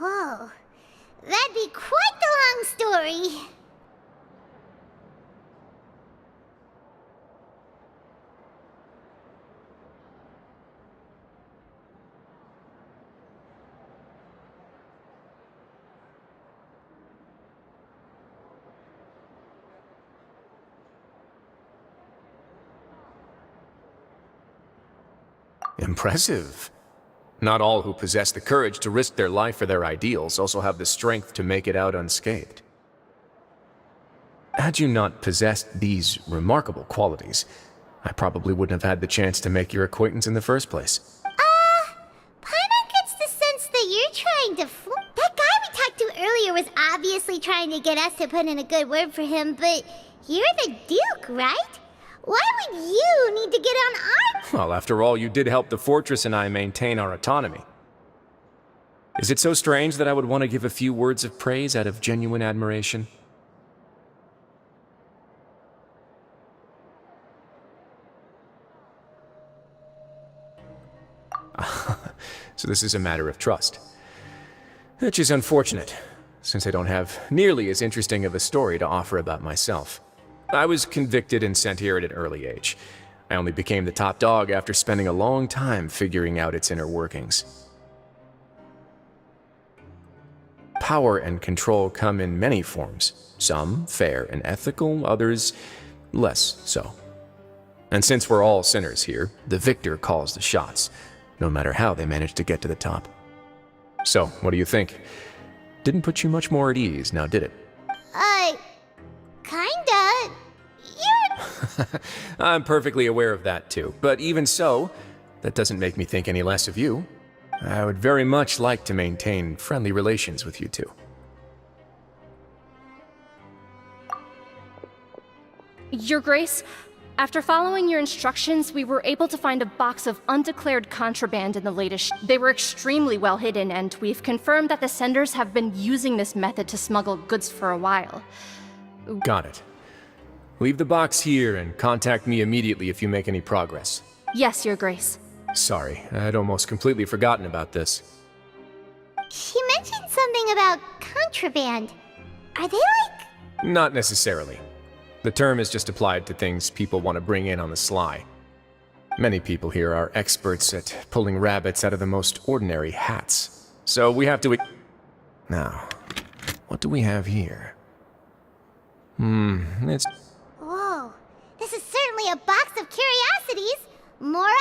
Whoa. That'd be quite the long story. Impressive. Not all who possess the courage to risk their life for their ideals also have the strength to make it out unscathed. Had you not possessed these remarkable qualities, I probably wouldn't have had the chance to make your acquaintance in the first place. Paimon gets the sense that you're trying to That guy we talked to earlier was obviously trying to get us to put in a good word for him, but you're the Duke, right? Why would you need to get on our... Well, after all, you did help the fortress and I maintain our autonomy. Is it so strange that I would want to give a few words of praise out of genuine admiration? So this is a matter of trust. Which is unfortunate, since I don't have nearly as interesting of a story to offer about myself. I was convicted and sent here at an early age. I only became the top dog after spending a long time figuring out its inner workings. Power and control come in many forms, some fair and ethical, others less so. And since we're all sinners here, the victor calls the shots, no matter how they manage to get to the top. So, what do you think? Didn't put you much more at ease, now did it? Kinda. I'm perfectly aware of that too, but even so, that doesn't make me think any less of you. I would very much like to maintain friendly relations with you two. Your Grace, after following your instructions, we were able to find a box of undeclared contraband in the latest. They were extremely well hidden, and we've confirmed that the senders have been using this method to smuggle goods for a while. Got it. Leave the box here and contact me immediately if you make any progress. Yes, Your Grace. Sorry, I'd almost completely forgotten about this. She mentioned something about contraband. Are they like... Not necessarily. The term is just applied to things people want to bring in on the sly. Many people here are experts at pulling rabbits out of the most ordinary hats. So we have to... Now, what do we have here? It's... Whoa, this is certainly a box of curiosities. Mora?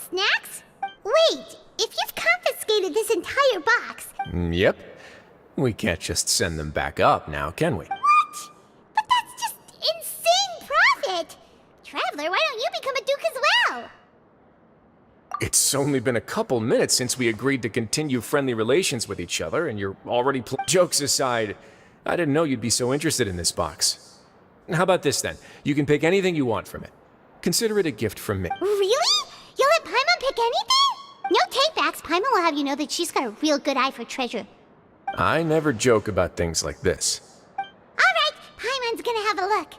Snacks? Wait, if you've confiscated this entire box... Yep. We can't just send them back up now, can we? What? But that's just insane profit! Traveler, why don't you become a duke as well? It's only been a couple minutes since we agreed to continue friendly relations with each other, and you're already Jokes aside, I didn't know you'd be so interested in this box. How about this then? You can pick anything you want from it. Consider it a gift from me. Really? You'll let Paimon pick anything? No take-backs. Paimon will have you know that she's got a real good eye for treasure. I never joke about things like this. Alright, Paimon's gonna have a look.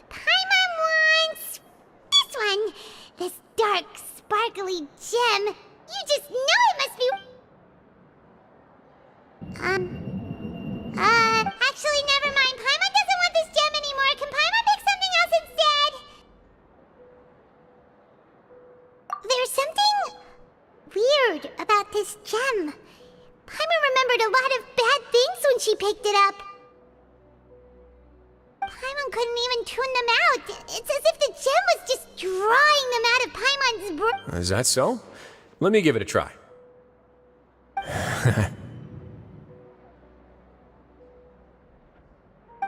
Paimon wants... this one. This dark, sparkly gem. You just know it must be... Actually, never mind. Paimon doesn't want this gem anymore. Can Paimon pick something else instead? There's something weird about this gem. Paimon remembered a lot of bad things when she picked it up. Paimon couldn't even tune them out. It's as if the gem was just drawing them out of Paimon's brain. Is that so? Let me give it a try.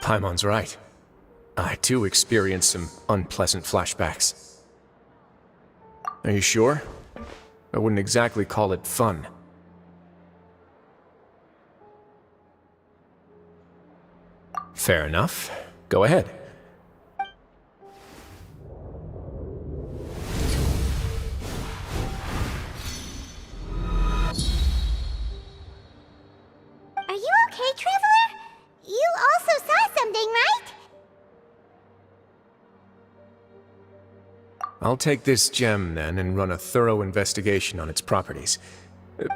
Paimon's right. I too experienced some unpleasant flashbacks. Are you sure? I wouldn't exactly call it fun. Fair enough. Go ahead. Are you okay, Traveler? You also saw something, right? I'll take this gem then and run a thorough investigation on its properties. Then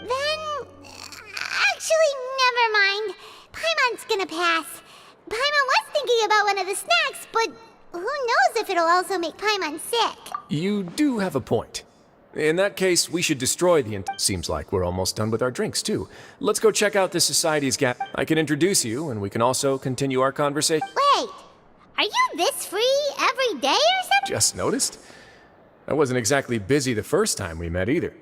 that's gonna pass. Paimon was thinking about one of the snacks, but who knows if it'll also make Paimon sick. You do have a point. In that case, we should destroy the Seems like we're almost done with our drinks, too. Let's go check out the Society's gap. I can introduce you, and we can also continue our conversation. Wait, are you this free every day or something? Just noticed? I wasn't exactly busy the first time we met either.